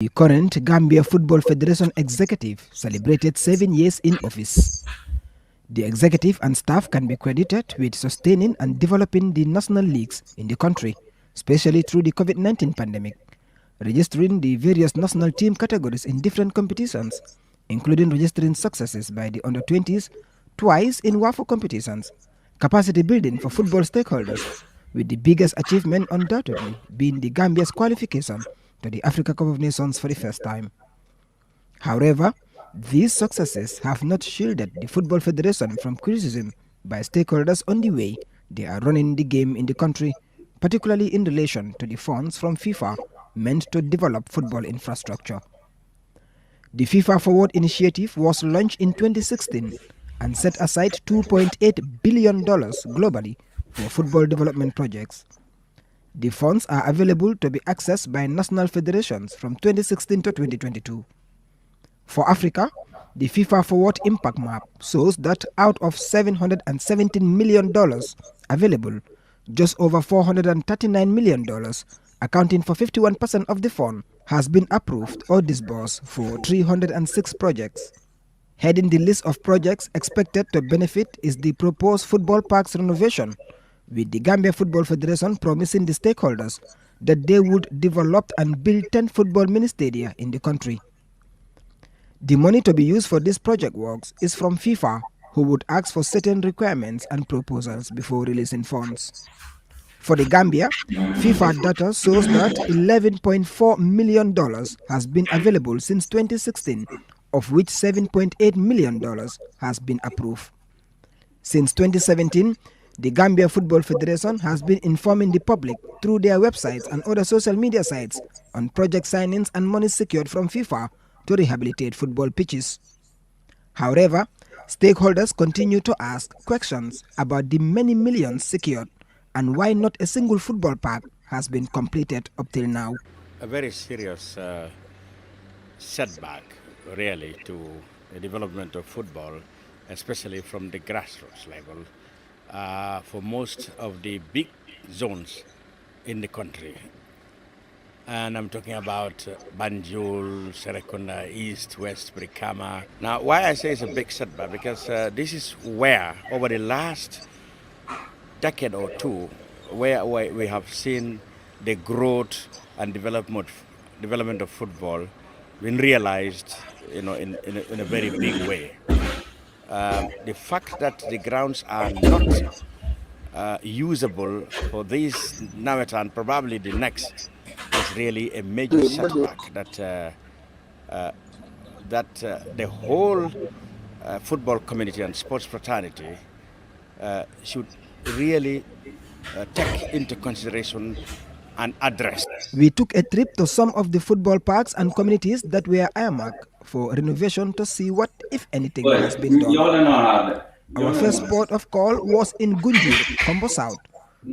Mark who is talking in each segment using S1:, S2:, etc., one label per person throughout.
S1: The current Gambia Football Federation executive celebrated 7 years in office. The executive and staff can be credited with sustaining and developing the national leagues in the country, especially through the COVID-19 pandemic, registering the various national team categories in different competitions, including registering successes by the under-20s twice in WAFO competitions, capacity building for football stakeholders, with the biggest achievement undoubtedly being the Gambia's qualification to the Africa Cup of Nations for the first time. However, these successes have not shielded the Football Federation from criticism by stakeholders on the way they are running the game in the country, particularly in relation to the funds from FIFA meant to develop football infrastructure. The FIFA Forward initiative was launched in 2016 and set aside $2.8 billion globally for football development projects. The funds are available to be accessed by national federations from 2016 to 2022. For Africa, the FIFA Forward Impact Map shows that out of $717 million available, just over $439 million, accounting for 51% of the fund, has been approved or disbursed for 306 projects. Heading the list of projects expected to benefit is the proposed football parks renovation, with the Gambia Football Federation promising the stakeholders that they would develop and build 10 football mini-stadia in the country. The money to be used for this project works is from FIFA, who would ask for certain requirements and proposals before releasing funds. For the Gambia, FIFA data shows that $11.4 million has been available since 2016, of which $7.8 million has been approved. Since 2017, the Gambia Football Federation has been informing the public through their websites and other social media sites on project signings and money secured from FIFA to rehabilitate football pitches. However, stakeholders continue to ask questions about the many millions secured and why not a single football park has been completed up till now.
S2: A very serious setback, really, to the development of football, especially from the grassroots level, for most of the big zones in the country. And I'm talking about Banjul, Serekunda, East, West, Brikama. Now, why I say it's a big setback, because this is where, over the last decade or two, where we have seen the growth and development of football been realized, in a very big way. The fact that the grounds are not usable for this Naweta and probably the next is really a major setback that the whole football community and sports fraternity should really take into consideration and address.
S1: We took a trip to some of the football parks and communities that were earmarked for renovation to see what, if anything, has been done. Our first port of call was in Gunjur, Combo South,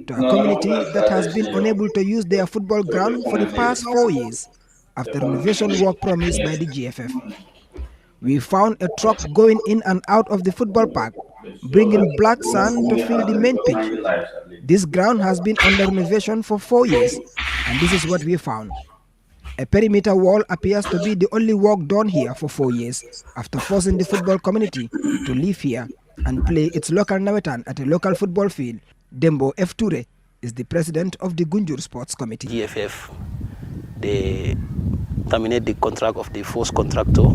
S1: to a community that has been unable to use their football ground for the past 4 years after renovation work promised by the GFF. We found a truck going in and out of the football park, bringing black sand to fill the main pitch. This ground has been under renovation for 4 years, and this is what we found. A perimeter wall appears to be the only work done here for 4 years, after forcing the football community to live here and play its local Nawetan at a local football field. Dembo F. Ture is the president of the Gunjur Sports Committee.
S3: GFF, they terminate the contract of the first contractor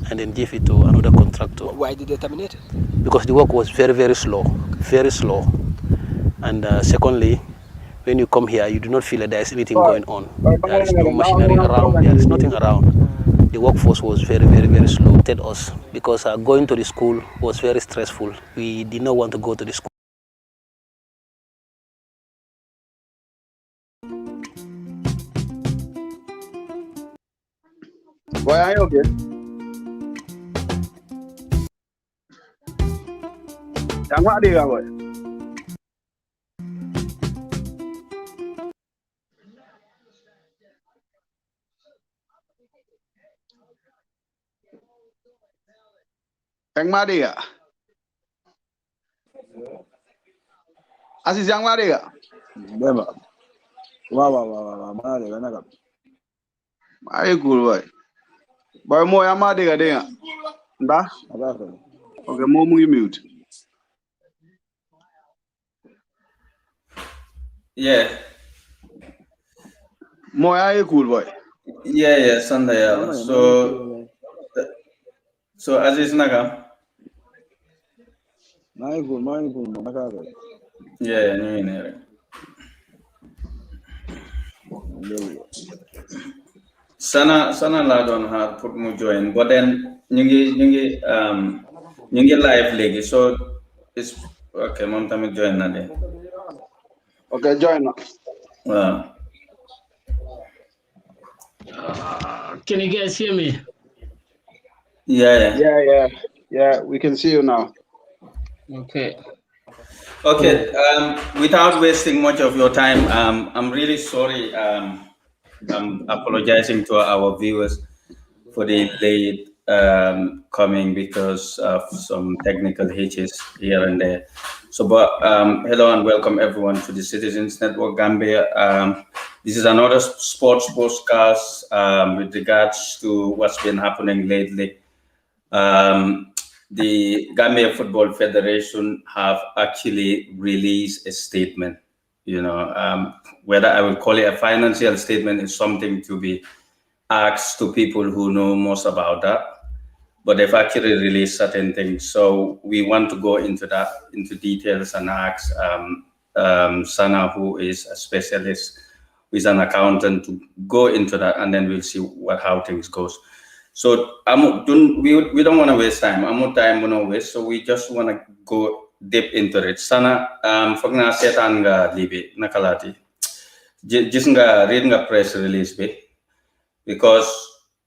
S3: and then give it to another contractor.
S1: Why did they terminate it?
S3: Because the work was very, very slow, very slow. And secondly, when you come here, you do not feel that there is anything going on. There is no machinery around, there is nothing around. The workforce was very, very, very slow. Tell us, because going to the school was very stressful. We did not want to go to the school.
S4: Boy, are you okay? Yang mana dia, boy? Yang mana dia? Aziz yang mana dia? Demba. Wah, mana dia? Mana dia? Ay cool boy. Boy mo ya ma dega dega. Nda? Okay, mo mu mute.
S5: Yeah.
S4: Mo ya cool boy.
S5: Yeah, Sunday. So Aziz Naga. Yeah, no. Sana la doon xaar pour mu join, but then ñu ngi live léegi, so it's okay, moom tamit join na de.
S4: Okay, join na.
S5: Wow.
S6: Can you guys hear me?
S4: Yeah, we can see you now.
S6: Okay.
S5: Okay, without wasting much of your time, I'm really sorry. I'm apologizing to our viewers for the late coming because of some technical hitches here and there. So, but hello and welcome everyone to the Citizens Network Gambia. This is another sports podcast with regards to what's been happening lately. The Gambia Football Federation have actually released a statement. You know, whether I would call it a financial statement is something to be asked to people who know most about that. But they've actually released certain things. So we want to go into that, into details, and ask Sana, who is a specialist, who is an accountant, to go into that, and then we'll see how things goes. So we don't want to waste time. I'm time we don't waste. So we just want to go deep into it. Sana, foog naa seetaan nga lii bi naka laati gis nga read nga press release bi, because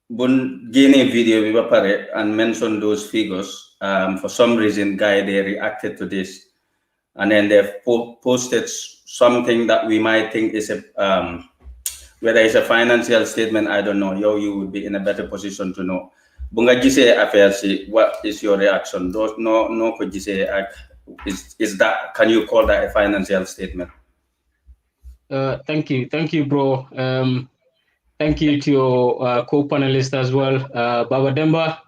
S5: bun génnee video bi ba pare and mention those figures, for some reason guy they reacted to this, and then they've posted something that we might think is a whether it's a financial statement, I don't know. You would be in a better position to know. Bunga gisee affaire si, what is your reaction? No ko gisee ak, is that, can you call that a financial statement?
S6: Thank you, bro. Thank you to your co-panelist as well, Baba Demba,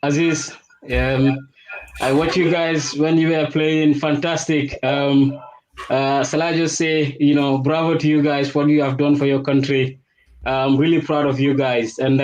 S6: Aziz. I watch you guys when you were playing, fantastic. Shall I just say, bravo to you guys for what you have done for your country. I'm really proud of you guys, and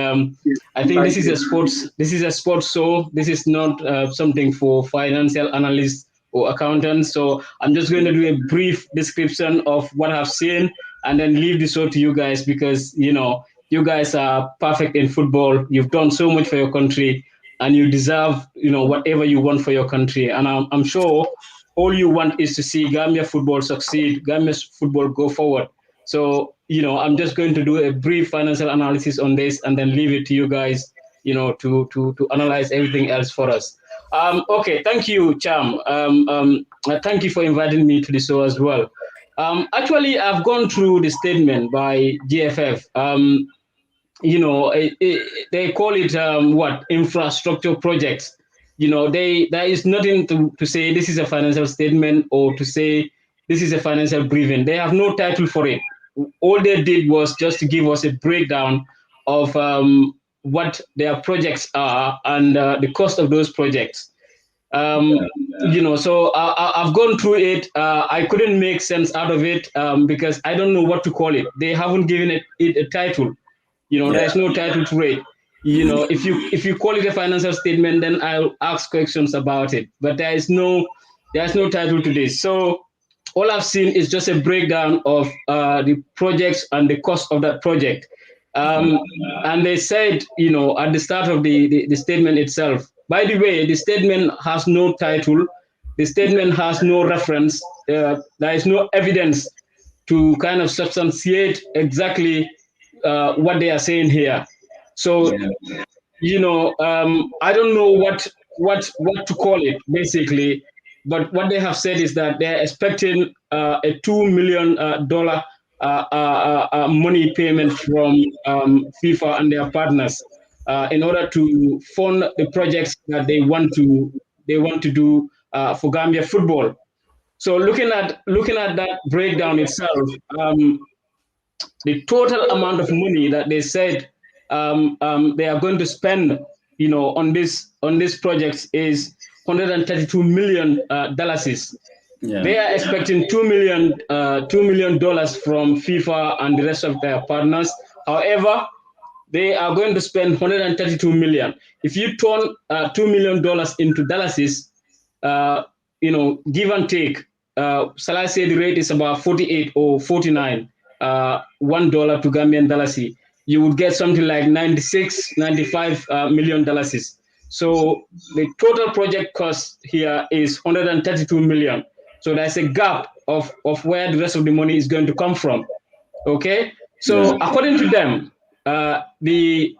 S6: I think this is a sports. This is a sports show. This is not something for financial analysts or accountants. So I'm just going to do a brief description of what I've seen, and then leave the show to you guys, because you guys are perfect in football. You've done so much for your country, and you deserve whatever you want for your country. And I'm sure all you want is to see Gambia football succeed, Gambia football go forward. So, I'm just going to do a brief financial analysis on this, and then leave it to you guys, to analyze everything else for us. Okay, thank you, Cham. Thank you for inviting me to the show as well. Actually, I've gone through the statement by GFF. They call it infrastructure projects. There is nothing to say this is a financial statement, or to say this is a financial briefing. They have no title for it. All they did was just to give us a breakdown of what their projects are, and the cost of those projects. So I've gone through it. I couldn't make sense out of it, because I don't know what to call it. They haven't given it a title. There's no title to it. If you call it a financial statement, then I'll ask questions about it. But there's no title to this. So all I've seen is just a breakdown of the projects and the cost of that project. And they said, at the start of the statement itself. By the way, the statement has no title. The statement has no reference. There is no evidence to kind of substantiate exactly what they are saying here. So, I don't know what to call it basically, but what they have said is that they're expecting a $2 million money payment from FIFA and their partners in order to fund the projects that they want to do for Gambia football. So looking at that breakdown itself, the total amount of money that they said they are going to spend, on this project is $132 million. They are expecting $2 million from FIFA and the rest of their partners. However, they are going to spend $132 million. If you turn $2 million into dollars, give and take, shall I say the rate is about 48 or 49, $1 to Gambian dollars, you would get something like $95 million. So the total project cost here is $132 million. So there's a gap of where the rest of the money is going to come from. Okay, so according to them, the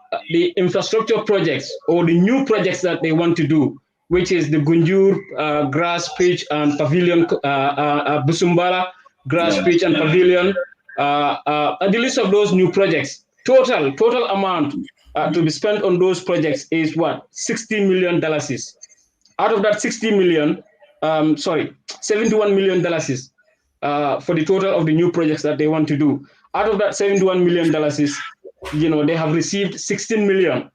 S6: infrastructure projects or the new projects that they want to do, which is the Gunjur grass pitch and pavilion, Busumbala grass pitch and pavilion, the list of those new projects, total amount to be spent on those projects is what? $60 million. Out of that 60 million, $71 million for the total of the new projects that they want to do. Out of that $71 million, they have received 16 million.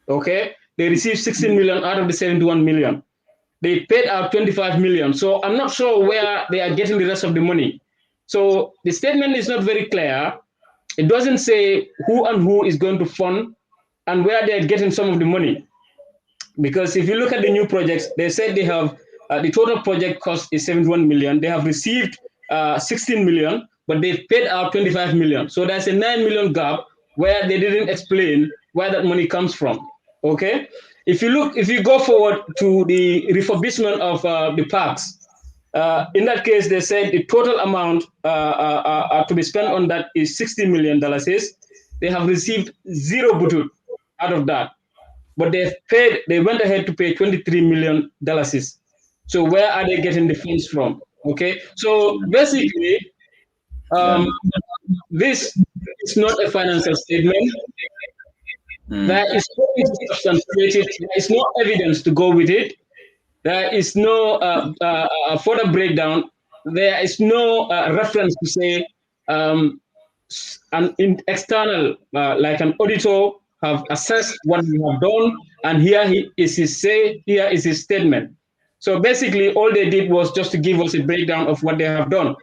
S6: Okay, they received 16 million out of the 71 million. They paid out 25 million. So I'm not sure where they are getting the rest of the money. So the statement is not very clear. It doesn't say who is going to fund and where they're getting some of the money. Because if you look at the new projects, they said they have the total project cost is 71 million. They have received 16 million, but they've paid out 25 million. So there's a 9 million gap where they didn't explain where that money comes from. Okay, if you go forward to the refurbishment of the parks, in that case, they said the total amount to be spent on that is $60 million. They have received zero butut out of that, but they went ahead to pay $23 million. So where are they getting the funds from? Okay, so basically, this is not a financial statement. There is no evidence to go with it. There is no further breakdown. There is no reference to say an external, like an auditor, have assessed what we have done, and here is his statement. So basically, all they did was just to give us a breakdown of what they have done.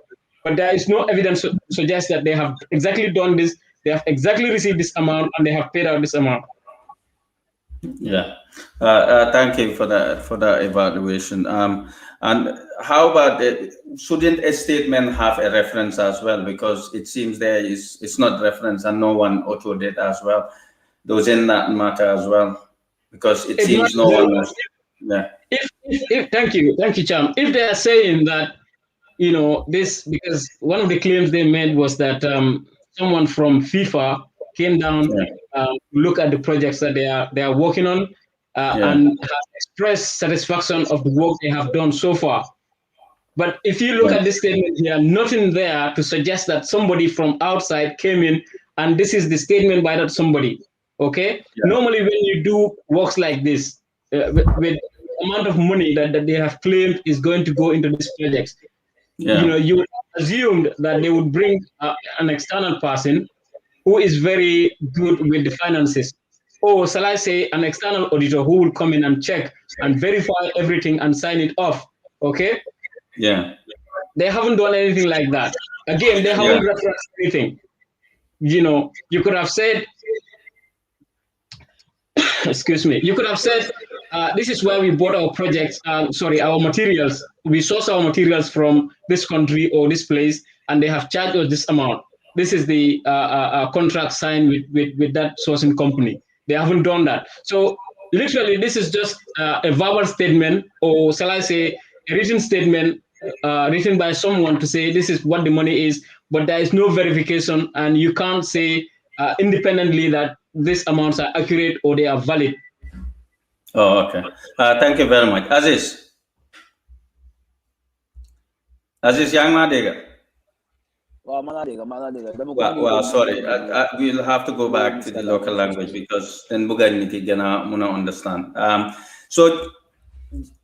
S6: But there is no evidence to suggest that they have exactly done this, they have exactly received this amount, and they have paid out this amount.
S5: Yeah, thank you for the evaluation. And how about shouldn't a statement have a reference as well? Because it seems it's not reference and no one authored it as well. Doesn't that matter as well? Because it seems no one was. Yeah.
S6: Thank you, Cham. If they are saying that, this, because one of the claims they made was that someone from FIFA came down to look at the projects that they are working on and have expressed satisfaction of the work they have done so far. But if you look at this statement here, nothing there to suggest that somebody from outside came in and this is the statement by that somebody. Okay. Normally, when you do works like this, with the amount of money that they have claimed is going to go into these projects, you would assume that they would bring an external person who is very good with the finances, or shall I say, an external auditor who will come in and check and verify everything and sign it off. Okay.
S5: Yeah.
S6: They haven't done anything like that. Again, they haven't referenced anything. You could have said. Excuse me. You could have said, this is where we bought our projects, our materials. We source our materials from this country or this place, and they have charged us this amount. This is the contract signed with that sourcing company. They haven't done that. So literally, this is just a verbal statement, or shall I say, a written statement written by someone to say this is what the money is, but there is no verification, and you can't say independently that these amounts are accurate or they are valid.
S5: Oh, okay. Thank you very much. Aziz, Yang Madega. Well, sorry. We'll have to go back to the local language because then Buganiti gonna understand. So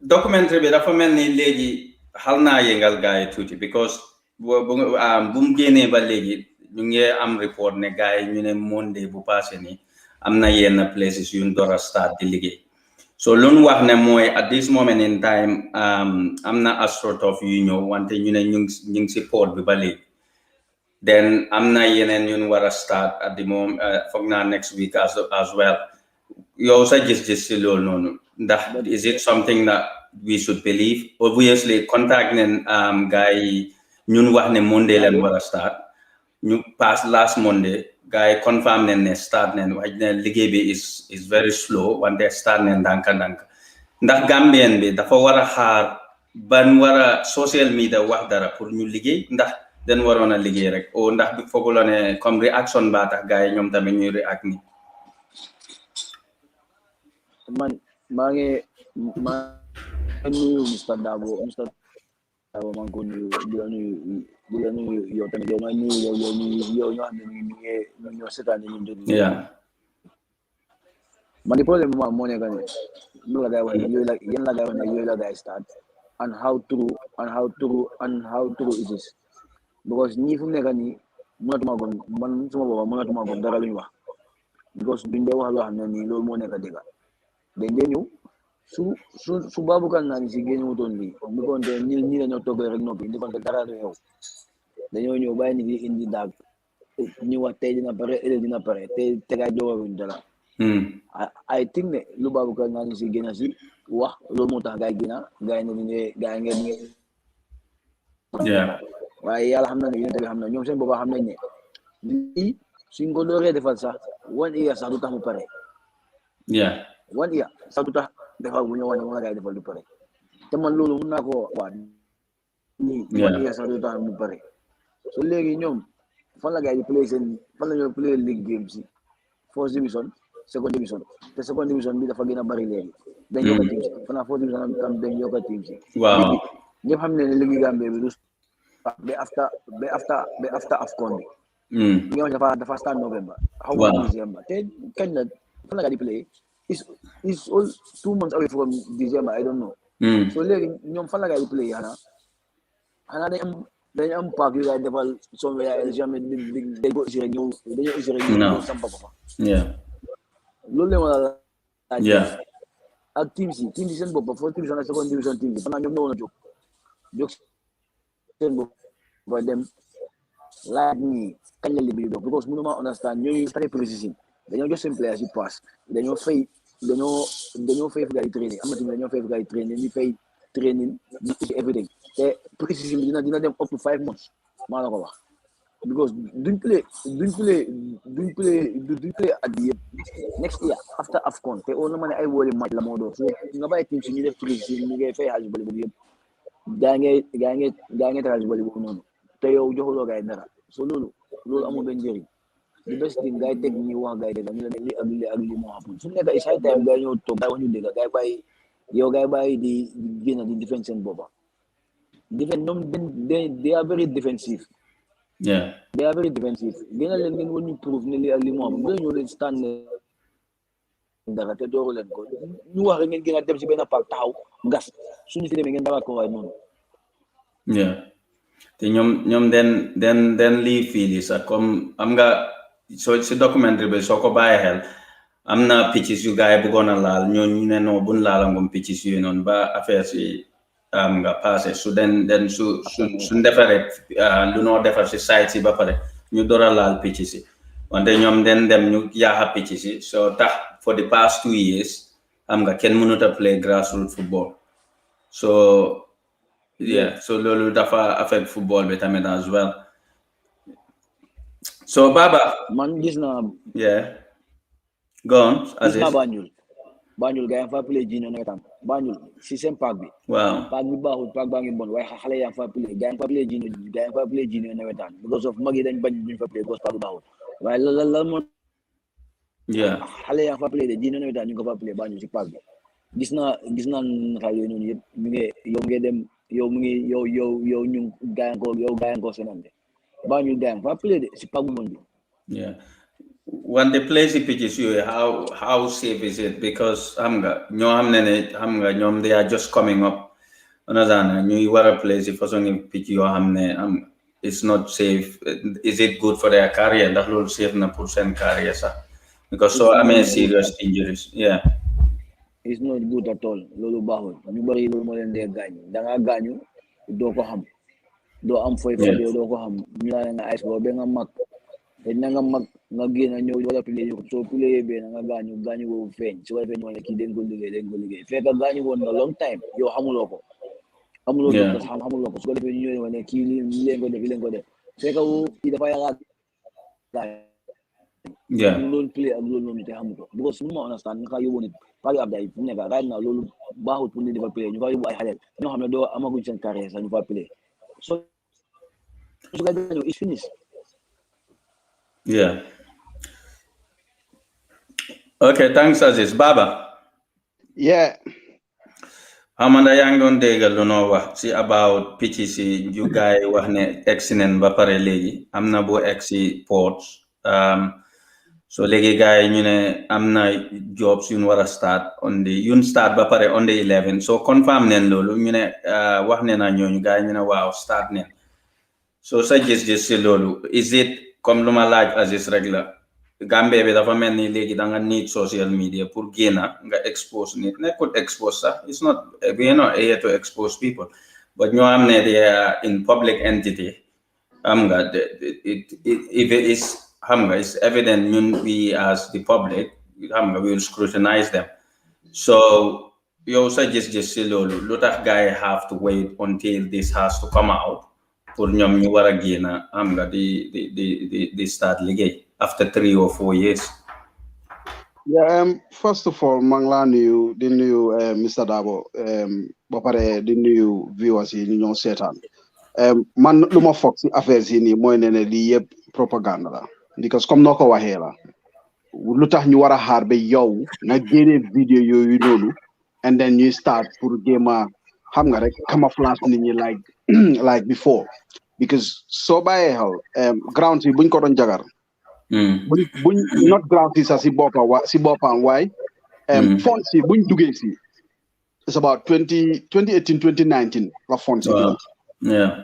S5: documentary be dafa melni legi halna yengal gaay tuti because bum gene ba legi ñu ngi am report ne gars yi ñu ne Monday bu passé ni am na yenn places yu ñu door a start di liggéey so loolu wax ne mooy at this moment in time am na astroturf of yu ñëw wante ñu ne ñu ngi si port bi ba léegi then am na yeneen yu ñu war a start at the moment foog naa next week as well yow sa gis-gis si loolu noonu ndax is it something that we should believe obviously contact neen gars yi ñun wax ne Monday leen war a start ñu pass last Monday gars yi confirm neen ne start neen wax ne liggéey bi is very slow wante start neen ndànk ndax Gambien bi dafa war a xaar ban war a social media wax dara pour ñu liggéey ndax den waroon a liggéey rek o ndax bi fooguloo ne comme réaction ba tax gars yi ñoom tamit ñuy react ni
S7: man maa ngi nuyu Mr. Darboe maa ngi ko nuyu di la nuyu yow tamit yow maa nuyu yow ñoo xam ne ñu ñoo seetaan ñu déglu man di problème bi moo nekk ne lu la gay wax ne yooyu la yéen la gay wax ne yooyu la gay start and how true it is because ñii fu mu nekk nii mënatuma gom man suma booba mënatuma gom dara lu ñu wax because duñ dee wax loo xam ne nii loolu moo nekk dëgg dañ dee ñëw su Baboucarr naa si génn wutoon lii bi konte ñi dañoo toog rek noppi di konte dara du xew dañoo ñëw bàyyi nit yi indi daag ñu wax tey dina pare ëllëg dina pare tey tegaay doowaruñ dara I think ne lu Baboucarr naa si génn si wax loolu moo tax gaay gaay ngeen waaye yàlla xam na ne yéen tamit xam na ñoom seen boppam xam nañ ne lii suñ ko dooree defal sax 1 year sax du tax mu pare 1 year sax du tax defal bu ñu wax ne moom la gaay defal du pare te man loolu mun naa ko waa nii 1 year sax du tax mu pare so léegi ñoom fan la gaay di play fan la ñoo play league games si first division second division te second division bi dafa gën a bari léegi dañ yokk team si fanaa first division tam dañ yokk team si waaw ñëpp xam ne ne léegi Gambie bi du be after AFCON bi nga wax dafa start November how December te kañ la fan la gaay di play is all 2 months away from December I don't know so léegi ñoom fan la gaay di play xanaa dañ am paak yu gaay defal somewhere jamais dañ ko ussi rek ñëw sampa ko fa loolu la ma laaj ak team si seen bopp first division ak second division team si fanaa ñoom ñoo woon a jóg seen bopp ba dem laaj ñi kañ la liggéey dox because mënuma understand ñooñu start precision dañoo jox seen players yi pass dañoo fay fu gaay training am na tamit dañoo fay fu gaay training ñu fay training di everything te precision bi dina dem up to 5 months maa la ko wax because duñ play at the next year after AFCON te on na ma ne ay wóole match la moo doon so nga bàyyi team si ñu def precision ñu ngay fay xaalis bali boobu yëpp gaa ngay xaalis bali boobu noonu te yow joxuloo gaay dara so loolu amul benn njëriñ the best thing gaay teg ñi wax gaay dëgg ñu la ne lii ak lii moo happen su nekk is high time gaay ñëw toog gaay wax ñu dëgg gaay bàyyi di génn di defense seen boppa ñoom they are very defensive they are very defensive génn leen ngeen woon ñu proof ne lii ak lii moo happen bu ñëw leen stand dara te dooru leen ko ñu wax rek ngeen gën a dem si benn parc taxaw gas suñu fi demee ngeen dara ko waaye noonu
S5: te ñoom den lii fii li sax comme am nga soo si documentaire bi soo ko bàyyi xel am na pitches yu gars yi bëggoon a laal ñu ne non buñ laalangum pitches yooyu noonu ba affaire si am nga passé su suñ defaree lu noo defar si site si ba pare ñu door a laal pitches si wante ñoom den dem ñu yaaxa pitches si so tax for the past 2 years am nga kenn mënut a play grassroots football so loolu dafa affect football bi tamit as well so Baba
S7: man gis naa
S5: go on Aziz
S7: Banjul gars yi fa play junior nawetaan Banjul si seen parc bi parc bi baaxul parc baa ngi bon waaye xale yaa fa play gars yi fa play junior nawetaan because of mag yi dañ bañ duñ fa play because parc bi baaxul waaye la moo xale yaa fa play de junior nawetaan ñu ko fa play Banjul si parc bi gis naa nataal yooyu noonu yëpp mu ngi yow ngay dem yow ñu gaayankoo senante Banjul gaayang fa play de si parc bu bon bi
S5: when they play the pitches you how safe is it because xam nga ñoom they are just coming up understand ñuy war a play si façon pitch yoo xam ne it's not safe. Is it good for their career? That will save na % career, sir. Because so I mean serious injuries. Yeah.
S7: It's not good at all. Lolo bahul. Ñu bari lolu mo len dé gañ. Da nga gañu do ko xam. Do am foy fa do ko xam. Ñu la nga ice bo be nga mak. Té nga mak nga gëna ñew wala play so play be nga gañu wo feñ. So feñ mo ki den ko liggéey. Fekk gañu won na long time. Yo xamuloko. Xamulo ko xamuloko. So defé ñu wone ki li leen ko def. Fekk wu ki dafa yaga.
S5: Yeah.
S7: Lolu play ak lolu ñu té xamuko. Because ñu ma understand nga yobbu nit Pari Abdai fu nekk right now loolu baaxul pour nit di fa play ñu fa yóbbu ay xale ñoo xam ne doo amaguñ seen carrière sax ñu fa play so ga dañu is finished.
S5: Yeah. Okay, thanks Aziz. Baba.
S4: Yeah.
S5: Amanda yaa ngi doon déggal lu noo wax si about picc si yu gaay wax ne excellent ba pare léegi am na bu egg si ports so léegi gaay ñu ne am na jobs yu war a start start ba pare on the 11 so confirm neen loolu ñu ne wax ne na ñooñu gaay ñu ne waaw start neen so sa gis-gis si loolu is it comme lu ma laaj Aziz rek la Gambia bi dafa mel ni léegi da nga need social media pour génna nga expose nit nekkul expose sax it's not here to expose people but ñoo am ne they are in public entity xam nga if it is xam nga it's evident ñun we as the public xam nga we will scrutinize them so yow sa gis-gis si loolu lu tax gars yi have to wait until this has to come out pour ñoom ñu war a génna xam nga di start liggéey after 3 or 4 years.
S4: Yeah, first of all, Manglanu, the new Mr. Darboe, bapare the new viewers in your setan. Man, luma foxy affairs in more than a propaganda. Because come knock over here. Lutah you wara harbe yo, na gene video you know, and then you start for game hamga camouflage like like before. Because so by hell ground si buñ ko don jagar. Buñ not ground si sa si bopa why font si buñ duggé si it's about 2018 2019 la font si
S5: yeah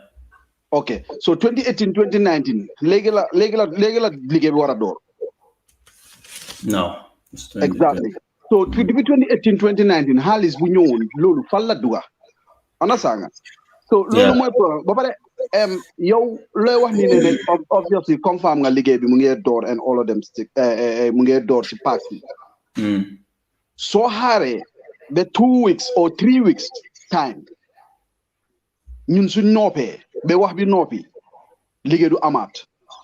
S4: okay so 2018 2019 légui la liggéey bi wara door
S5: no
S4: exactly so depuis 2018 2019 halis bu ñewon lolu fal la duga ana sanga so lolu moy problème ba pare yow looy wax ni ne obviously confirm nga liggéey bi mu ngi door and all of them mu ngi door ci pack so xaaree ba 2 weeks or 3 weeks time ñun suñ noppee ba wax bi noppi liggéey du amaat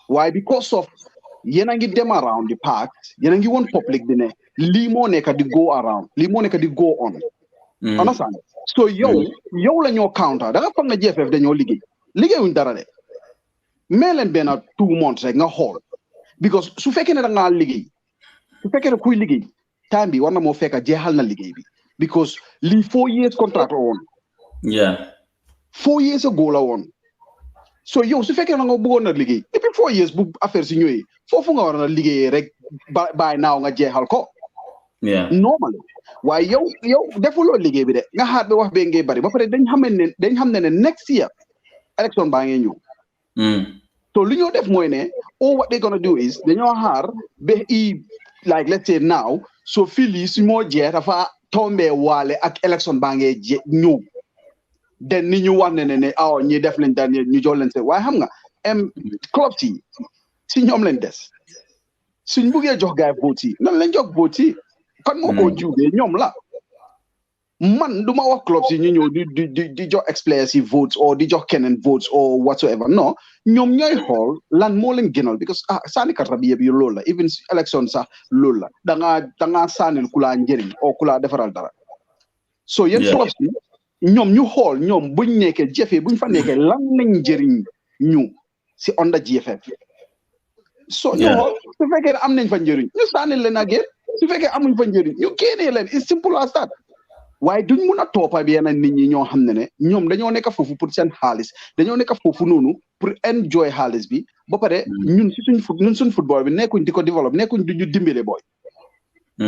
S4: why because of yéen a ngi dem around the park yéen a ngi woon public bi ne lii moo nekk di go around lii moo nekk di go on understand so yow la ñoo counter da nga foog na GFF dañoo liggéeyuñ dara de mais leen benn 2 months rek nga xool because su fekkee ne da ngaa liggéey su fekkee ne kuy liggéey time bi war na moo fekk jeexal na liggéey bi because lii 4 years contract la woon 4 years ago la woon so yow su fekkee ne nga bëggoon na liggéey depuis 4 years bu affaire si ñëwee foofu nga war na liggéeyee rek bàyyi naaw nga jeexal ko normally waaye yow defuloo liggéey bi de nga xaar ba wax bee ngay bari ba pare dañ xam ne next year election baa ngee ñëw so li ñoo def mooy ne what they gonna do is dañoo xaar ba like let's say now so fili si moo jeex dafa tombé waale ak election baa ngee ñëw den ni ñu wax ne ñi def leen daan ñu jox leen se waaye xam nga club si ñoom leen des suñ buggee jox gaay vote yi nan leen jox vote yi kan moo ko juubee ñoom la man duma wax club si ñu ñëw di jox ex-players yi votes or di jox keneen votes or whatsoever non ñoom ñooy xool lan moo leen gënal because sànni karta bi yëpp yu loolu la even election sax loolu la da ngaa sànnil ku laa njëriñ o ku laa defaral dara so yéen club si ñoom ñu xool ñoom buñ nekkee jëfee buñ fa nekkee lan lañ njëriñ ñu si onda GFF so ñu xool su fekkee am nañ fa njëriñ ñu sànnil leen ak su fekkee amuñ fa njëriñ ñu génnee leen it's simple as that waaye duñ mun a toppa bi yeneen nit ñi ñoo xam ne ñoom dañoo nekk foofu pour seen xaalis dañoo nekk foofu noonu pour enjoy xaalis bi ba pare ñun suñ football bi nekkuñ di ko développe nekkuñ duñu dimbale booy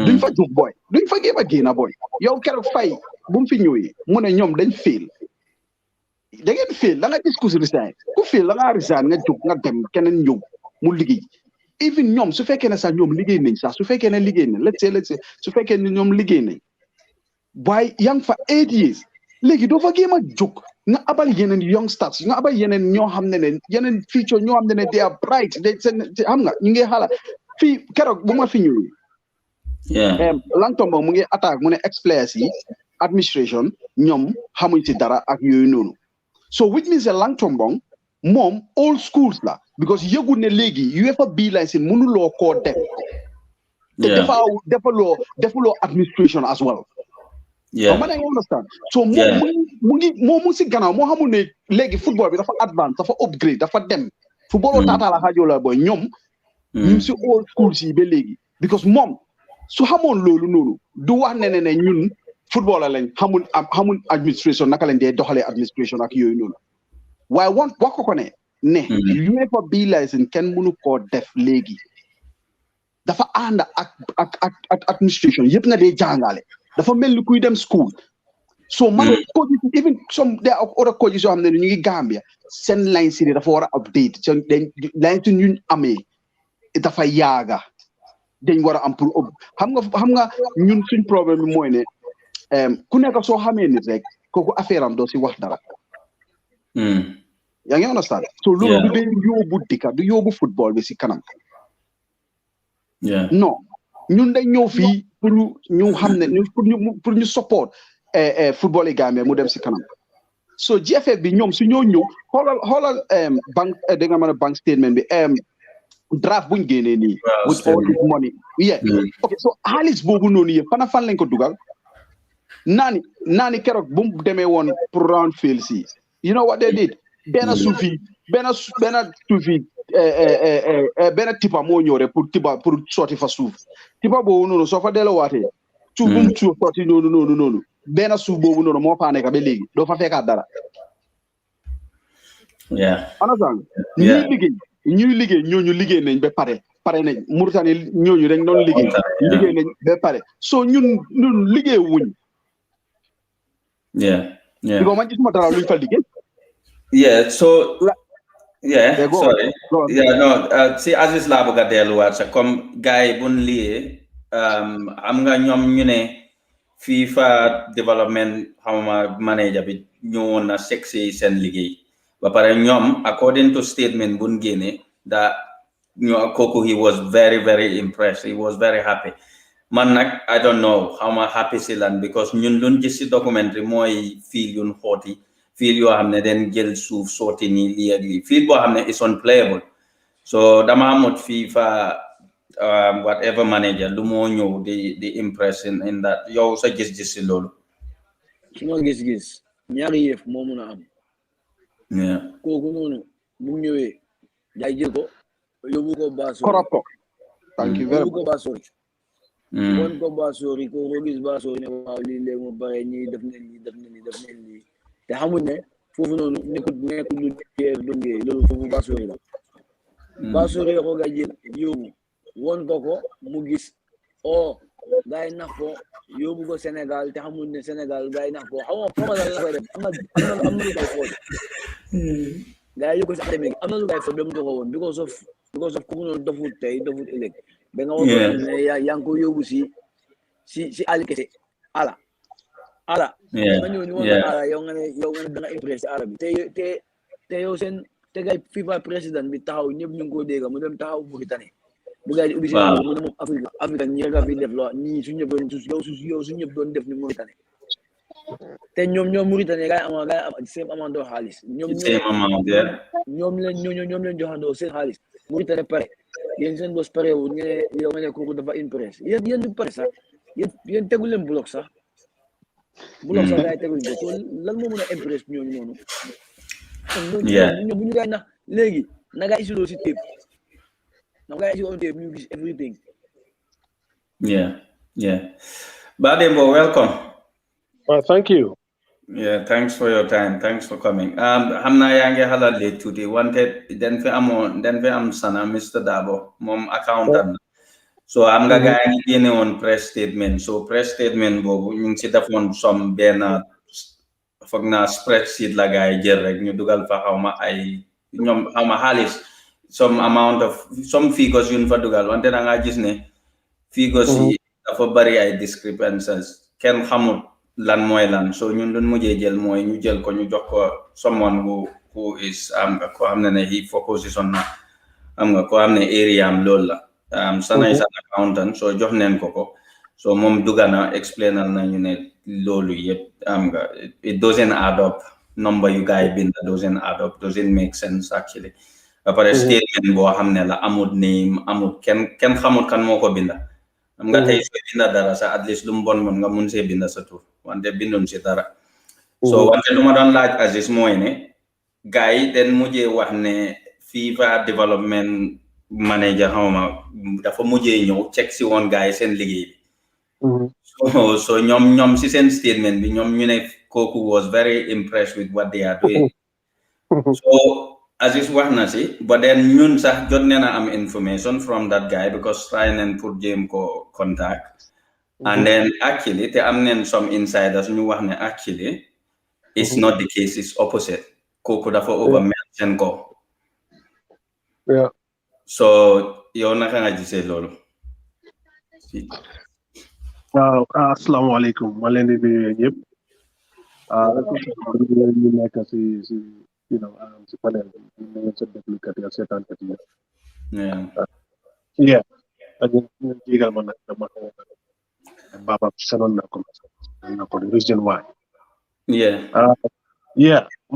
S4: duñ fa jóg booy duñ fa géem a génn booy yow keroog fay bu mu fi ñëwee mu ne ñoom dañ fail da ngeen fail la nga discuss resign ku fail la nga resign nga jóg nga dem keneen ñëw mu liggéey even ñoom su fekkee ne sax ñoom liggéey nañ sax su fekkee ne liggéey nañ let's say su fekkee ne ñoom liggéey nañ waaye yaa ngi fa 8 years léegi doo fa géem a jóg nga abal yeneen youngsters nga abal yeneen ñoo xam ne yeneen future ñoo xam ne they are bright xam nga ñu ngi xalaat fii keroog bu ma fi ñëwee Langtombo mu ngi attaque mu ne ex-players yi administration ñoom xamuñ ci dara ak yooyu noonu so which means Langtombo moom old schools la because yëgu ne léegi UEFA B licence mënuloo koo def te defaloo administration as well ma ne nga understand so moom mu si gannaaw moo xamul ne léegi football bi dafa advance dafa upgrade dafa dem football taataala xaajoo la boy ñoom ñu si old schools yi ba léegi because moom su xamoon loolu noonu du wax ne ñun football lañ xamul administration naka lañ dee doxalee administration ak yooyu noonu waaye wax ko ne UEFA B licence kenn mënu koo def léegi dafa ànd ak administration yëpp nga dee jàngale dafa mel ni kuy dem school so man coaches even some there are other coaches yoo xam ne ñu ngi Gambia seen line si dafa war a update seen line si ñun amee dafa yaaga dañ war a am pour xam nga ñun suñ problème bi mooy ne ku nekk soo xamee nit rek kooku affaire am doo si wax dara yaa ngi understand so loolu du dee yóbbu dikka du yóbbu football bi si kanam non ñun dañ ñëw fii pour ñu xam ne pour ñu support football yi Gambia mu dem si kanam so GFF bi ñoom su ñoo ñëw xoolal bank da nga mën a bank statement bi draft buñ génnee nii with all this money ok so xaalis boobu noonu yëpp fan lañ ko dugal naani keroog bu mu demee woon pour round field si you know what they did benn tipa moo ñëw rek pour sotti fa suuf tipa boobu noonu soo fa delloowaatee suuf bu mu sotti noonu benn suuf boobu noonu moo faa nekk ba léegi doo fa fekkaat dara anasang ñuy liggéey ñooñu liggéey nañ ba pare nañ Mauritanie ñooñu dañ doon liggéey nañ ba pare so ñun liggéey wuñ because man gisuma dara luñ fa liggéey
S5: sorry si Aziz laa bëgg a delluwaat sax comme gars yi buñ liyee am nga ñoom ñu ne FIFA development xamama manager bi ñëwoon na sexy seen liggéey ba pare ñoom according to statement buñ génne that kooku he was very very impressed, he was very happy. Man nag I don't know how ma happy si lan because ñun luñ gis si documentary mooy fiil yun xooti fiil yoo xam ne den jël suuf sooti nii lii ak lii fiil boo xam ne is unplayable so dama amut FIFA whatever manager lu moo ñëw di impress in that yow sa gis-gis si loolu
S7: suma gis-gis ñaari yëf moo mun a am kooku noonu bu ñëwee day jël ko yóbbu ko Basori
S4: corrupt ko thank you very much
S7: yóbbu ko Basori won ko Basori ko gis Basori ne waaw lii léegi mu bare ñi def nañ lii te xamuñ ne foofu noonu nekkul lu dungee loolu foofu Basori la Basori ko nga jël yóbbu won ko mu gis gars yi nax ko yóbbu ko Sénégal te xamuñ ne Sénégal gars yi nax ko xaw ma la koy def am na lu koy xool gars yi yóbbu ko si académique am na lu koy xool dem ko woon because of ku mu noonu dofut tey dofut ëllëg ba nga wax ne yaa ngi ko yóbbu si àll kese ala nga ñëw ni woon ala yow nga ne da nga impressé ala bi te yow seen te gay FIFA président bi taxaw ñëpp ñu ngi ko dégg mu dem taxaw Mauritanie bu gars yi ubbi seen mu ne moom Afrique ñi rek a fi def loo ñii su ñëpp doon def ni Mauritanie te ñoom Mauritanie gars yi am seen amandoo xaalis ñoom leen joxandoo seen xaalis Mauritanie pare yéen seen bos pare wu yow nga ne kooku dafa impress yéen du pare sax yéen tegu leen bloc sax gars yi tegul ko so lan moo mën a impress ñooñu noonu bu ñu gars yi nax léegi na gars yi isiloo si tape you everything.
S5: Ba Dembo, welcome.
S8: Thank you.
S5: Yeah, thanks for your time. Thanks for coming. Hamna yange halal late today. Wanted then am sana Mr. Darboe, mom accountant. So I'm gonna on press statement. So press statement bobu ñu ci defoon some benn foog naa spreadsheet la gaay jël rek ñu dugal fa xawma ay ñoom xawma xaalis some figures yuñ fa dugal wante da nga gis ne figures yi dafa bari ay discrepancies kenn xamul lan mooy lan so ñun luñ mujjee jël mooy ñu jël ko ñu jox ko someone who is ko xam ne he focuses on na am nga ko xam ne area am loolu la Sana is an accountant so jox neen ko so moom dugana explainal nañu ne loolu yëpp am nga it doesn't add up number you guys bind doesn't add up doesn't make sense actually après statement boo xam ne la amut name amut kenn xamut kan moo ko binda am nga tey soo binda dara sa at least lu mu bon nga mun see binda sa tur wante bindun si dara so wante lu ma doon laaj Aziz mooy ne gars yi den mujjee wax ne FIFA development manager xawma dafa mujjee ñëw check si woon gars yi seen liggéey bi so ñoom si seen statement bi ñoom ñu ne kooku was very impressed with what they are doing so Aziz wax na si but then ñun sax jot neena am information from that guy because try neen pour jéem ko contact and then actually te am neen some insiders ñu wax ne actually it's not the case, it's opposite kooku dafa over mention ko so yow naka nga gisee loolu
S8: assalamu alaikum ma leen di nuyu ñëpp ñu nekk si si panel ñu sa déglukat yi ak seetaankat yi ak ñu jégal ma nag dama baba sanoon na ko the reason why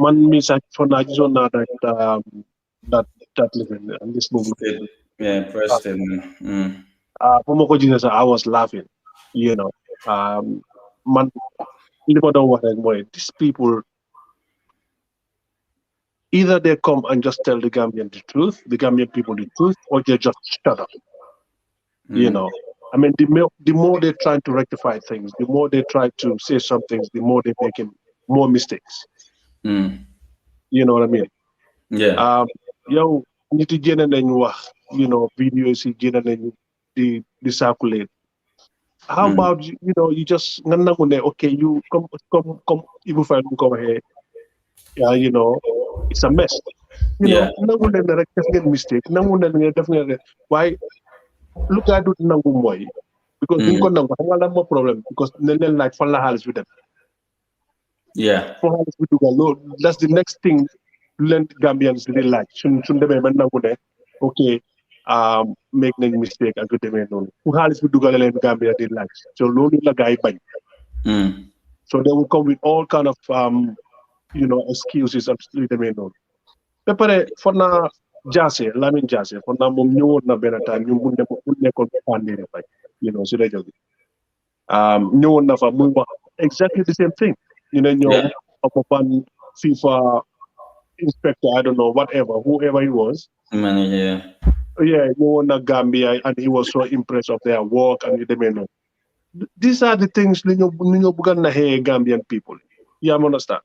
S8: man mi sax for na gisoon naa that living and this movement
S5: Preston
S8: for ma ko gisee sax I was laughing man li ma doon wax rek mooy these people either they come and just tell the Gambian the Gambian people the truth, or they just shut up. I mean, the more they try to rectify things, the more they try to say some things, the more they're making more mistakes. You know what I mean?
S5: Yeah.
S8: Yo, niti jene nañ wax, videos yi jene nañ di circulate. How about you just nangu ne okay, you come Ibu Faye come here. It's a mess. Nangu leen rek def ngeen mistake. Nangu leen def ngeen why look at it nangu mooy because duñ ko nangu xam nga lan moo problème because ne leen laaj fan la xaalis bi dem. For xaalis bi dugal loolu that's the next thing leen Gambians di laaj suñ demee ba nangu ne okay make nañ mistake ak demee noonu fu xaalis bi dugal leen Gambia di laaj so loolu la gars yi bañ. So they will come with all kind of excuses and lu demee noonu. ba pare for na Lamin Jaase for na moom ñëwoon na benn time ñu mun nekkoon pandére fay si rajo bi ñëwoon na fa muy wax exactly the same thing ñoom ban FIFA inspector I don't know whatever whoever he was ñëwoon na Gambia and he was so impressed of their work and yu demee noonu. These are the things li ñu bëgg na xëyee Gambian people you understand.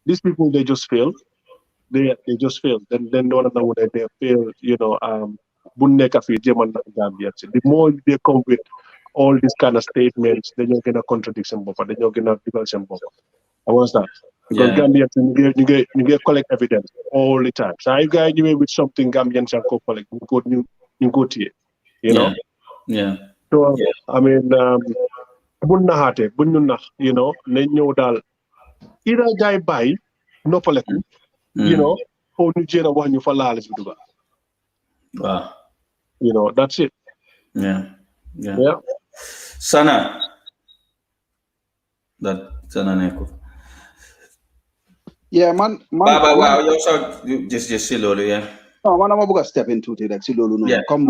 S8: These people they just fail. They just fail. Then they fail. The more they come with all these kind of statements, then you're gonna contradict them. Then you're gonna develop them. I understand. Because Gambians you get collect evidence all the time. So if guys you with something Gambians can collect, you go to it. So I mean, bun na hate, bun ñu nax, nañ ñëw daal ida gaay bàyyi noppaleku foo ñu jéem a wax ñu fa laalis bi duga that's it.
S5: Sana nekku
S4: man
S5: Baba waaw yow sax just si loolu
S4: no man dama bëgg a step into it rek si loolu noonu comme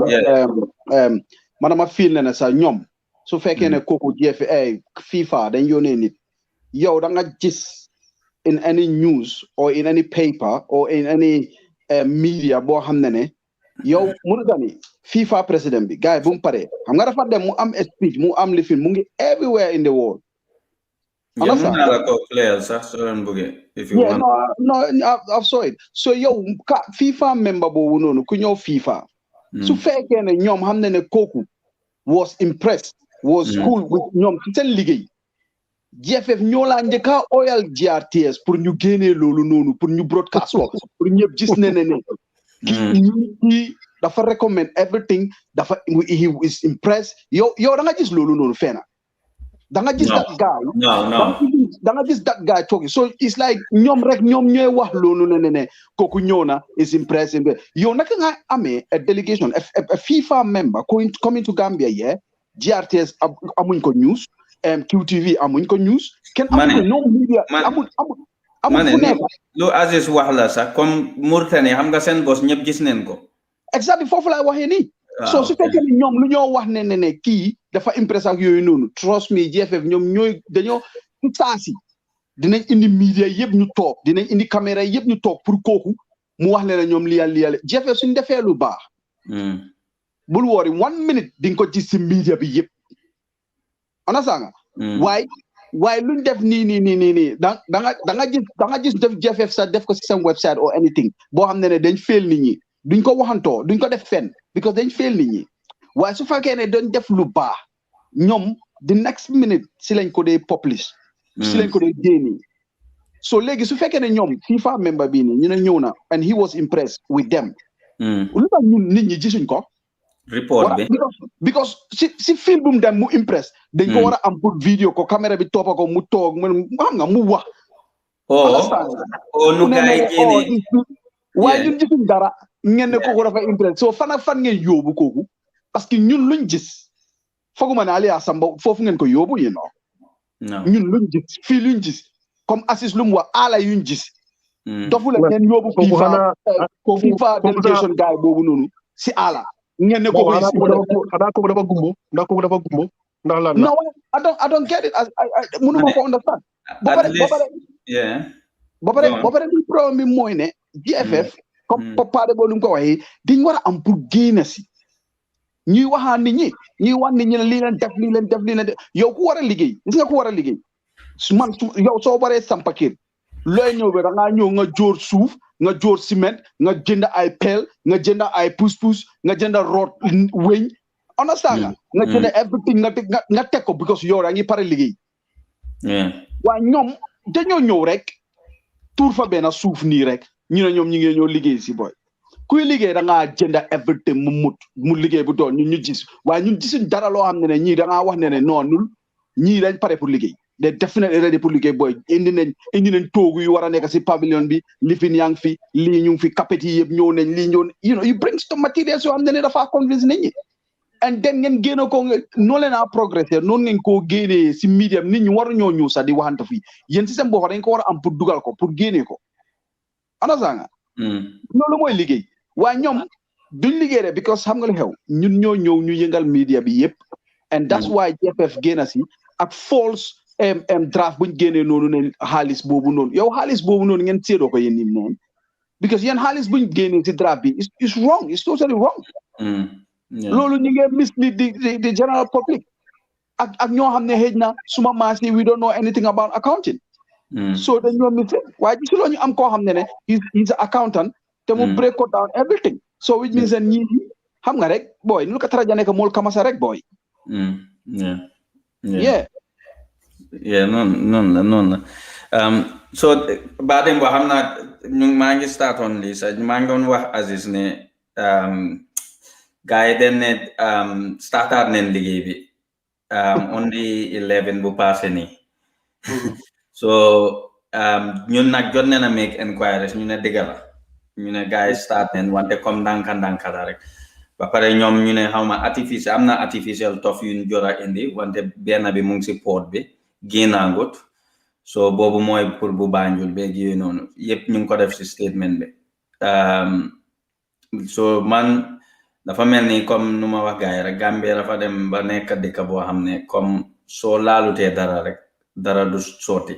S4: man dama feel ne sa ñoom su fekkee ne kooku FIFA dañ yónnee nit yow da nga gis in any news or in any paper or in any media boo xam ne yow mënu gani FIFA président bi gars yi bu mu paree xam nga dafa dem mu am speech mu am lifin mu ngi everywhere in the world.
S5: If you want.
S4: No, I've saw it. So yow FIFA member boobu noonu ku ñëw FIFA su fekkee ne ñoom xam ne kooku was impressed was cool with ñoom ci seen liggéey GFF ñoo la njëkka oil GRTS pour ñu génnee loolu noonu pour ñu broadcast ko pour ñëpp gis ne kii dafa recommend everything dafa he is impressed yow da nga gis loolu noonu feena da nga gis that guy da nga gis that guy talking so it's like ñoom rek ñoom ñooy wax loolu ne kooku ñëw na is impressed yow naka nga amee a delegation a FIFA member coming to Gambia GRTS amuñ ko news QTV amuñ ko news kenn amuñ ko no media amul fu nekk
S5: lu Aziz wax la sax comme Mauritanie xam nga seen boss ñëpp gis neen ko
S4: exactly foofu laay waxee nii so su fekkee ne ñoom lu ñoo wax ne kii dafa impress ak yooyu noonu trust me GFF ñoom dañoo saasi dinañ indi media yëpp ñu toog dinañ indi caméra yëpp ñu toog pour kooku mu wax ne ñoom liyal GFF suñ defee lu baax bul woori 1 minute di nga ko gis si media bi yëpp ana sanga waaye luñ def nii da nga gis def GFF sax def ko si seen website or anything boo xam ne dañ fail nit ñi duñ ko waxantoo duñ ko def fenn because dañ fail nit ñi waaye su fekkee ne dañ def lu baax ñoom the next minute si lañ ko dee publish si lañ ko dee génne so léegi su fekkee ne ñoom FIFA member bii nii ñu ne ñëw na and he was impressed with them lu tax ñun nit ñi gisuñ ko
S5: report bi
S4: because si film bu mu dem mu impress dañ ko war a am pour vidéo ko caméra bi toppa ko mu toog xam nga mu wax
S5: nu gaay génne
S4: waaye ñun gisuñ dara ngeen ne kooku dafa impress so fan ak fan ngeen yóbbu kooku parce que ñun luñ gis fooguma ne Aliou Samba foofu ngeen ko yóbbu ñun luñ gis fii luñ gis comme Aziz lu mu wax ala yuñ gis dofu la ngeen yóbbu FIFA delegation gaay boobu noonu si ala ngeen ne kooku
S8: xanaa kooku dafa gumbo ndax lan
S4: no I don't get it mënuma ko understand ba pare li problème bi mooy ne GFF comme papa boo lu mu ko waxee dañ war a am pour génn si ñuy waxaa nit ñi wax nit ñi ne lii leen def yow ku war a liggéey gis nga ku war a liggéey man yow soo waree sampa kër looy ñëw bi da ngaa ñëw nga jóor suuf nga jóor ciment nga jënd ay pelle nga jënd ay pousse-pousse nga jënd root weñ understand nga jënd everything nga teg ko because yow yaa ngi pare liggéey waaye ñoom dañoo ñëw rek tuur fa benn suuf nii rek ñu ne ñoom ñu ngi ñëw liggéey si boy kuy liggéey da ngaa jënd everything mu liggéey bu doon ñun ñu gis waaye ñun gisuñ dara loo xam ne ñii da ngaa wax ne noonul ñii dañ pare pour liggéey de definitely ready pour liggéey boy indi nañ toogu yu war a nekk si pavilion bi lifin yaa ngi fi lii ñu ngi fi kapet yi yëpp ñëw nañ lii ñëw you bring some materials yoo xam ne dafa convince nit ñi and then ngeen génne ko noonu leen a progressé noonu ngeen koo génnee si medium nit ñi waru ñoo ñëw sax di waxante fii yéen si seen bopp dañ ko war a am pour dugal ko pour génnee ko anasanga loolu mooy liggéey waaye ñoom duñ liggéey rek because xam nga lu xew ñun ñoo ñëw ñu yëngal media bi yëpp and that's why GFF génn si ak false draft buñ génnee noonu ne xaalis boobu noonu yow xaalis boobu noonu ngeen séedoo ko yéen ñi noonu because yéen xaalis buñ génnee si draft bi is wrong it's totally wrong loolu ñu ngi mislead the general public ak ñoo xam ne xëj na suma maas yi we don't know anything about accounting so dañoo mislead waaye gisuloo ñu am koo xam ne he's an accountant te mu break ko down everything so which means ñi xam nga rek boy nu ko taraja nekk mool kamasa rek boy
S5: noonu la so Dembo xam naa maa ngi start on lii sax maa ngi doon wax Aziz ne gars yi den ne startaat neen liggéey bi on the 11 bu passé nii so ñun nag jot neen a make inquiries ñu ne dëgg la ñu ne gars yi start neen wante comme ndànka la rek ba pare ñoom ñu ne xaw ma am na artificial tof yu ñu jora indi wante benn bi mu ngi si port bi génnaangut so boobu mooy pour bu Banjul beeg yooyu noonu yëpp ñu ngi ko def si statement bi so man dafa mel ni comme nu ma wax gars yi rek Gambie dafa dem ba nekk dëkk boo xam ne comme soo laalutee dara rek dara du sotti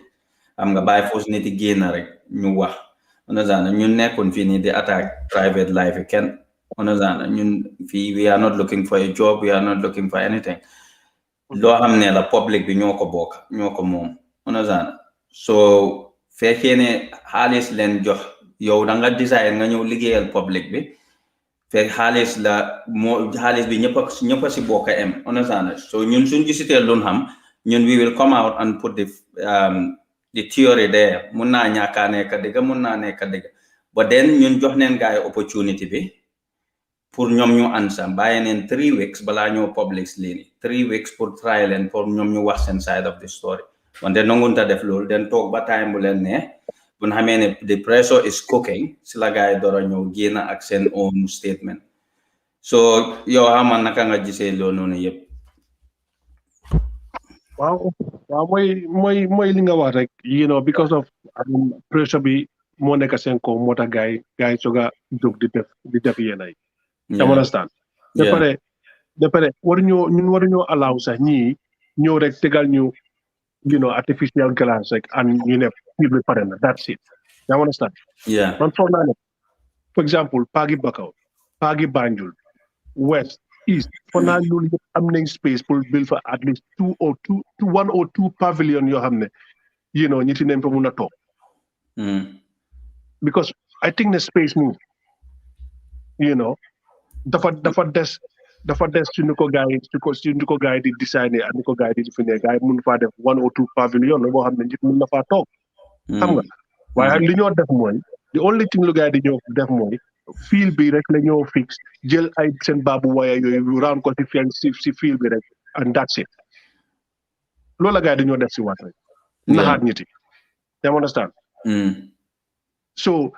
S5: xam nga bàyyi foos nit yi génn rek ñu wax onazana ñun nekkoon fii nii di attack private life yi kenn onazana ñun fii we are not looking for a job we are not looking for anything loo xam ne la public bi ñoo ko bokk ñoo ko moom onazana so fekkee ne xaalis leen jox yow da nga desire nga ñëw liggéeyal public bi fekk xaalis la moo xaalis bi ñëpp si bokk am onazana so ñun suñ gisitee loon xam we will come out and put the theory there. Munna ñaka nekk dëgg munna nekk dëgg. But then ñun jox neen gaay opportunity bi pour ñom ñu answer bàyyi neen 3 weeks bala ñoo publish lii 3 weeks pour try leen pour ñom ñu wax seen side of the story. Wante nongunta def loolu den toog ba time bu leen ne bu ñu xamee ne the pressure is cooking si la gaay dora ñëw génn ak seen own statement. So yow xamal naka nga gisee loolu noonu yëpp.
S8: Wow, mooy li nga wax rek, because of pressure bi moo nekk seen ko moo tax gaay soga jóg di def yéen ay. You understand? De pare waruñoo allow sax ñii ñëw rek tegal ñu artificial glass rek and ñu ne fii bi pare na, that's it. You understand?
S5: Yeah.
S8: Man foog naa ne, for example, Pagi Bakaw, Pagi Banjul, West, East, for now loolu yëpp am nañ space pour build for at least 1 or 2 pavilion yoo xam ne ñi ci nañ fa mun a toog. Because I think the space move dafa des ci ñu ko gaay di designer ak ñu ko gaay di définir gaay mun faa def 1 or 2 pavilion boo xam ne nit mun na faa toog. Xam nga waaye li ñoo def mooy the only thing lu gaay di ñëw def mooy fil bi rek la ñoo fix jël ay seen baabu waya yooyu round ko si fil bi rek and that's it. Loolu la gaay di ñoo def si waat rek naxaat ñiti. You understand? So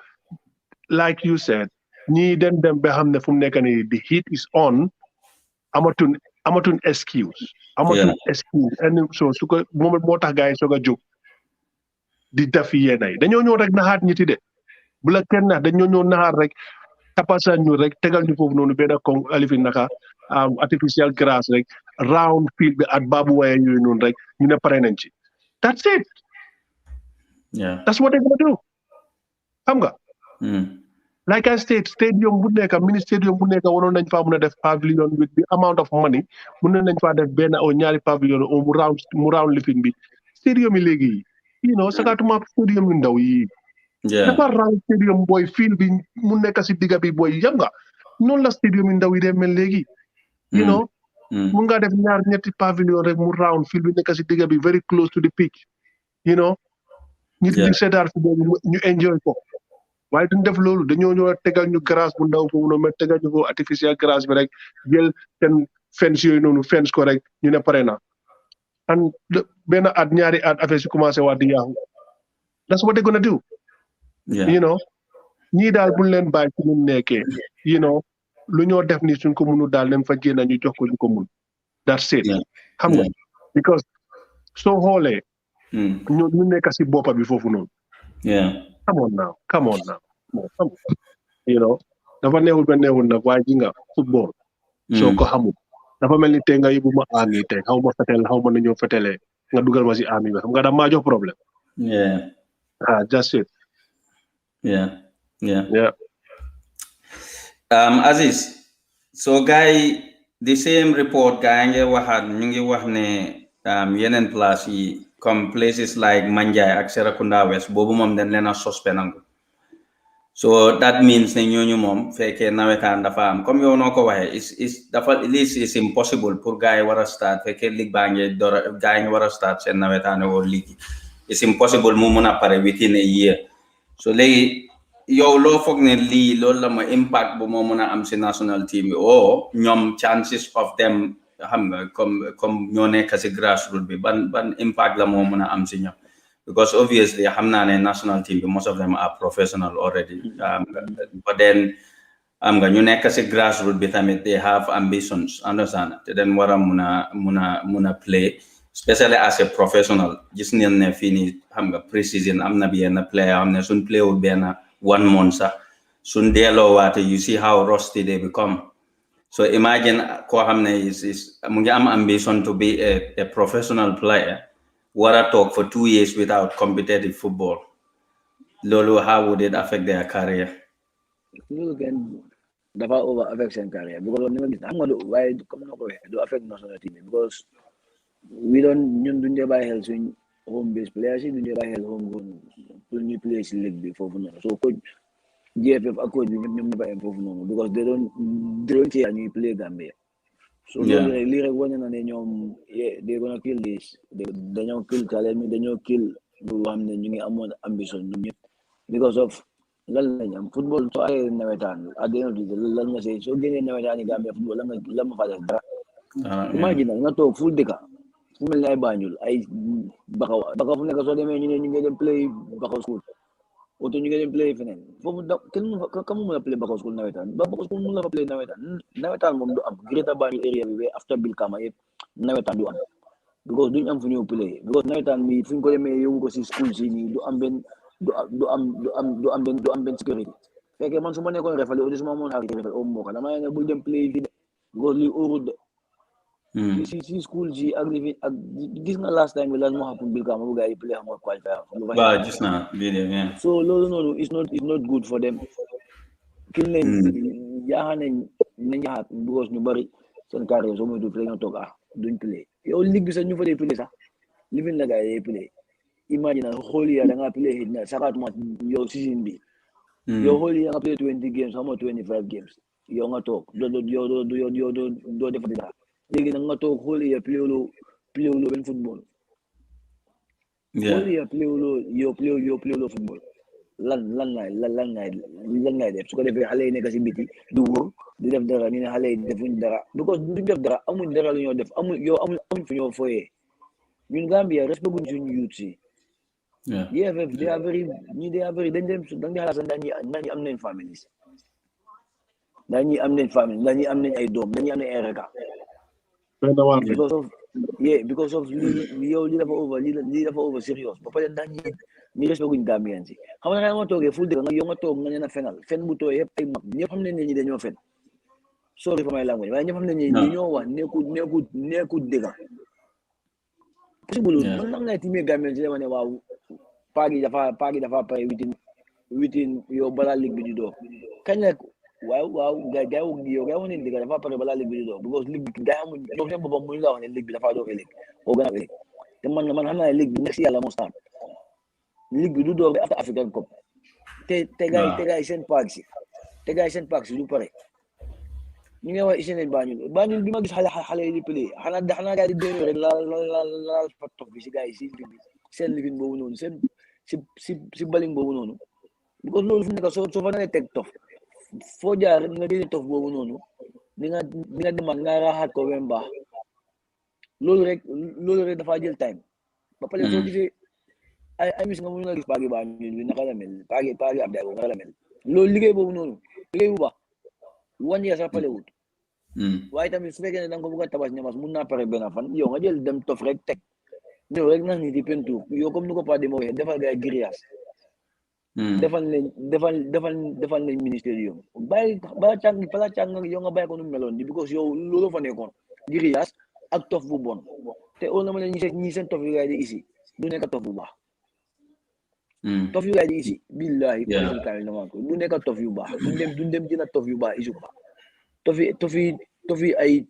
S8: like you said, ñii dem ba xam ne fu mu nekk nii the heat is on, amatuñ excuse. And so su ko moom moo tax gaay soog a jóg di def yéen ay dañoo ñëw rek naxaat ñiti de bu la kenn nax dañoo ñëw naxaat rek tapasal ñu rek tegal ñu foofu noonu benn kong alifin naka artificial grass rek round field bi at baabu waye yooyu noonu rek ñu ne pare nañ ci. That's it.
S5: Yeah.
S8: That's what they're gonna do. Xam nga. Like I said, stadium bu nekk mini stadium bu nekk waroon nañ faa mun a def pavilion with the amount of money mun nañ faa def benn o ñaari pavilion o mu round lifin bi stadium yi léegi sakatuma stadium yu ndaw yi. dafa round stadium booy field bi mu nekk si digga bi booy yam nga noonu la stadium yu ndaw yi dee mel léegi. mun ngaa def ñetti pavilion rek mu round field bi nekk si digga bi very close to the pitch. Nit di seetaan fi boobu ñu enjoy ko. waaye duñ def loolu dañoo ñëw tegal ñu grass bu ndaw foofu noonu mais tegal ñu ko artificial grass bi rek jël seen fence yooyu noonu fence ko rek ñu ne pare na and benn at ñaari at affaire si commencé waat di yaaxu. That's what they're gonna do. ñii daal buñ leen bàyyi ci ñu nekkee lu ñoo def ni suñ ko mënu daal leen fa génn ñu jox ko ñu ko mun. That's it. Xam nga because soo xoolee ñu nekk si boppa bi foofu noonu. Come on now. Dafa neexul ba neexul nag waaye ji nga football. soo ko xamul dafa mel ni tey nga yóbbu ma ami tey xaw ma fetel xaw ma na ñoo fetelee nga dugal ma si ami bi xam nga dafa maa jox problème. That's it.
S5: Aziz, so guy the same report guy ngi waxaat ñu ngi wax ne yeneen place yi comme places like Manjai ak Serekunda West boobu moom dañ leen a suspend nangu. So that means ne ñooñu moom fekkee nawetaan dafa am comme yow noo ko waxee dafa list is impossible pour gars yi war a start fekkee ligue baa ngi door gars yi war a start seen nawetaan woo ligue it's impossible mu mun a pare within a year. So léegi yow loo foog ne lii loolu la ma impact bu moo mun a am si national team bi ñoom chances of them xam nga comme ñoo nekk si grassroots bi ban impact la moo mun a am si ñoom because obviously xam naa ne national team bi most of them are professional already but then am nga ñu nekk si grassroots bi tamit they have ambitions understand te den war a mun a play especially as a professional gis ngeen ne fii nii xam nga pre-season am na benn player am ne suñ play wul benn 1 month sax suñ delloo waate you see how rusty they become. So imagine ko xam ne mu ngi am ambition to be a professional player war a talk for 2 years without competitive football. Lolo, how would it affect their career?
S7: Loolu kenn dafa over affect seen career because ni ma gis xam nga waaye comme na ko waxee du affect national team because ñun duñ dee bàyyi xel suñ home base players yi duñ dee bàyyi xel home grown pour ñu play si league bi foofu noonu so coach GFF ak coach bi ñoom ñu bàyyi foofu noonu because they don't care ñuy play Gambia So lirek wane na ñoom they're gonna kill this. Dañoo kill talent, dañoo kill lu xam ne ñu ngi amoon ambition ñoom ñëpp because of lan lañ am football soo ay nawetaan at the end of the day lan nga say soo génnee nawetaan yi Gambia football lan ma fa def dara. Imagine nga toog full dëkka fu mel ni ay Banjul ay Bakaw fu nekk soo demee ñu ngi dem play Bakaw school oto ñu ngi dem play feneen foofu kan mu mën a play Bakaw school nawetaan Bakaw school mun la fa play nawetaan moom du am Greater Banjul area bi after Bilkama yëpp nawetaan du am because duñ am fu ñëw play because nawetaan bi fu ñu ko demee yóbbu ko si school si nii du am benn sécurité fekkee man su ma nekkoon refale au su ma moon xarit refale au moo ko dama ne bul dem play fii de because lii óorut de si school si ak gis nga last time bi lan moo happen Bilkama bu gars yi play xam nga qualifier
S5: gis naa vidéo
S7: so loolu noonu is not good for them kil nañ jaaxa nañ jaaxaat because ñu bari seen carrière soo moytu play nga toog duñ play yow ligue bi sax ñu fa dee play sax living la gars yi play imagine whole year da nga play na sakatuma yow season bi yow whole year nga play 20 games xam nga 25 games yow nga toog doo defati dara léegi nag nga toog whole year play loo benn football whole year play loo football lan ngay def su ko defee xale yi nekk si biti du wóor di def dara ñu ne xale yi defuñ dara because duñ def dara amuñ dara lu ñoo def amuñ fu ñoo foyee ñun Gambia respect buñ suñu youth si EFF they are very dañ dem da nga xalaat dañuy am nañ families dañuy am nañ ay doom dañuy am nañ ay reka because of yow li dafa over serious ba pare ñi respect guñ Gambian si xam nga toogee full dëgg nga yow nga toog nga ne na fenal fen bu tooy yëpp ay mag ñëpp xam ne ñi dañoo fen sorry for my language waaye ñëpp xam ne ñi ñoo wax nekkul dëgg possible man nag ngay timee Gambian si dama ne waaw paagi dafa pare within yow balaa ligue bi di door kañ la waaw gars yow gars wane ligue dafa pare balaa ligue bi di door because ligue bi gars amuñ ñoom seen boppam mënuñ la wax ne ligue bi dafa door ëllëg oo gën a ëllëg te man xam naa ne ligue bi next yàlla moo start ligue bi du door bi after African Cup te gars yi seen paag si du pare ñu ngi wax Isene Banjul bi ma gis xale yi di play xanaa gars yi di dénnu rek laal tof bi si gars yi si ligue bi seen living boobu noonu seen si baling boobu noonu because loolu fu nekk soo fa nee teg tof foo jaar rek nga génne tof boobu noonu di nga demaat nga raxaat ko ba mu baax loolu rek dafa jël time ba pare soo gisee ay mis nga mun nga gis paagi Banjul bi naka la mel paagi Abdou naka la mel loolu liggéey boobu noonu liggéey bu baax 1 year sax pare wut waaye tamit su fekkee ne da nga ko bëgg a tabax ñamas mun naa pare benn fan yow nga jël dem tof rek teg ñëw rek nax ni di peinture yow comme ni ko pa demo waxee defal gay grillage defal nañ ministérium bàyyi bala càng yow nga bàyyi ko nu meloon di because yow loolu fa nekkoon grillage ak tof bu bon te on na ma ne ñi seen tof yu gay di ici du nekk tof bu baax tof yu gay di ici billahi kaamil na ko du nekk tof yu baax duñ dem jëna tof yu baax ici ko tof yi ay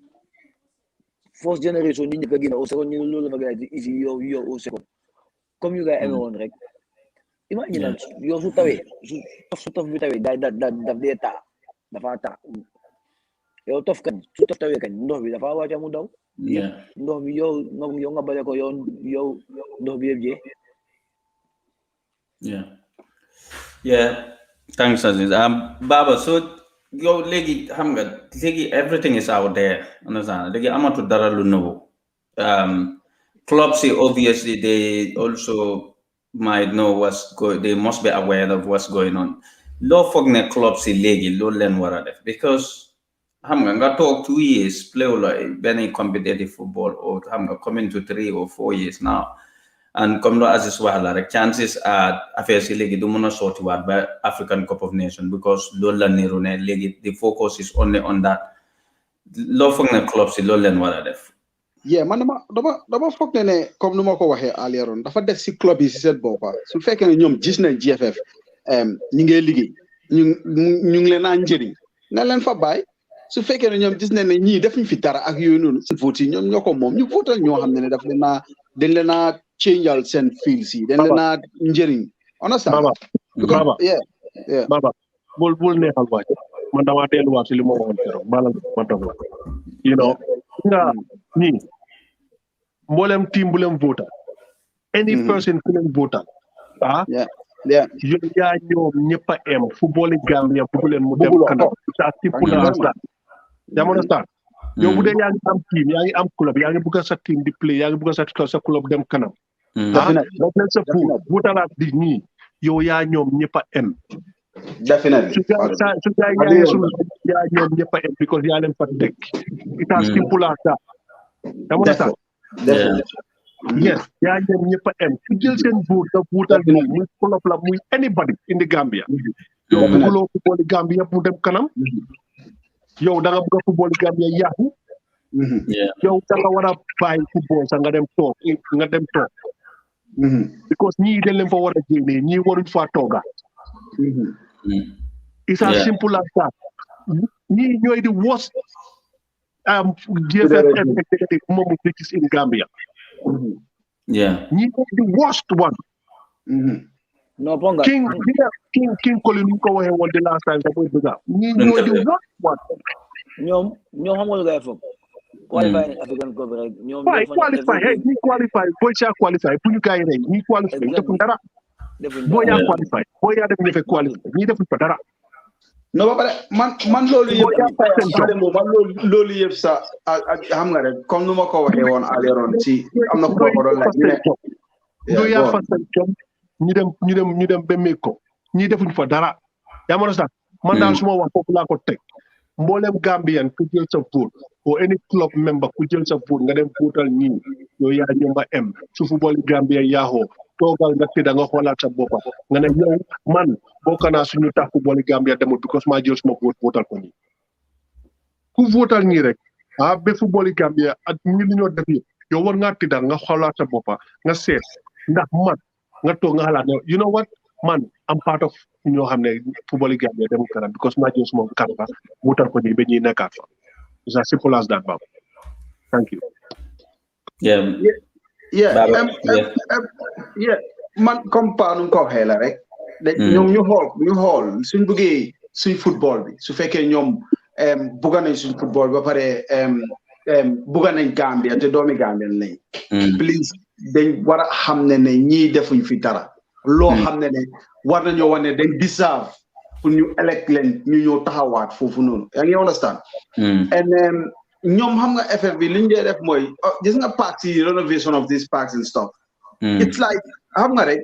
S7: first generation ñu njëkk a génn au second ñu loolu fa gay di ici yow au second comme yu gay amee woon rek imagine yow su tawee su tof bi tawee daf dee taa dafa taa yow tof kañ su tof tawee kañ ndox bi dafa wàcca mu daw ndox bi yow nga bale ko yow ndox bi yëpp jee
S5: thanks Aziz Baba so yow léegi xam nga léegi everything is out there understand léegi amatu dara lu nëbbu clubs obviously they also might know they must be aware of what's going on loo foog ne clubs léegi loolu leen war a def because xam nga toog 2 years play benn competitive football or xam nga coming to 3 or 4 years now and comme lo Aziz wax la rek chances are affaire si léegi du mën a sottiwaat ba African Cup of Nations because loolu la niru ne léegi the focus is only on that loo foog ne clubs loolu leen war a def
S4: man dama foog ne comme nu ma ko waxee earlier on dafa def si club yi si seen boppa su fekkee ne ñoom gis nañ GFF ñi ngay liggéey ñu ngi leen a njëriñ na leen fa bàyyi su fekkee ne ñoom gis nañ ne ñii defuñ fi dara ak yooyu noonu seen vote yi ñoom ñoo ko moom ñu votal ñoo xam ne daf dañ leen a changeal seen fields yi dañ leen a njëriñ understand
S8: Baba bul neexal waaj man dama delluwaat si li ma waxoon keroog maanaam ma dox la nga ni mbolem team bu len voter any person ku len voter
S4: yeah
S8: yo ya ñoom ñepp am football Gambia bu len mu dem kanam ça simple as that jamono start yow bu dee yaa ngi am team yaa ngi am club yaa ngi bëgg sa team di play yaa ngi bëgg sa club dem kanam leen sa bu talaat di nii yow yaa ñoom ñëpp a am
S4: definitely
S8: su gaa yaa sul yaa ñoom ñëpp a am because yaa leen fa teg it as simple as that jamono start yes yaa ñoom ñëpp a am su jël seen vote da votal ni muy club la muy anybody in the Gambia yow bëgguloo football Gambia mu dem kanam yow da nga bëgg football Gambia yaaku yow da nga war a bàyyi football sa nga dem toog because ñii dañ leen fa war a génnee ñii waruñ faa tooga it's as simple as that ñii ñooy di worst GFF executive moom which is in Gambia ñii ñooy di worst one
S7: no ponga
S8: King Colin ñu ko waxee woon the last time sax mooy dëgg ñii ñooy di worst one
S7: ñoom xam nga lu ngay foog qualify African Cup rek ñoom
S8: ñi qualify boy sa qualify bu ñu gaay rek ñi qualify defuñ dara boy ya qualify boy ya def ñefe qualify ñi defuñ fa dara
S4: no ba pare man loolu yëpp sa xam nga rek comme nu ma ko waxee woon aleeroon ci am na ko doon laaj
S8: do ya fa sen jom ñu dem ba Meko ñi defuñ fa dara ya mo sax man daal suma wax foofu laa ko teg mboolem Gambian ku jël sa vote or any club member ku jël sa vote nga dem votal ñii yow yaa ñomba am su football Gambia yaaxoo toogal nga tëdda nga xoolaat sa boppa nga ne yow man bokk naa suñu tax football Gambia demul because maa jël suma vote votal ko nii ku votal nii rek ba football Gambia ak ñi li ñoo def yëpp yow war ngaa tëdda nga xoolaat sa boppa nga seet ndax man nga toog nga xalaat ne you know what man am part of ñoo xam ne football Gambia demul kanam because maa jël suma karta votal ko nii ba ñuy nekkaat fa it's as simple as that, Bob. Thank you.
S4: Yeah. Man compare ko xela rek. Ñom ñu xol suñ bëggé suñ football bi su fekkee ñom bëgg nañ suñ football ba paré bëgg nañ Gambia te doomi Gambia lañ. Please dañ wara xamné né ñi defuñ fi dara. Lo xamné né war nañu wone dañ deserve pour ñu elect leen ñu ñëw taxawaat foofu noonu yaa ngi understand and ñoom xam nga FF bi li ñu dee def mooy gis nga parks yi renovation of these parks and stuff it's like xam nga rek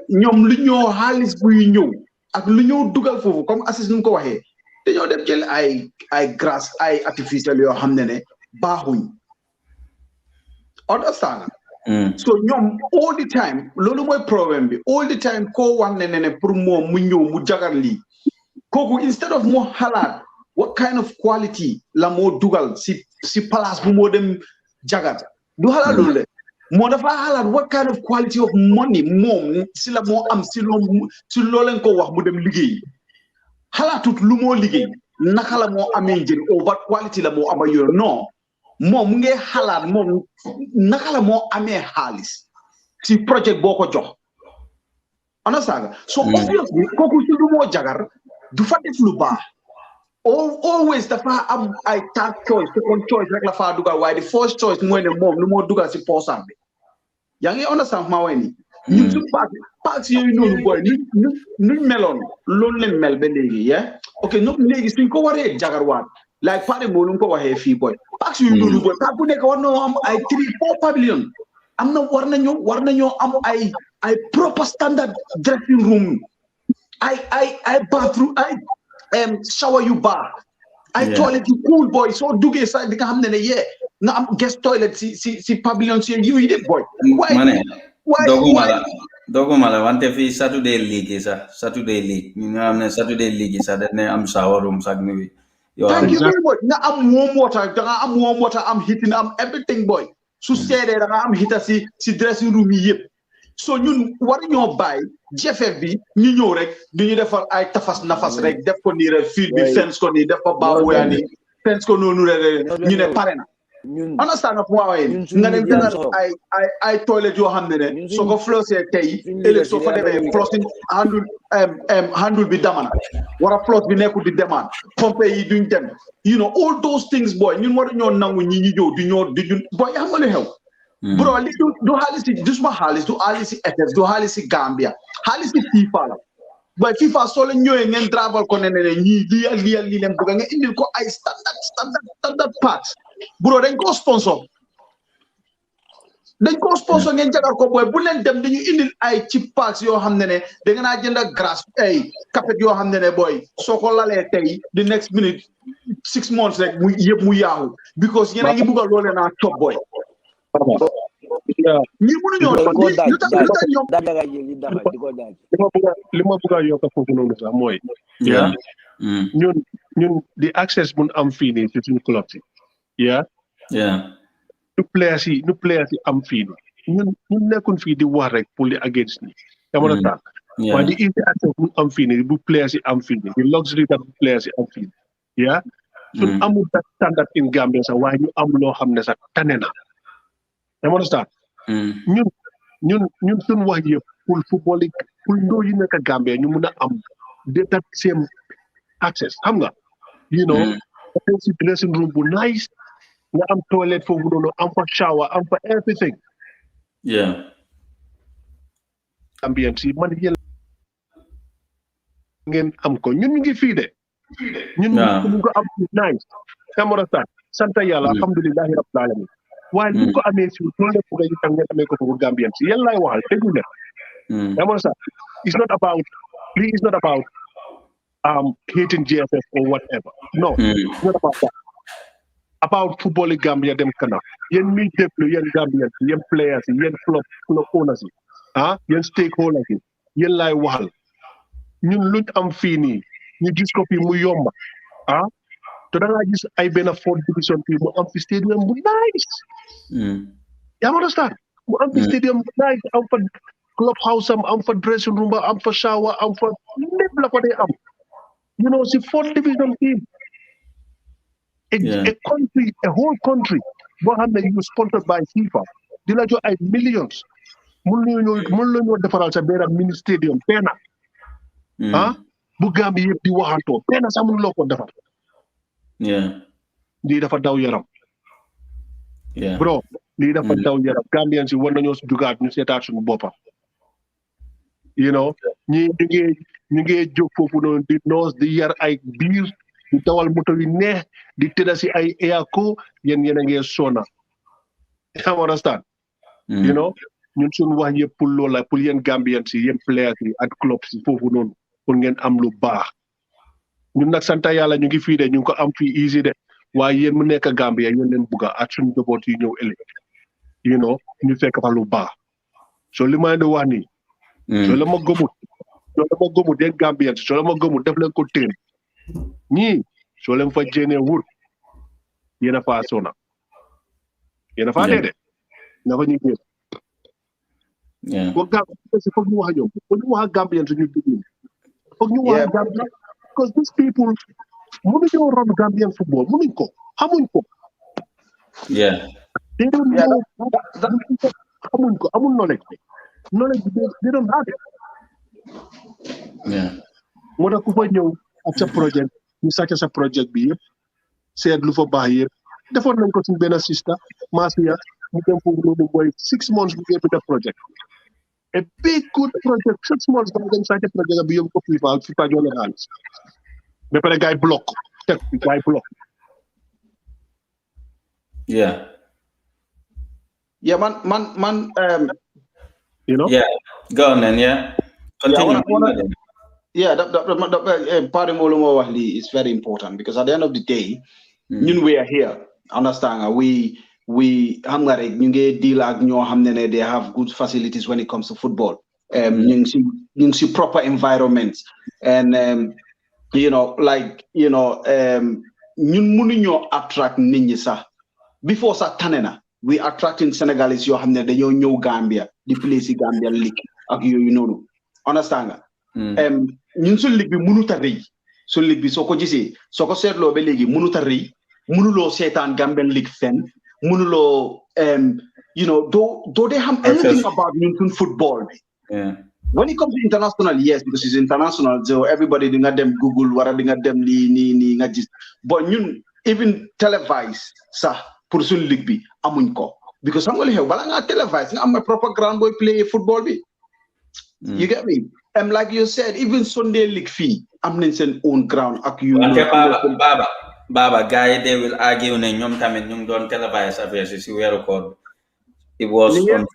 S4: ñoom lu ñoo xaalis buy ñëw ak lu ñoo dugal foofu comme Aziz nu ko waxee dañoo dem jël ay grass ay artificial yoo xam ne baaxuñ understand so ñoom all the time loolu mooy problème bi all the time koo wax ne pour moom mu ñëw mu jagar lii kooku instead of moo xalaat what kind of quality la moo dugal si place bu moo dem jagar du xalaat loolu le moo dafa xalaat what kind of quality of money moom si la moo am si loo leen ko wax mu dem liggéey xalaatut lu moo liggéey naka la moo amee njëriñ what quality la moo ama yoro non moom mu ngi xalaat moom naka la moo amee xaalis si projet boo ko jox ana saaga so obviously kooku si lu moo jagar du fa def lu baax always dafa am ay third choice second choice rek la faa dugal waaye the first choice mooy ne moom lu moo dugal si poosam bi yaa ngi understand maa way ni ñun su paak yooyu noonu booy nuñ meloon loolu leen mel ba léegi ok ñoom léegi suñ ko waree jagar waat like pare moo lu ko waxee fii booy paak yooyu noonu booy paak bu nekk war nañoo am ay 3-4 pavilion am na war nañoo am ay proper standard dressing room ay bathroom ay shower yu baax ay toilet yu cool boy soo duggee sax di nga xam ne nga am guest toilet si pavilion si yooyu de boy
S5: doguma la wante fii Saturday League ñu nga xam ne Saturday League sax dañ ne am shower room sax ni
S4: thank you very much nga am warm water am heating am everything boy su seedee da nga am heater si dressing room yi yëpp so ñun war ñoo bàyyi GFF bi ñu ñëw rek ñu defal ay nafas rek def ko nii rek field bi fence ko nii def ko baaxuyaa nii fence ko noonu rek ñu ne pare na understand of why I toilet your hand in so go floss tay ele so fa deme flossing handle bi damana wara floss bi neku di demand pompe yi duñ dem you know all those things boy ñun war ñoo nangu ñi ñi jow di ñoo di boy xam nga li xew bro li du halisi dusma halis du halisi FF du halisi Gambia halisi FIFA la boy FIFA so la ñëwé ngeen travel ko néné ñi li leen bëgg nga indil ko ay standard parts bro dañ ko sponsor ngeen jagar ko boy bu leen dem dañu indil ay cheap parts yoo xam ne da nga naa jënd grass ay capet yoo xam ne boy soo ko lalee tey the next minute 6 months rek mu yëpp mu yaaxu because yéen a ngi bugg a loolee naa top boy ñi mënu ñoo
S8: li ma bëgg a yokk foofu noonu sax mooy ñun di access mun am fii nii ci suñu club si nu players yi am fii nii ñun nekkun fii di wax rek pour li against ni dama la tax waaye di easy access mun am fii nii bu players yi am fii nii di luxury that players yi am fii nii suñ amul that standard in Gambia sax waaye ñu am loo xam ne sax tane na dama la tax ñun suñ wax yëpp pour football yi pour ndoo yi nekk Gambia ñu mun a am that same access xam nga you know si dressing room bu nice nga am toilet foofu noonu am fa shower am fa everything ambiance yi man yéen ngeen am ko ñun ñu ngi fii de ñun ñu ko am nice camarata sant yàlla alhamdulillahi rabbil alamin waaye ñu ko amee si loolu la bëgg itam ngeen amee ko foofu Gambien si yéen laay waxal déglu leen camarata it's not about hating GFF or whatever no it's not about that about football in Gambia dem kanam yéen mi déglu yéen Gambien si yéen players yi yéen club owners yi yéen stakeholders yi yéen laay waxal ñun luñ am fii nii ñu gis ko fii mu yomba te da ngaa gis ay benn fourth division fii mu am fi stadium bu nice yaa ma understand mu am fi stadium bu nice am fa club house am fa dressing room am fa shower am fa lépp la ko dee am you know si fourth division team a whole country boo xam ne you sponsored by FIFA di la jox ay millions mun la ñoo defaral sa benn mini stadium benn bu Gambie yëpp di waxantoo benn sax mënu loo ko defar lii dafa daw yaram bro lii dafa daw yaram Gambien si war nañoo jugaat ñu seetaat suñu boppa you know ñu ngi jóg foofu noonu di noos di yar ay biir di dawal moto yu neex di tëdda si ay airco yéen a ngi sona you understand you know ñun suñu wax yëpp pour loolu la pour yéen Gambien si yéen players yi ak club si foofu noonu pour ngeen am lu baax ñun nag sant yàlla ñu ngi fii de ñu ngi ko am fii easy de waaye yéen mu nekk Gambia yéen leen bugga at suñu njaboot yi ñëw ëllëg you know ñu fekk fa lu baax soo li may di wax nii soo la ma gëmut yéen Gambien soo la ma gëmut def leen ko téen ñii soo leen fa jéenee wut yéen a faa sona yéen a faa dee de na fa ñuy génn foog ñu wax ak ñoom foog ñu wax ak Gambien suñu dugg foog ñu wax ak Gambien because these people mënuñoo run Gambian football mënuñ ko xamuñ ko they don't know xamuñ ko amul knowledge they don't have it moo tax ku fa ñëw ak sa projet ñu sàcc sa projet bi yëpp seet lu fa baax yëpp defoon nañ ko suñ benn sista Masia mu dem foofu noonu mooy 6 months bu ngeen def project a big good project 6 months ba dem sàcc projet bi yóbbu ko FIFA jox leen xaalis ba pare gars yi bloc teg gars yi bloc
S4: man
S8: you know
S5: go on then continue
S4: part of Molumo Wahli is very important because at the end of the day we are here understand we hamgare ñu ngi deal ak ñoo xamne ne they have good facilities when it comes to football ñu ngi si proper environments and you know ñun mënu ñoo attract nit ñi sax before sax tanena we attracting Senegalese yoo xamne dañoo ñëw Gambia di play si Gambia League ak yooyu noonu understand nga ñun suñu ligue bi mënut a rëy suñu ligue bi soo ko gisee soo ko seetloo ba léegi mënut a rëy mënuloo seetaan Gambian League fenn munulo you know, though they have anything about Newton football.
S5: Yeah.
S4: When it comes to international, yes, because it's international, so everybody doing them Google, what doing them ni but you even televise sa pursun league bi amunko because I'm only here, but I'm not televised. I'm a proper ground boy play football bi. You get me? And like you said, even Sunday league fee, I'm in own ground.
S5: Baba, guy, they will argue ne ñom tamit ñu doon televise affaire ci wéru koor. It was on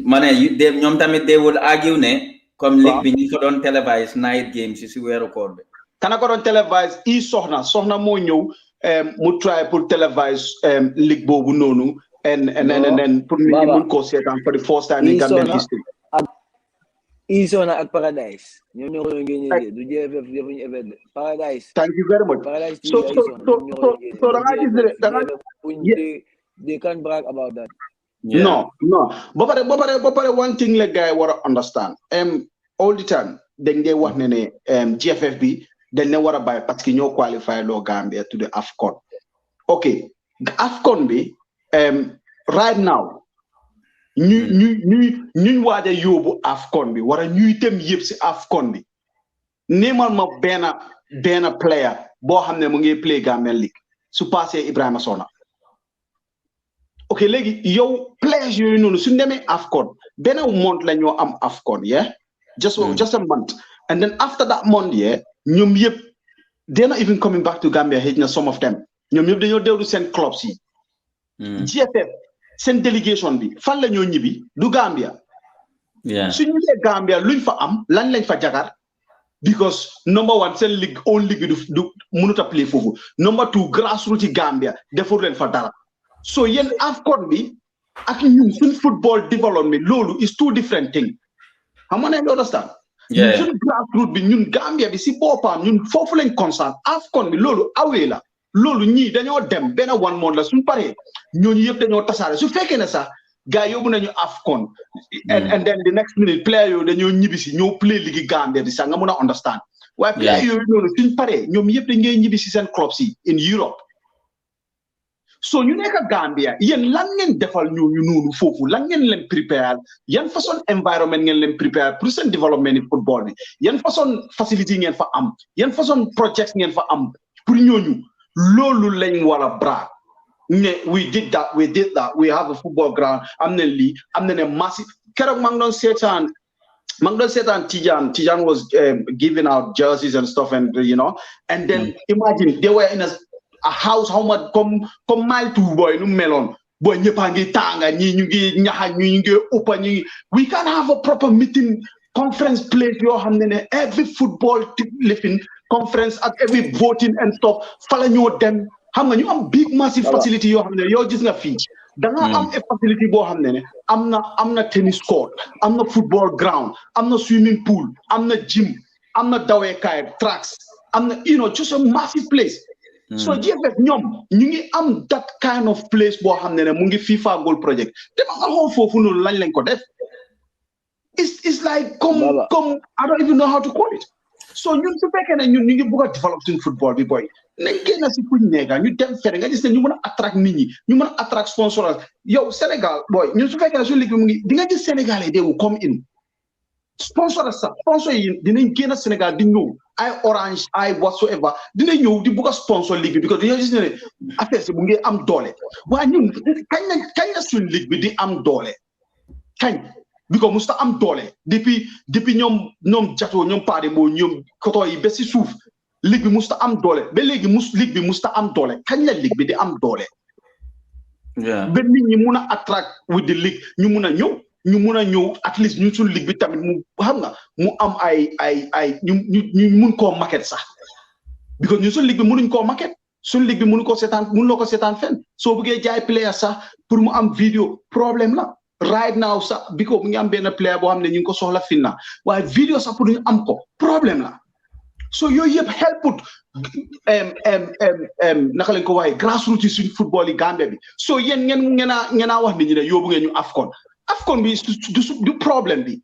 S5: mané they ñom tamit they will argue ne comme league bi ñu ko doon televise night games ci wéru koor bi.
S4: Kana ko doon televise I soxna mo ñew mu try pour televise league bobu nonu and then pour nit ñi mën ko sétan for the first time in Gambian history.
S7: Isona at Paradise. You know, do JFF event Paradise.
S4: Thank you very much.
S7: Paradise
S4: So
S7: they can't brag about that.
S4: Yeah. No. But one thing like guy want to understand. All the time, then they want GFFB, then they want to buy parce que ñoo qualify lo Gambia to the AFCON. Okay, AFCON be right now. ñu waja yobu AFCON bi wara ñuy dem yeb ci AFCON bi nemal ma bena player bo xamne mu ngi play Gambian League su passé Ibrahima Sona okay legi yow players yoy nonu su démé AFCON bena month la ñoo am AFCON yeah just a month and then after that month yeah ñom yeb they're not even coming back to Gambia hitting some of them ñom yeb dañoo dewlu sen clubs yi GFF sen délégation bi fan la ñoo ñibi du Gambia suñu lé Gambia luñ fa am lan lañ fa jagar because number one sen league own league du mënuta play fofu number two grassroots Gambia defur leen fa dara so yeen AFCON bi ak ñun suñ football development lolu is two different thing xam nga understand suñ grassroots bi ñun Gambia bi ci bopam ñun fofu lañ concern AFCON bi lolu awé la lolu ñi dañoo dem ben one month la suñ paré ñooñu yëpp dañoo tassaré su fekkee ne sax gars yóbbu nañu AFCON and then the next minute player yooyu dañoo ñibisi ñoo play ligi Gambia bi sax nga mun a understand waaye player yooyu noonu suñ paree ñoom yëpp dañ ngay ñibisi seen clubs yi in Europe so ñu nekk Gambia yéen lan ngeen defal ñooñu noonu foofu lan ngeen leen prepare yan façon environment ngeen leen prepare pour seen développement ni football bi yan façon facility ngeen fa am yan façon projects ngeen fa am pour ñooñu loolu lañ war a bra we did that we have a football ground am na massive keroog maa ngi doon seetaan Tijan was giving out jerseys and stuff and you know and then imagine they were in a house how much comme mile two boy nu meloon boy ñëpp a ngi tànga ñi ñu ngi ñaxa ñu ngi uppa ñi we can have a proper meeting conference place yoo xam ne every football lifting conference at every voting and stuff fala ñoo dem xam nga ñu am big massive facility yoo xam ne yow gis nga fii da nga am a facility boo xam ne am na tennis court am na football ground am na swimming pool am na gym am na daweekaay tracks am na you know just a massive place so GFF ñoom ñu ngi am that kind of place boo xam ne mu ngi FIFA goal project dama nga xool foofu noonu lañ ko def it's like comme I don't even know how to call it so ñun su fekkee ne ñun ñu ngi bëgg a develop suñu football bi boy nañ génn si fuñ nekka ñu dem fere nga gis ne ñu mën a attract nit ñi ñu mën a attract sponsor yow Sénégal boy ñun su fekkee ne suñu ligue bi mu ngi di nga gis Sénégalais they will come in sponsor yi dinañ génn Sénégal di ñëw ay Orange ay whatsoever dinañ ñëw di bëgg a sponsor ligue bi because dañoo gis ne affaire si mu ngi am doole waaye ñun kañ la suñu ligue bi di am doole kañ because musta am doole depuis ñoom jato ñoom paade moo ñoom koto yi ba si suuf ligue bi musta am doole ba léegi ligue bi musta am doole kañ la ligue bi di am doole ba nit ñi mun a attract with the league ñu mun a ñëw at least ñu suñu ligue bi tamit mu xam nga mu am ay ñu mun koo market sax because ñu suñu ligue bi munuñ koo market suñu ligue bi mënu ko seetaan fenn soo bëggee jaay player sax pour mu am vidéo problème la right now sax bi ko mu ngi am benn player boo xam ne ñu ngi ko soxla finna waaye vidéo sax pour ñu am ko problème la so yooyu yëpp helput naka lañ ko waxee grassroots yi suñ football yi Gambia bi so yéen ngeen a wax nit ñi ne yóbbu ngeen ñu AFCON bi du problème bi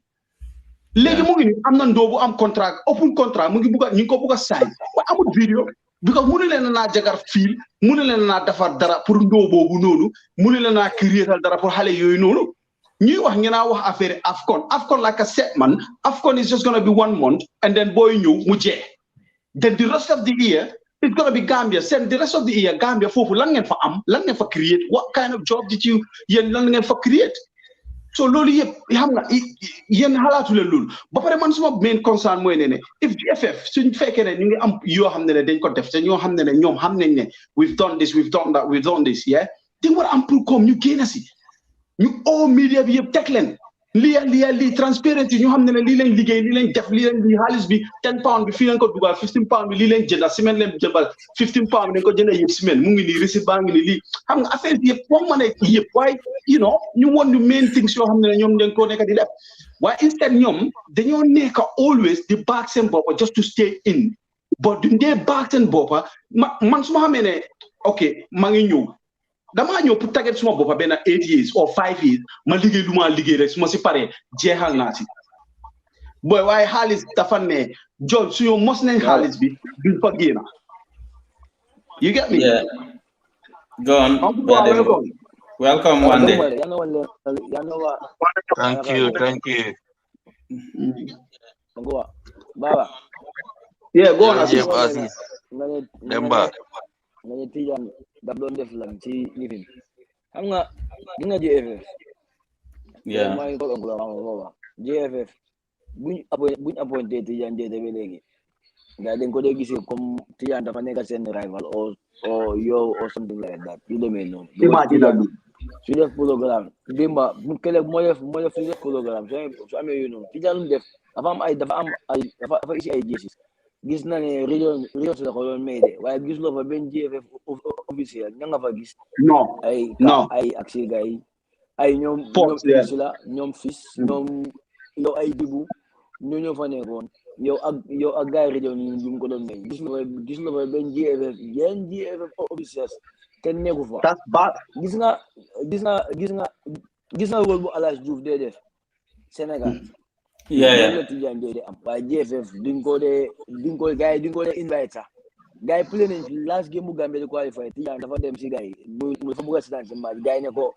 S4: léegi mu ngi ni am na ndóobu am contrat open contrat mu ngi ñu ngi ko bugg a sign waaye amul vidéo because mënu leen naa jagar fiil mënu leen naa defar dara pour ndoo boobu noonu mënu leen naa créer dara pour xale yooyu noonu ñuy wax ngeen wax affaire AFCON like I said man AFCON is just gonna be 1 month and then boy ñëw mu jeex then the rest of the year it's gonna be Gambia send the rest of the year Gambia foofu lan ngeen fa am lan ngeen fa create what kind of job did you yéen lan ngeen fa create so loolu yëpp xam nga yéen xalaatu leen loolu ba pare man suma main concern mooy ne if GFF suñ fekkee ne ñu ngi am yoo xam ne dañ ko def te ñoo xam ne ñoom xam nañ ne we've done this we've done that we've done this yeah dañ war a am pour comme ñu génn si ñu media bi yëpp teg leen lii transparency ñu xam ne lii lañ liggéey lii lañ def lii xaalis bi 10 pound bi fii lañ ko dugal 15 pound bi lii lañ jëndal ciment leen jëmbal 15 pound bi dañ ko jëndee yëpp ciment mu ngi nii receipt baa ngi nii lii xam nga affaire bi yëpp wax ma ne yëpp waaye you know ñu won ñu main things yoo xam ne ñoom dañ ko nekk di def waaye instead ñoom dañoo nekk always di baag seen boppa just to stay in but duñ dee baag seen boppa man su ma xamee ne ok maa ngi ñëw damaa ñëw pour tàggat suma boppa benn 8 years or 5 years ma liggéey lu ma liggéey rek su ma si paree jeexal naa si booy waaye xaalis dafa ne John suñu mos nañ xaalis bi duñ fa génn you get me
S5: yeah go on welcome Wandeh
S9: thank you
S7: Baba
S4: yeah go on
S9: Aziz Demba
S7: da doon def lan ci nifin xam nga dina GFF
S5: yeah
S7: may ko ngula baba GFF buñ appointé Tidiane Njie ba léegi nga dañ ko dee gisee comme Tidiane dafa nekk seen rival or yo or something like that yu demee noonu
S4: imagine
S7: su def programme Demba mu kele moo def su def programme su amee yu noonu Tidiane lu def dafa isi ay jésis gis na ne région si la ko doon may de waaye gis loo fa benn GFF officiel ña nga fa gis ay aksi gars yi ay ñoom si la ñoom fis ñoom yow ay dibu ñoo fa nekkoon yow ak gars yi région yi ñu ko doon may gis na fa benn GFF officiel kenn nekku fa gis nga rôle bu Alhaji Diouf dee def Sénégal
S5: yeah
S7: Tidiane Njie de am waaye GFF duñ ko dee invite sax gars yi play nañ fi last game bu Gambia di qualify Tidiane dafa dem si gars yi mu dafa bëgg a seetaan si match gars yi ne ko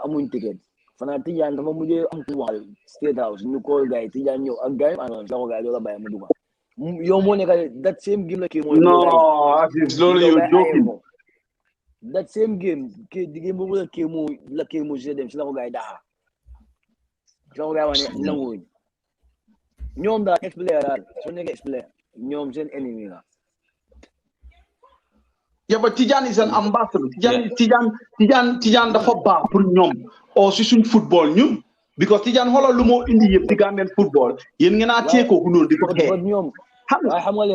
S7: amuñ ticket fanaa Tidiane dafa mujjee am ku waxal State House ñu call gars yi Tidiane ñëw ak gars yi àndoon sa ko gars yi doo la bàyyi mu dugal yow moo nekk that same game la kii mooy
S4: Aziz loolu yow joking
S7: that same game di game boobu la kii mu si dem si la ko gars yi daaxa si la ko gars yi wax ne nanguwuñ ñoom daal explain daal soo nekkee explain ñoom seen ennemi la.
S4: Yeah, but Tidiane is an ambassador. Tidiane dafa baax pour ñoom or si suñ football ñun because Tidiane xoolal lu moo indi yëpp di Gambian football yéen ngeen a téye kooku noonu di ko xeex.
S7: ñoom xam nga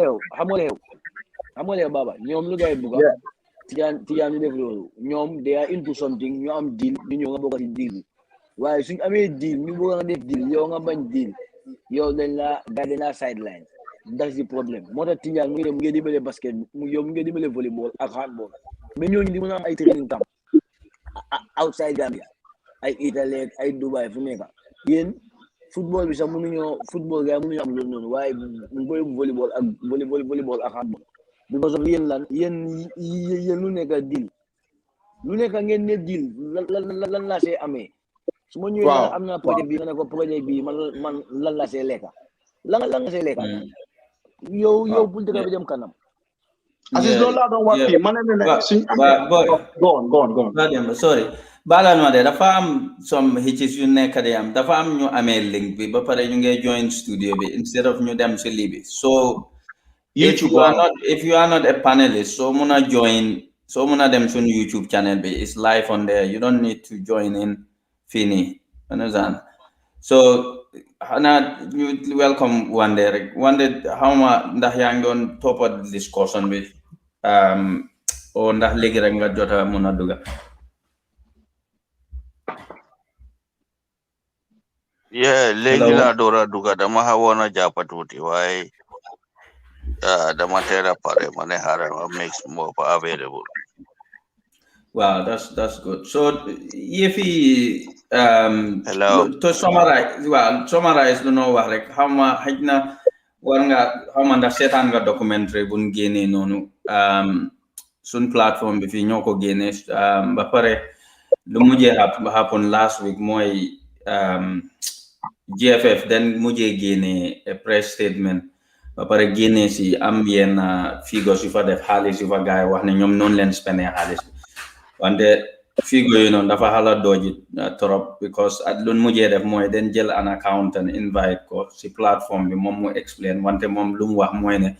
S7: leew baba ñoom lu ngay bugga Tidiane ñu def loolu ñoom they are into something ñu am deal ñu ñëw nga bokk ci deal bi waaye suñ amee deal ñu bëgg nga def deal yow nga bañ deal yow dañ la sideline that's the problem moo tax Tidiane mu ngi dimbale basket mu ngi dimbale volleyball ak handball mais ñooñu di mën a am ay training camp outside Gambia ay Italie ay Dubai fu nekk yéen football bi sax football gars mënuñu am loolu noonu waaye mu koy volleyball ak handball because of yéen lu nekk deal ngeen ne deal lan laa see amee su ma ñëwee am na projet bi nga ne ko projet bi man lan laa see lekka lan nga see lekka yow pour dëkk bi dem kanam.
S4: Aziz loolu laa doon wax fii ma ne suñ
S5: go on sorry baalal ma de dafa am some hitches yu nekk di am dafa am ñu amee link bi ba pare ñu ngi join studio bi instead of ñu dem si lii bi so if you are not a panelist so mun a dem suñ YouTube channel bi it's live on there you don't need to join in fii nii understand so xanaa ñu welcome Wandeh rek Wandeh xawma ndax yaa ngi doon toppa discussion bi o ndax léegi rek nga jota mun a duga
S9: léegi laa door a duga dama xawoon a jàpp tuuti waaye dama teel a pare ma ne xaaral ma make more available.
S5: Wow, that's good. So if he to summarize lu no wax rek xawma xajna war nga xawma ndax seetaan nga documentary buñ génnee noonu sun platform bi fi ñoko génné ba paré lu mujjé happen last week moy GFF then mujjé génné a press statement ba paré génné si am yenn figures yu fa def xaalis yu fa gaay wax ne ñom non leen spendé xaalis wante figure you know dafa hala doji torop because at lun mujjé def moy den jël an accountant invite ko si platform bi mom mu explain wante mom lu mu wax moy ne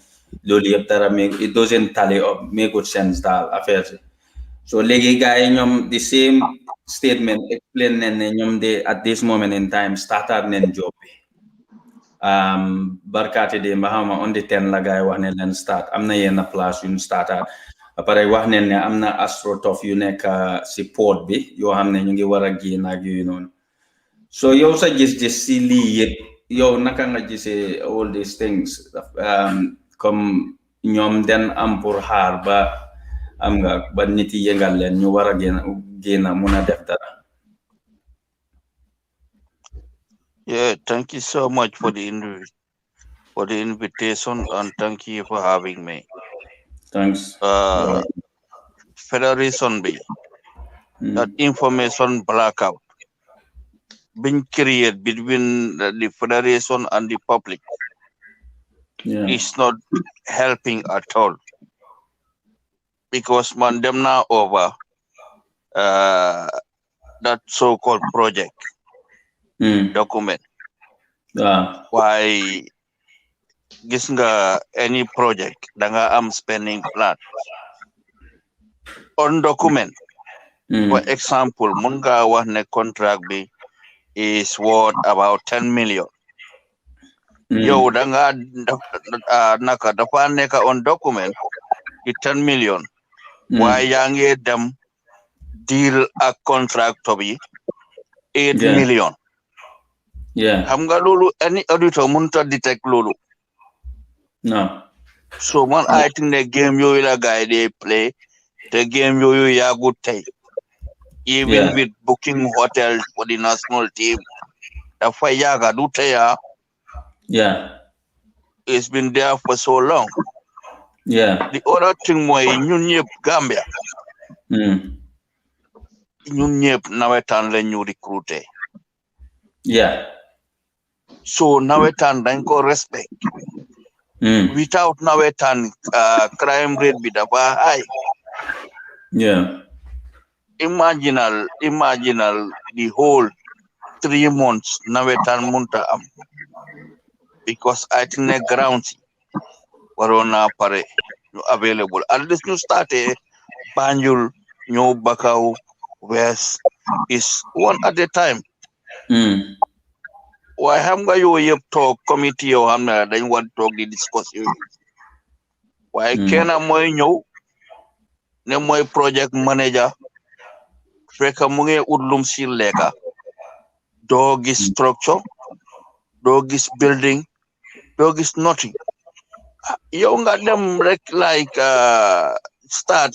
S5: lolu yeb dara it doesn't tally up make good sense dal affaire so legi gaay ñom the same statement explain ne ñom de at this moment in time started nen job bi barkati de mahama on the 10 la gaay wax ne len start amna yenn place yu started après wax ne amna astroturf yu nek ci port bi yo xamne ñu ngi wara gi nak yu non so yow sa gis ci li yeb yow naka nga gisé all these things comme ñom den am pour xaar ba am nga ba nit yi yengal len ñu wara gëna mëna def dara.
S9: Yeah, thank you so much for the invitation and thank you for having me.
S5: Thanks.
S9: Federation B, that information blackout being created between the federation and the public is not helping at all. Because man, them now over that so-called project document. Why gis nga any project danga am spending plan on document. For example, munga wax ne contract bi is worth about 10 million. Yo danga naka dafa neka on document the 10 million. Why yange dem deal a contract to be 8 million. Xam nga lolu any auditor munta detect lolu.
S5: No.
S9: So man, I think the game you la guy they play, the game you ya good take. Even with booking hotels for the national team, the fire do ya. It's been there for so long. The other thing was Njie Gambia. Njie nawetan le new recruit. So nawetan danko respect. Without nawetan crime rate be high. Imaginal the whole 3 months nawetan munta am. Because I think the grounds warona pare available. At least you start Banjul, New Bakau, West is one at a time. Why hamga you talk committee or hamna then want talk the discuss you. Why kena moy ñew ne moy project manager fekk mu ngi udlum ci leka do gis structure do gis building do gis nothing. Yow nga dem rek like start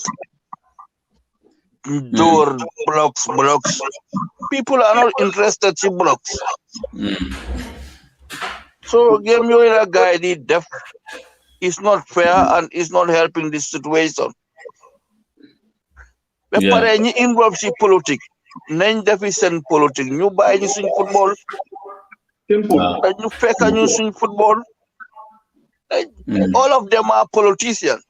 S9: door blocks. People are not interested in blocks. So game you a guy def is not fair and is not helping this situation. But pare ñi involve ci politique nañ defi sen politique ñu bay ñu suñ football. Dañu fekk ñu suñ football. All of them are politicians.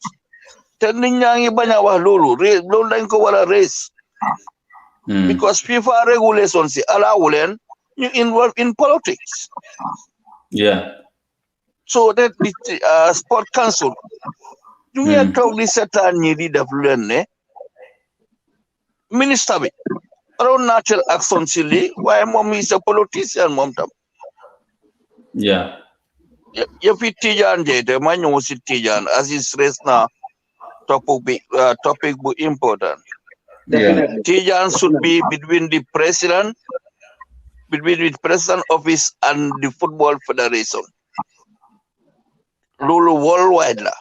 S9: Te nit ñaa ngi bañ a wax loolu dañ ko war a raise. Because FIFA regulations yi allow leen ñu involve in politics. So that the sport council ñu ngi toog di seetaan ñi di def lu leen ne minister bi waroon naa jël action si lii waaye moom is a politician moom tam. Yëfi Tijaan Njie ma ñëw si Tijaan Aziz res na topic bu important. Tijaan should be between the president office and the football federation. Lulu worldwide la.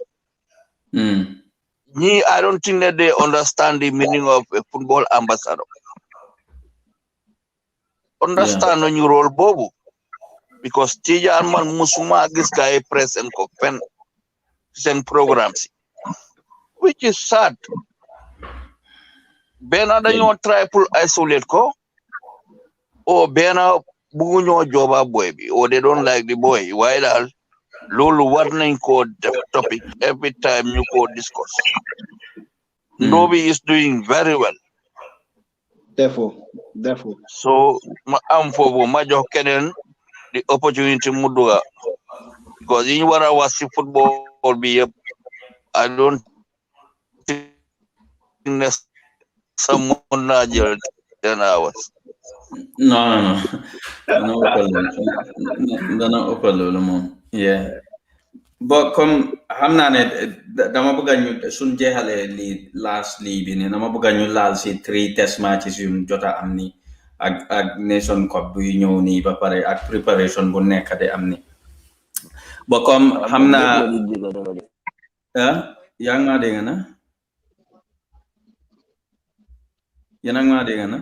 S9: I don't think that they understand the meaning of a football ambassador. Understand on your role, Bobu. Because Tijaan man musuma gis guy press and pen send programs. which is sad. Bena dañoo try pour isolate ko, or bena buguñoo joba boy bi, or they don't like the boy. Why dal? Lulu war nañ ko def topic every time you go discuss. Ndobi is doing very well.
S4: Therefore.
S9: So am for ma jox keneen the opportunity mu duga because you wara was ci football bi yep I don't think someone na jël 10 hours.
S5: No. Dana ëppal loolu moom. Yeah. But comme xam naa ne dama bëgg ñu suñ jeexalee lii last lii bi ne dama bëgg ñu laal si 3 test matches yu jota am ni ak Nation Cup buy ñëw nii ba pare ak préparation bu nekk de am ni ba comme xam naa yaa ngi maa dégg na yéen a ngi maa dégg na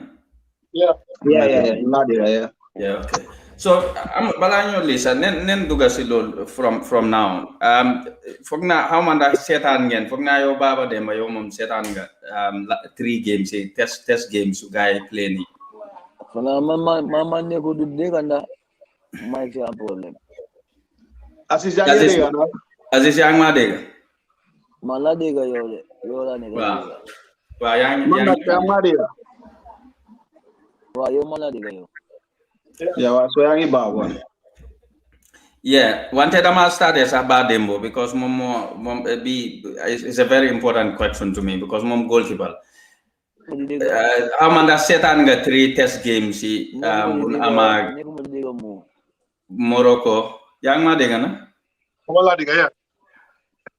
S5: yeah okay so balaa ñoo lii sax nen dugga si loolu from now foog naa xaw ma ndax seetaan ngeen foog naa yow Baba Demba yow moom seetaan nga 3 games yi test games su gars yi play ni
S7: fana man ne ko du dégg ndax may ci am problème
S4: Aziz yaa
S5: ngi maa dégg
S7: man la dégg yow la nekk
S5: waaw yaa ngi
S4: maa dégg
S7: waaw yow man la dégg yow
S4: yeah, so yaa ngi baax
S5: yeah, wante dama started sax ba Dembo because mom is a very important question to me because mom goalkeeper. Amanda setan nga 3 test games si ama Morocco. Yang ma dega na?
S8: Wala dega ya.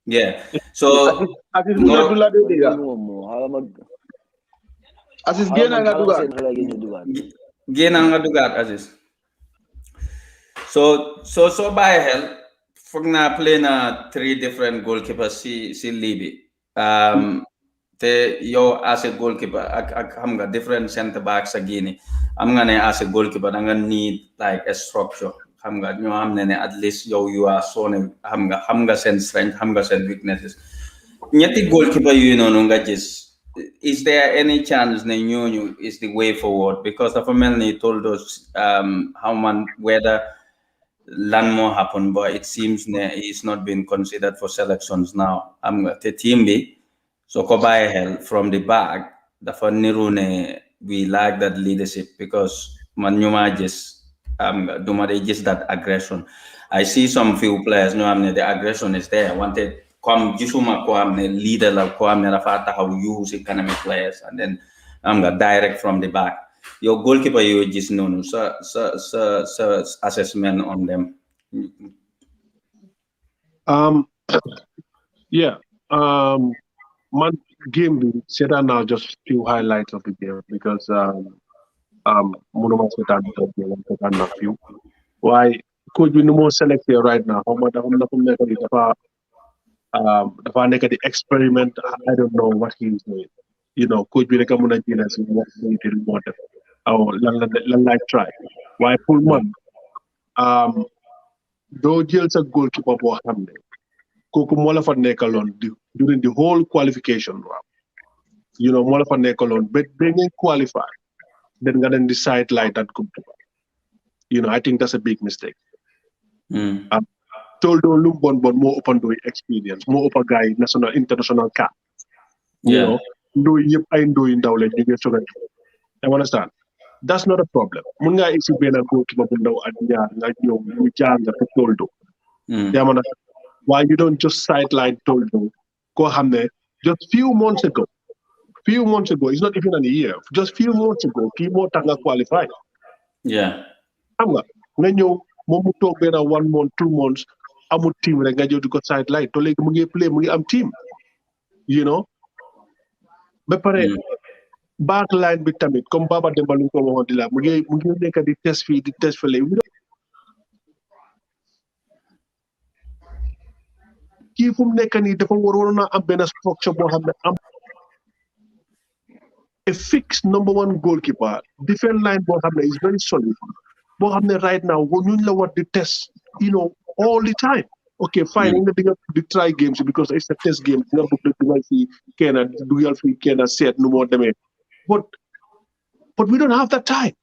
S5: Yeah. So
S4: Aziz Aziz gena nga duga.
S5: Gena nga duga Aziz. So by hell, for na play na 3 different goalkeepers si Libi. Te yo as a goalkeeper, I'm got different center backs again. I'm gonna as a goalkeeper, I'm gonna need like a structure. I'm gonna at least you are so I'm gonna send strength, I'm gonna send weaknesses. Nyati goalkeeper you know nunga just. Is there any chance that you is the way forward? Because the family told us whether land more happen, but it seems it's not being considered for selections now. I'm the team B, so Kobai help from the back. The Nirune we like that leadership because Manuma just just that aggression. I see some few players the aggression is there. Wanted come Jisuma Kwame leader like Kwame Rafata how use economic players and then direct from the back. Your goalkeeper you just know so assessment on them.
S8: Yeah. Man game said now just few highlights of the game because Munoma said a few. Why could we no more select here right now? How much the experiment, I don't know what he's doing. You know, could be like a Munajinas what we didn't want it. Or like try. Why Pullman? Though Jill's a goalkeeper for Hamden. Koku Mola for Nekalon during the whole qualification round. You know, Mola for Nekalon, but bringing qualify, then gonna decide like that goalkeeper. You know, I think that's a big mistake. Toldo Lumbon more open to experience, more open guy, national, international cap. You know, do yep, I do in Dowland, you get to I understand. That's not a problem. Munga is been a goalkeeper window at like you Toldo. Why you don't just sideline Toldo? Go Hamne just few months ago, it's not even a year, just few months ago, Kimo Tanga qualified.
S5: Yeah.
S8: When you Momu talk 1 month, 2 months. Amu team rek nga jëw di ko sideline to léegi mu ngi play mu ngi am team, you know. Ba pare backline bi tamit comme Baba Demba lu ko waxoon di la mu ngi nekk di test fii di test fële kii fu mu nekk nii dafa waroon a am benn structure boo xam ne am a fixed number 1 goalkeeper defense line boo xam ne is very solid boo xam ne right now ñuñ la war di test, you know, all the time. okay, fine, the try games because it's a test game. But we don't have that time.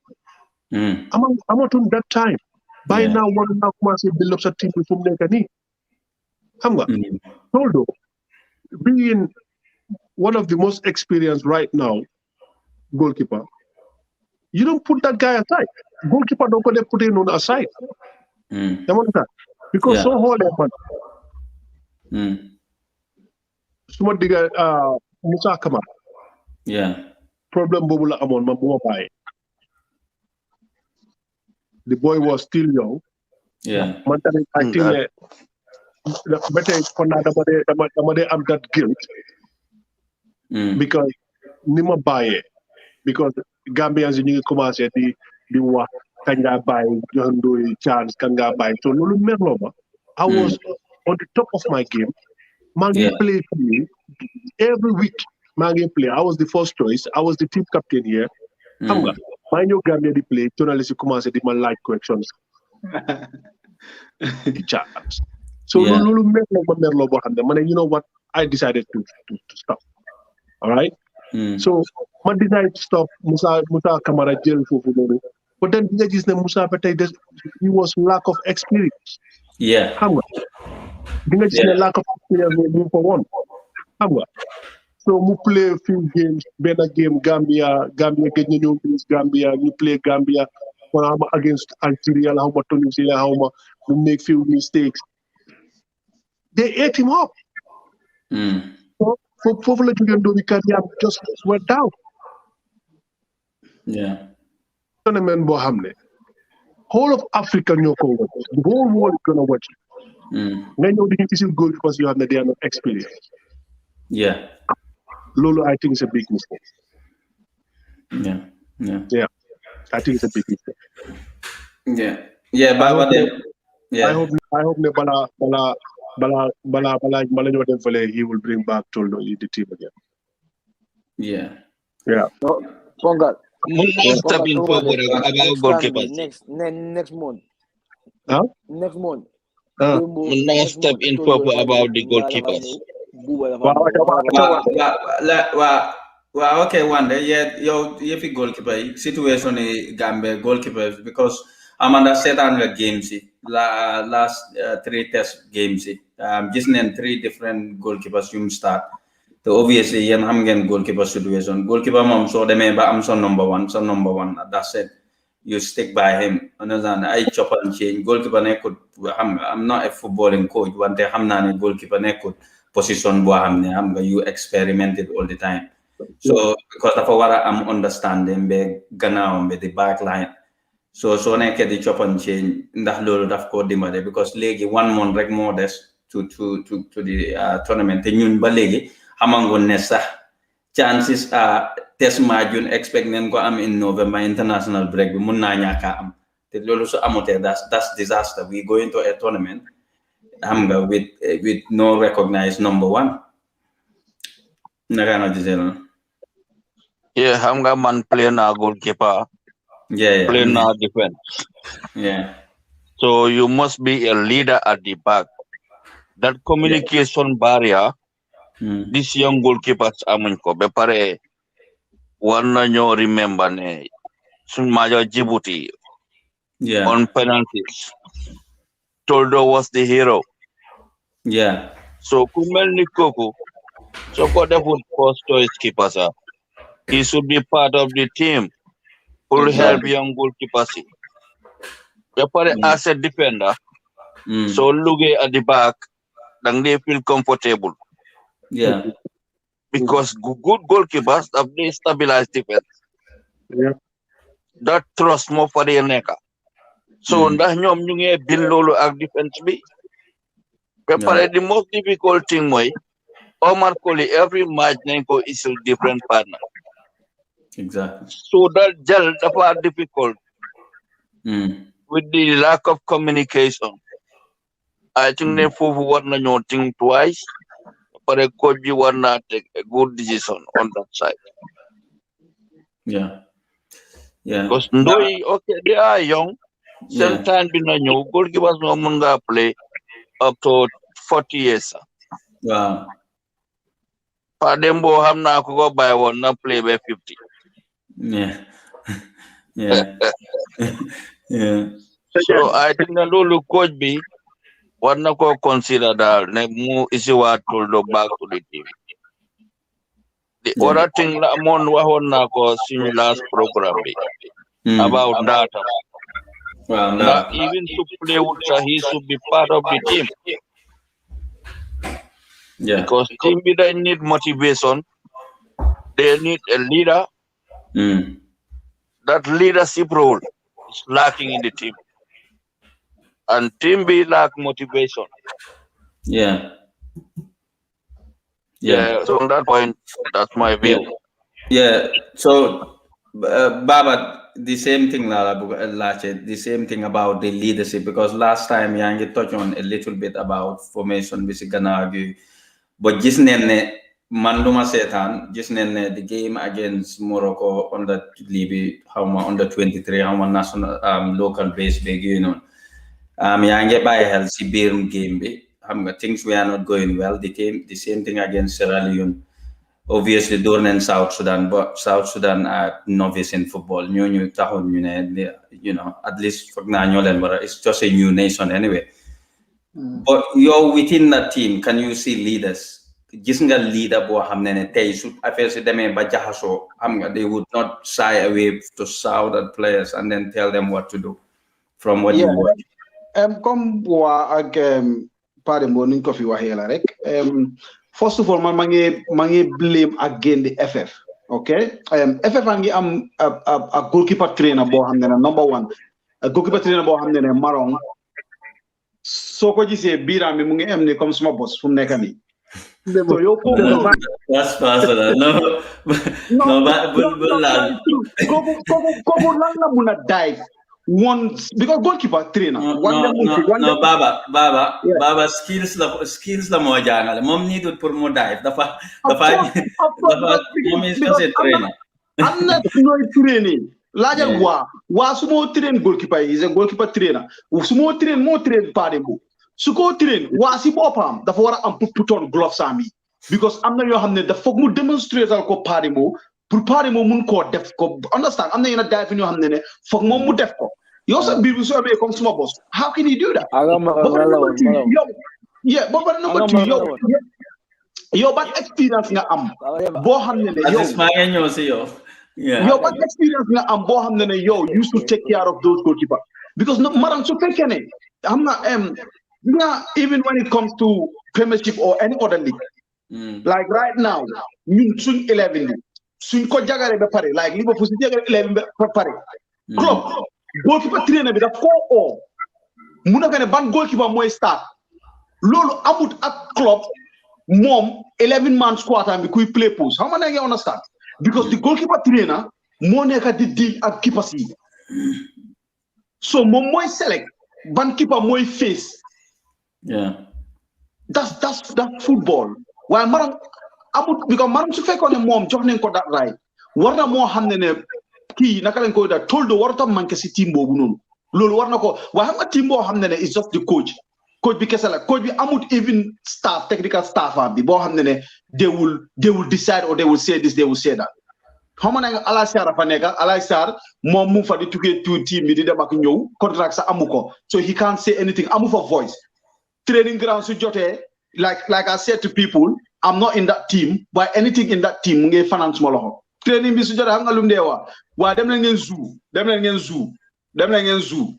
S8: I'm not on that time. By now, one now build up a team from Nekani. Toldo, being one of the most experienced right now goalkeeper, you don't put that guy aside. Goalkeeper don't put him on aside. Because so hard, man. Suma diga Musa Kamara. Problem bubula amon my. The boy was still young. I think that better for I'm that guilt because Nima buy because Gambians in commence the wa kanga buy John Doe chance kanga buy. So Lulu Merloma, I was on the top of my game. Mangi play for me every week. Mangi play. I was the first choice. I was the team captain here. My new Gambia the play. Journalists commence the my light corrections. The chance. So Lulu Merloma, you know what? I decided to stop. All right. So I decided to stop Musa Kamara jail for but then Musa he was lack of experience. Lack of experience for one. So we play a few games, better game Gambia get new games Gambia, we play Gambia against Algeria, how much Tunisia, how much we make few mistakes. They ate him up. So for Popular Junior just went down. Tournament Bohamne. Whole of Africa the whole world is gonna watch it. When you think this is good because you have the experience. Lolo, I think it's a big mistake. I think it's a big mistake. I hope he will bring back Toldo the team again.
S7: No, Pongal.
S9: About goalkeepers.
S7: Next month. Next month.
S9: Last step in purple about the goalkeepers.
S5: Okay, Wandeh, you fi goalkeeper situation Gambia goalkeepers because I'm under 700 games last 3 test games just name 3 different goalkeepers you start. So obviously yen ham ngeen goalkeeper situation. Goalkeeper mom so demé ba am son number one. That's it. You stick by him. Understand? I chop and change. Goalkeeper I'm not a footballing coach. Wante hamna goalkeeper position you experiment it all the time. So because of what I'm understanding be Ghana be the back line. So nekk di chop and change ndax lolu daf ko dimbale because legi 1 month rek more des to the tournament te ñun ba legi xamangu ne sax chances are test match ñun expect nañ ko am in November international break bi mun na ñaka am te lolu su amote that's disaster. We go into a tournament with no recognized number 1.
S9: Yeah, man play na goalkeeper. Play na defense. So you must be a leader at the back. That communication barrier, these young goalkeepers amunko. Bepare one no remember ne Sunmayo Djibouti on penalties. Toldo was the hero. So Kumel Nikoku, so for the first choice keepers, he should be part of the team who will help young goalkeepers. As a defender, so look at the back, then they feel comfortable. Because good goalkeepers have they stabilized defense. That trust more for the neka. So ndax ñom ñu ngi bil lolu ak defense bi. The most difficult thing moy Omar Koli every match nenko is a different partner.
S5: Exactly.
S9: So that gel dafa difficult with the lack of communication. I think they want to think twice, but a coach will not take a good decision on that side. Because okay, they are young. Sometimes we know goalkeepers no longer play. up to 40 years.
S5: Wow.
S9: Dembo hamna ko go by one na play by 50.
S5: Yeah. Yeah. Yeah.
S9: So I think na lulu coach be what na ko consider that na mu isi wa toldo back to the team. The other thing la mon wahon na ko sin last program be about data. Not even to play with he should be part of the team.
S5: Yeah.
S9: Because team they need motivation. They need a leader. That leadership role is lacking in the team. And team be lack motivation.
S5: Yeah.
S9: Yeah. So on that point, that's my view.
S5: Yeah. So Baba, the same thing the same thing about the leadership, because last time Nyang touched on a little bit about formation but just man luma setan just the game against Morocco on the Libya under 23 national local base big Yang by healthy beam game things were not going well. The same thing against Sierra Leone. Obviously, Dorn and South Sudan, but South Sudan are novice in football. You know, at least for now, it's just a new nation anyway. But you're within that team. Can you see leaders? Gis nga leader bo xamne tay su affaire ci démé ba jaxaso xam nga they would not shy away to shout at players and then tell them what to do from what you watch.
S4: Comme wa ak pare mo niñ ko fi waxé la rek first of all man mangi blame again the FF, okay? FF ngi am a goalkeeper trainer bo xamne number 1 a goalkeeper trainer bo xamne Marong soko gisé biram mi mu ngi am ni comme suma boss fu nekk ni. So yo
S5: that's personal. No, but
S4: Kobo lan la muna dive one because goalkeeper trainer.
S5: Baba skills la mo jangal. Mom needed pour mo dive. Dafa mom is just a trainer.
S4: I'm not no training. Lajal wa sumo train goalkeeper is a goalkeeper trainer. Sumo train mo train paremo. Suko train wasi bopam dafa wara am put on gloves ami because am na yo xamne dafa mu demonstrate ko parimo pour parimo mun ko def ko understand am na yena dive ñu xamne ne fokk mom mu def ko yo sa biir bu so be comme suma boss how can you do that yeah bo ba number 2 yo ban experience nga am bo xamne ne yo
S5: ma nga ñëw ci yo
S4: yo ban experience nga am bo xamne ne yo used to take care of those goalkeeper because no maram su fekkene am na yeah, even when it comes to Premiership or any other league, like right now, soon 11, soon ko jagare be pare, like Liverpool jagare 11 be pare. Club goalkeeper trainer be da 4-0. Muna gane ban goalkeeper moy start. Lolo amut at club mom 11 man squad and be kuy play post. How many you understand? Because the goalkeeper trainer mo neka di deal at keeper si. So mom moy select ban keeper moy face.
S5: Yeah,
S4: that's football. While maram amut because maram su fekkone mom jox nañ ko that right warna mo xamne ne ki naka lañ ko da toldo warta manke ci team bobu non lolu warna ko wa xam nga team bo xamne ne is just the coach bi kessa la coach bi amut even staff technical staff bi bo xamne ne they will decide or they will say this they will say that xamna nga ala sar fa neka ala sar mom mu fa di tuké tout team bi di dem ak ñew contract sa amuko so he can't say anything amu for voice. Training ground su joté like I said to people I'm not in that team but anything in that team ngay finance mo loxo training bi su joté xam nga lu ndewa wa dem len ngeen zoo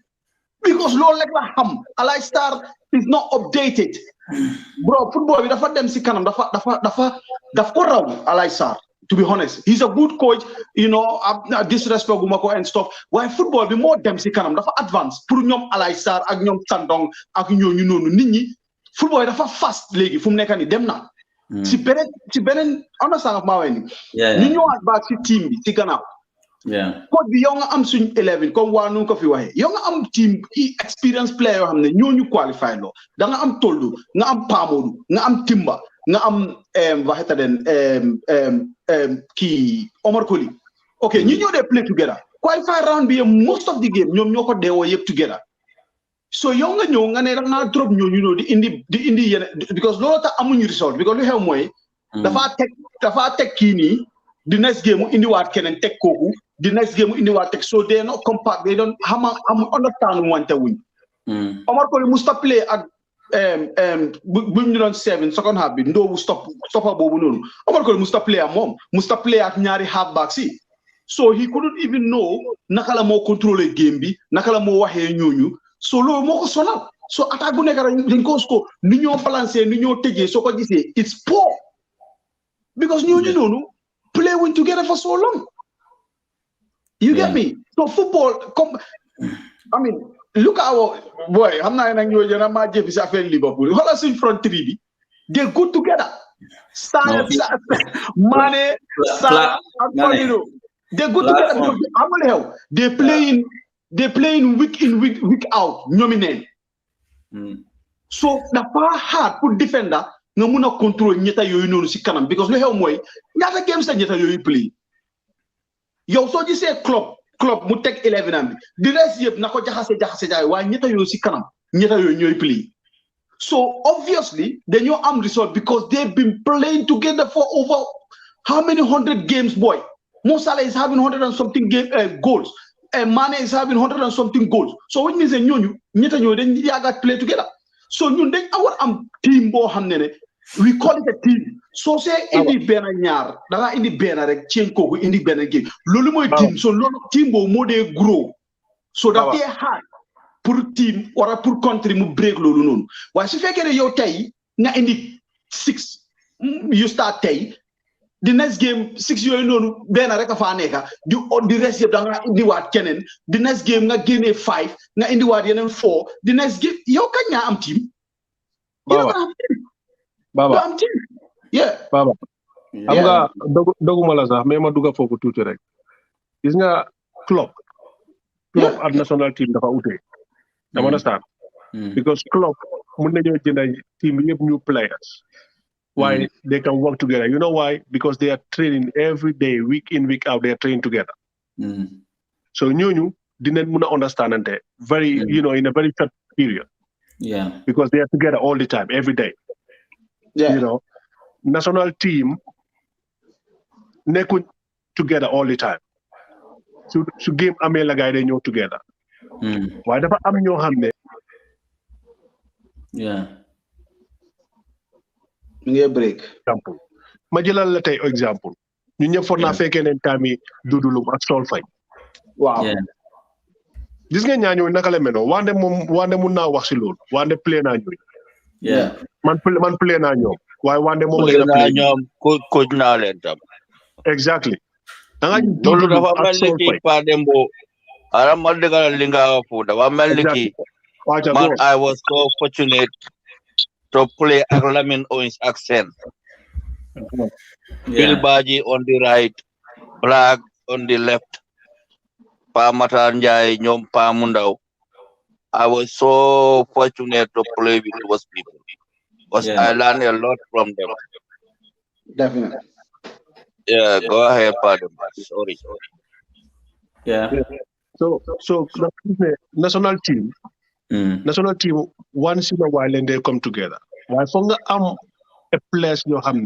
S4: because lool rek la xam Alay Star is not updated bro football bi dafa dem ci kanam dafa ko raw Alay Star to be honest he's a good coach you know disrespect gumako and stuff why football be more dem ci kanam dafa advance pour ñom Alay Star ak ñom Tandong ak ñooñu nonu nit ñi football dafa fast légui fu mu nekk ni dem na ci benen understand of ma way ni ñu ñëwaat ba ci team bi ci gannaaw coach bi yow nga am suñ 11 comme wa nu ko fi waxe yow nga am team experience player yo xamne ñooñu qualify lo da nga am Toldo nga am Pamodu nga am Timba nga am waxeta den ki Omar Koli okay ñu ñoo dé play together qualify round bi most of the game ñom ñoko déwo yépp together so yow nga ñëw nga ne da nga drop ñooñu di indi yene because loolu tax amuñu result because lu xew mooy dafa teg kii nii the next game mu indiwaat keneen teg kooku the next game mu indiwaat teg so they not compact they don't am understand wante wuñ Omar Colley musta play ak bu ñu doon 7 second half bi ndoobu stopper boobu noonu Omar Colley musta play ak moom musta play ak ñaari half back si so he couldn't even know naka la moo contrôler game bi naka la moo waxee ñooñu so loolu moo ko sonal so attaque bu nekk rek dañ ko ni ñoo balancer ni ñoo tëjee soo ko gisee it's poor because ñooñu noonu play win together for so long you get me so football comme I mean look at our boy xam naa nag ñoo jëna maa jëfi si affaire Liverpool xoolal suñ front three bi they good together Mane Salah ak Firmino they good together because amul xew they play in week out ñoomi neen so dafa hard pour defender nga mun a contrôle ñetta yooyu noonu si kanam because lu xew mooy ñaata games sa ñetta yooyu play yow soo gisee club mu teg 11 am bi di rest yëpp na ko jaxase jaay waaye ñetta yooyu si kanam ñetta yooyu ñooy play so obviously dañoo am result because they've been playing together for over how many 100 games boy Mo Salah is having 100 and something goals and Mane is having 100 and something goals so which means ñooñu ñetta ñooyu dañ yàggaat play together so ñun dañ awar am team boo xam ne we call it a team so say indi benn ñaar da nga indi benn rek change kooku indi benn game loolu mooy team so loolu team boobu moo dee grow so daf dee hard pour team wala pour country mu break loolu noonu waaye su fekkee ne yow tey nga indi 6 you start tey the next game 6 yooyu noonu benn rek a faa nekka di rest yëpp da nga indiwaat keneen the next game nga génnee 5 nga indiwaat yeneen 4 the next game yow kañ nga am team
S8: Baba
S4: am team yeah
S8: Baba am nga doguma la sax mais ma dugga foofu tuuti rek gis nga club ak national team dafa ute dama understand because club mun nañoo jënd team yëpp new players why they can work together you know why because they are training every day week in week out they are training together so ñooñu dinañ mun a understandante very you know in a very short period because they are together all the time every day you know national team nekkuñ together all the time su game amee la gaay day ñëw together waaye dafa am ñoo xam ne
S4: nge break
S8: example ma jëlal la tey exemple ñu ñëpp foog naa fekkee ne taami dudulum ak sol fay
S4: waaw
S8: gis nga ñaañoo naka la melo wande mun naa wax si loolu wande play naa ñooy man play naa ñoom waaye wande moom
S9: play naa ñoom coach naa leen tam
S8: exactly da nga
S9: loolu dafa mel ni kii Pa Dembo ara ma dëggal li nga wax foofu dafa mel ni kii man I was so fortunate to play ak Lamin Owens ak Sen Bill Baji on the right Black on the left Pa Matar Njie ñoom Pa Mundaw I was so fortunate to play with those people because I learned a lot from them.
S4: Definitely.
S9: Yeah, go ahead, pardon. Sorry.
S3: Yeah.
S8: So the national team once in a while and they come together. Why for a place you have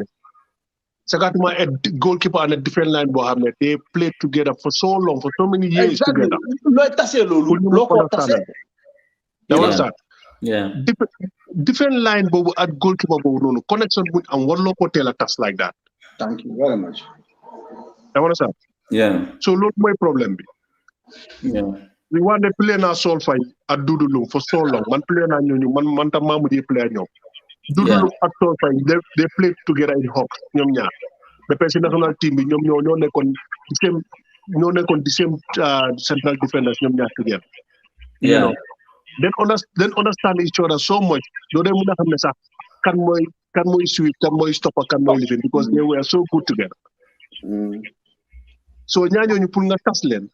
S8: Sakatuma a goalkeeper and a different line Bohamne, they played together for so long, for so many years together.
S3: Yeah.
S8: Different line bobu at goalkeeper bobu no connection with and one local tell task like that.
S4: Thank you very much.
S8: I understand.
S3: Yeah.
S8: So look my problem be.
S3: Yeah.
S8: We want to play na soul fight at Dudulung for so long. Man play na nyonyo, man tamamu di play nyom. Dudulung at soul fight, they played together in Hawks, nyom nya. The person national team be nyom nyo nekon the same central defenders nyom nya together.
S3: Yeah.
S8: You know. Then understand each other so much. Do they muna hamne sa kan moy sweep, kan moy stopper, kan moy living because they were so good together. So ñaño ñu pour nga tas leen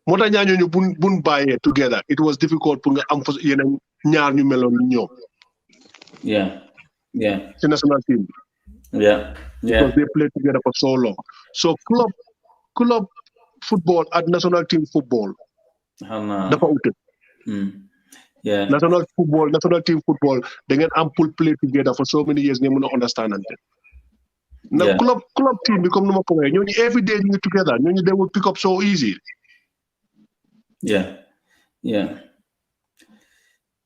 S8: mota ñaño ñu bun baye together it was difficult pour nga am fa yeneen ñaar ñu meloon ñoom.
S3: Yeah.
S8: Ci national team.
S3: Yeah.
S8: Because they played together for so long. So club football at national team football. Dafa ute. national team football, they get ample play together for so many years. They will not understand it. Now, club team become no more. Every day you together. They will pick up so easy.
S5: Yeah.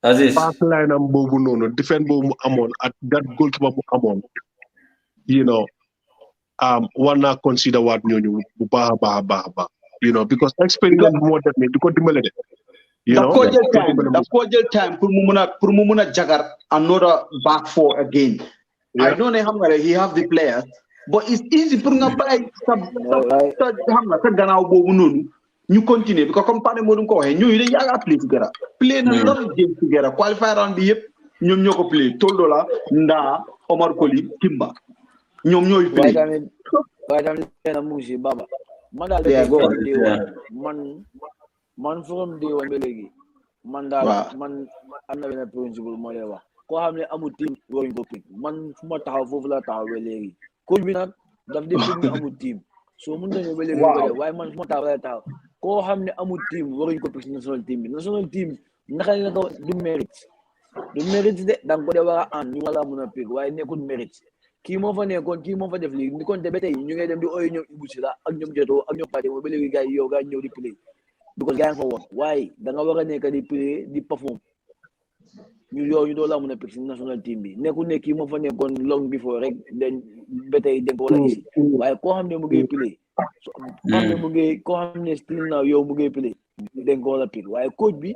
S5: Aziz.
S8: Back line and bobu no defend bobu amon at that goalkeeper amon. Wanna consider what ba. Because experience more definitely because
S4: the cordial time pour mu muna jagar another back four again. I don't know how he have the players, but it's easy pour nga bay sa gannaaw bobu nonu ñu continue because comme paré modum ko waxe ñoy dañu yaga play together play na lot of games together qualifier round bi yépp ñom ñoko play Toldola Nda Omar Koli Kimba ñom ñoy play
S7: waaye tamit na musi baba man daal man from day one ba léegi man daal man am na benn principle moo lay wax koo xam ne amul team waruñ ko pick man fu ma taxaw foofu la taxaw ba léegi coach bi nag daf di pick ñu amul team soo mun nañu ba léegi waaye man fu ma taxaw la taxaw koo xam ne amul team waruñ ko pick national team bi national team naka la ko du mérite de danga ko de war a ñu wala mun a pick waaye nekkul mérite kii moo fa nekkoon kii moo fa def lii ni kon te ba tey ñu ngi dem di ooy ñoom Ibou Sila ak ñoom Joto ak ñoom Pate ba léegi gars yi yow gars ñëw di play because gars yi fa woon waaye da nga war a nekk di play di perform ñu doo la mun a pick national team bi nekkul ne kii moo fa nekkoon long before rek den ba tey den ko wala gis waaye koo xam ne mu ngi play koo xam ne still now yow mu ngi play den ko wala pick waaye coach bi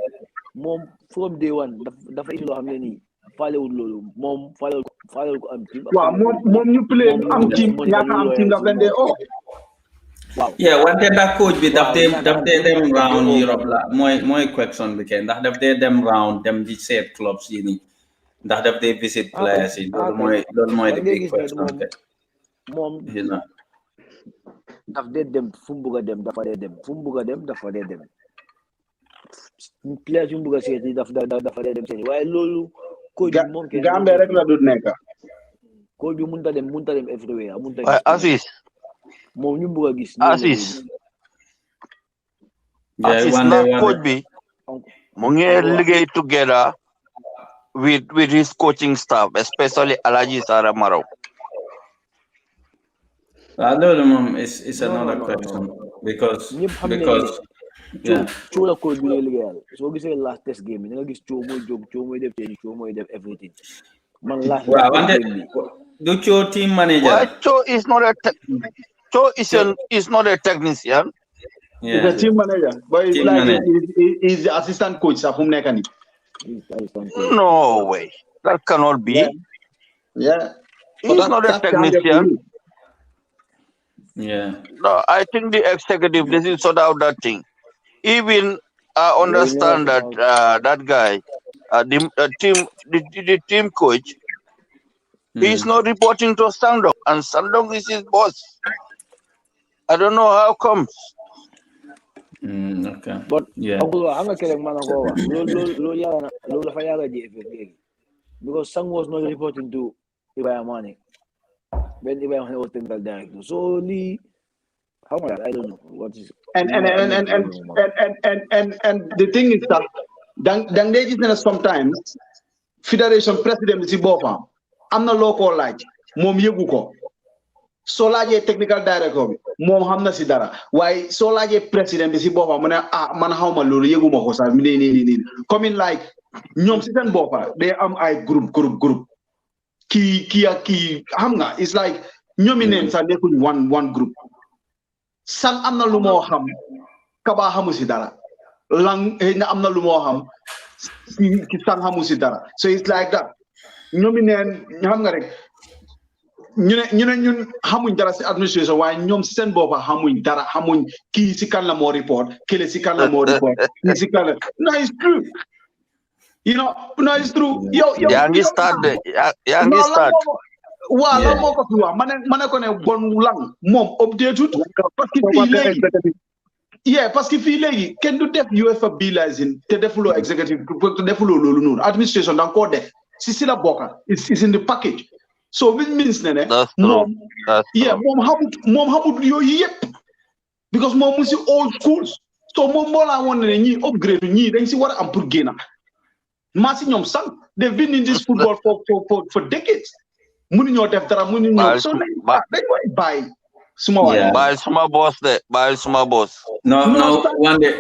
S7: moom from day one dafa indi loo xam ne nii faalewul loolu moom faalewul ko am team.
S4: waaw moom ñu play am team ñaata am team daf leen dee
S7: waaw
S5: wante ndax coach bi daf dee dem round Europe la mooy question bi kay ndax daf dee dem round dem di seet clubs yi nii ndax daf dee visit players yi loolu mooy the big question
S7: moom daf dee dem fu mu bugg a dem dafa dee dem fu mu bugg a dem dafa dee dem players yu mu bugg a seeti dafa dee dem seeti waaye loolu coach bi moom kenn
S4: Gambia rek la du nekk
S7: coach bi mënut a dem everywhere
S9: Aziz
S7: moom ñu bëgg a gis
S9: Aziz na coach bi mu ngi liggéey together with his coaching staff especially Alaji Sara Maraw
S5: loolu moom is another question because
S7: Coo la coach bi lay liggéeyal soo gisee last test game bi da nga gis Coo mooy jóg Coo mooy def change Coo mooy def everything man last game bi
S5: du Coo team manager
S9: well, Coo is not a technician.
S4: He's a team manager, but he's the assistant coach.
S9: No way, that cannot be.
S4: Yeah.
S9: He's not a technician.
S5: Yeah.
S9: No, I think the executive they will sort out that thing. Even I understand that that guy, the team coach, he is not reporting to Sanyang, and Sanyang is his boss. I don't know how comes.
S5: Okay.
S7: But
S5: yeah.
S7: I'm not kidding, man. Because Sang was not reporting to Ibrahim Mane when Ibrahim was technical director. So how much I don't know what is.
S4: And the thing is that sometimes Federation President is Bofa. I'm not local like Mom Yeguko. So large technical director, Mom Hamna Sidara. Why so large president is Bofa? Man how Maluri Yeguma Hosa, coming like Nyom Sitan Bofa, they am I group. Ki Hamna is like Nyominens are one group. Sang amna lumo ham kaba hamusidara lang amna lumo ham sang hamusidara. So it's like that. Nyominen ham nga rek ñun hamuñ dara ci administration waaye ñoom seen boppa hamuñ dara hamuñ kii ci kan la moo report kele ci kan la moo report kii ci kan la no it's true no it's true yow
S9: yaa ngi start
S4: waaw la moo ko fi wax ma ne ko ne bon lang moom updated parce que fii léegi parce que fii léegi kenn du def UEFA B license te defuloo executive te defuloo loolu noonu administration da nga koo def si la bokka it's in the package so which means ne moom xamut yooyu yëpp because moom mu si old schools so moom moo laa woon ne ñii upgrade ñii dañ si war a am pour génna Masi ñom sang. They've been in this football for decades. Mënuñoo def dara mënuñoo so dañ koy bàyyi. Suma waay.
S9: Bàyyi suma boss de, bàyyi suma boss.
S5: No, one day,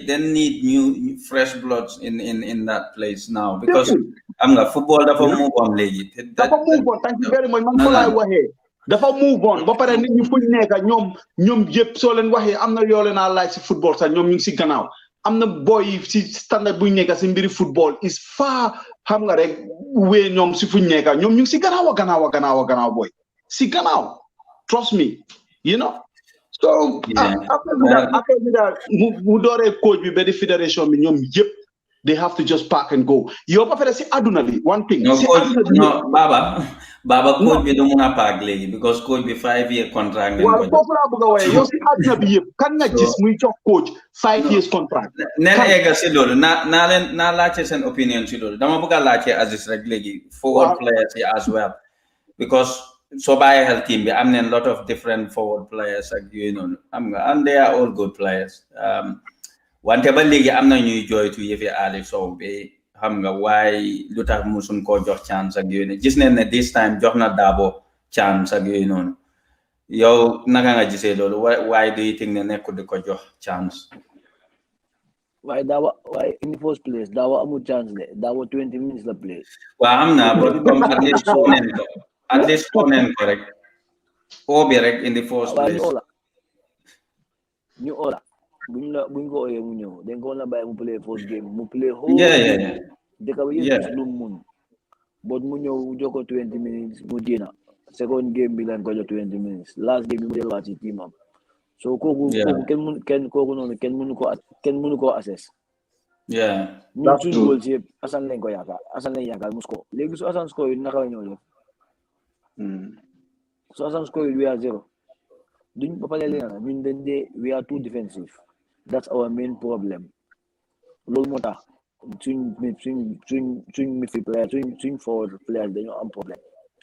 S5: they need new fresh blood in that place now because I'm the football dafa move on legi.
S4: Dafa move on. Thank you very much. Man ko lay waxe. Dafa move on. Ba pare nit ñi fuñ nekk ñom yépp so leen waxe amna yo leen na like ci football sax ñom ñu ngi ci gannaaw. Amna boy ci standard buñ nekk ci mbiri football is far xam nga rek wé ñom ci fuñ nekk ñom ñu ngi ci gannaaw boy. Si gannaaw. Trust me. You know? So after that, mu dooree coach bi benn fédération bi ñoom yëpp they have to just pack and go. Yow ba pare si àdduna bi one thing.
S5: Baba coach bi du mun a pack léegi because coach bi 5-year contract.
S4: Waaw foofu laa bëgg a waaye yow si àdduna bi yëpp kan nga gis muy jox coach 5 years contract.
S5: Neen egga si loolu naa laajte seen opinion si loolu dama bëgg a laajte Aziz rek léegi forward players yi as well because so by health team, I mean a lot of different forward players, like and they are all good players. Whatever league, I'm not new joy to if you are so be why Luther Musun ko jox chance again. Just this time, Johna Darboe chance again. Yo naka nga gisee loolu why do you think ne nekkul di ko jox chance?
S7: Why in the first place Darboe amul chance de Darboe 20 minutes la play.
S5: Waaw am na but at least correct. Oberek in the first place.
S7: New Ola. Buñ ko oyé mu ñëw dañ ko na bay mu play first game mu play whole
S5: yeah.
S7: Deka bi yëpp lu mun. But mu ñëw joko 20 minutes mu dina. Second game bi lañ ko jox 20 minutes. Last game bi mu delluwaat ci team am. So kooku kenn mënu ko assess.
S5: Yeah.
S7: That's true. Goals yëpp Asan lañ ko yaakaar. Asan lañ yaakaar mu score. Léegi su Asan score naka la ñëw def. So Asan score we are 0. Duñ ba pare leena ñun dañ dé we are too defensive. That's our main problem. Loolu moo tax suñ midfield player suñ forward players dañoo am problem.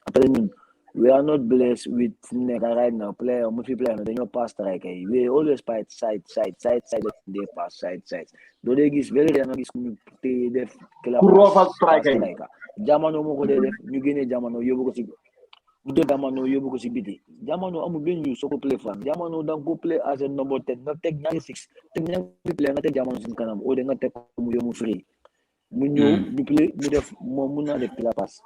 S7: Après ñun we are not blessed with right now player midfield player dañoo pass striker yi we always fight side they pass side do they gis very rare na gis ñu té def striker jamono moo ko dee def ñu génnee jamono yóbbu ko ci bu dee jamono yóbbu ko ci biti jamono amul benn yu soo ko play fan jamono da nga ko play as a number 10 nga teg ñaari 6 teg ñaari play nga teg jamono ci kanam o de nga teg mu yomu free mu ñëw ñu play mu def moom mun naa def la pass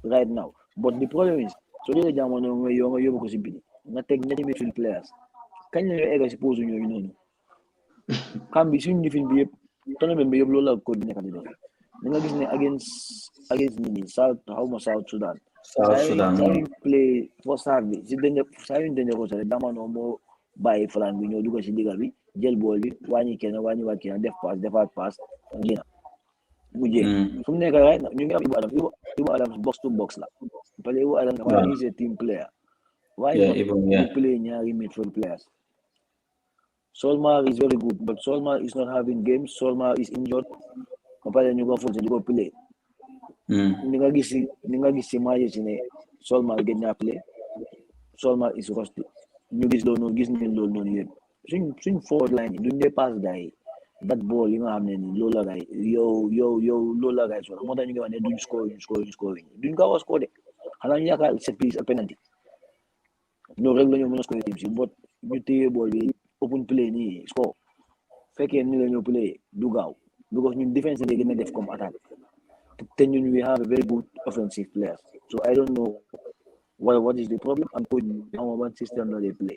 S7: right now but the problem is so dee jamono nga yóbbu ko ci biti nga teg ñetti midfield players kañ la ñu egg ci pose ñooyu noonu xam bi suñu defin bi yëpp tournament bi yëpp loolu la ko nekk di def da nga gis ne against nini South Sudan play for service si dañu ko sa jamono moo bàyyi falan bi ñëw dugg ci digal bi jël bool bi wàññi waat kenn defaat pass ngina mu jeex fu mu nekk right ñu ngi am Ibu Adams box to box la parce que Ibu Adams is a team player why not play ñaari midfield players Solmar is very good but Solmar is not having games Solmar is injured pare ñu ko forcé di ko play ni nga gis ci match ci ne Solmar gën na play Solmar is rusty ñu gis loolu noonu yëpp suñ forward line yi duñ dee pass gars yi that ball yi nga xam ne ni loolu la gars yi yow loolu la gars yi soxla moo tax ñu ngi wax ne duñ score duñ ko wax score de xanaa ñu yaakaar set piece ak penalty loolu rek la ñu mën a score team si bot ñu téye ball bi open play nii score fekkee ni la ñu play du gaaw because ñun defense léegi gën a def comme attaque te ñun we have a very good offensive players so I don't know what is the problem and coach how one system that they play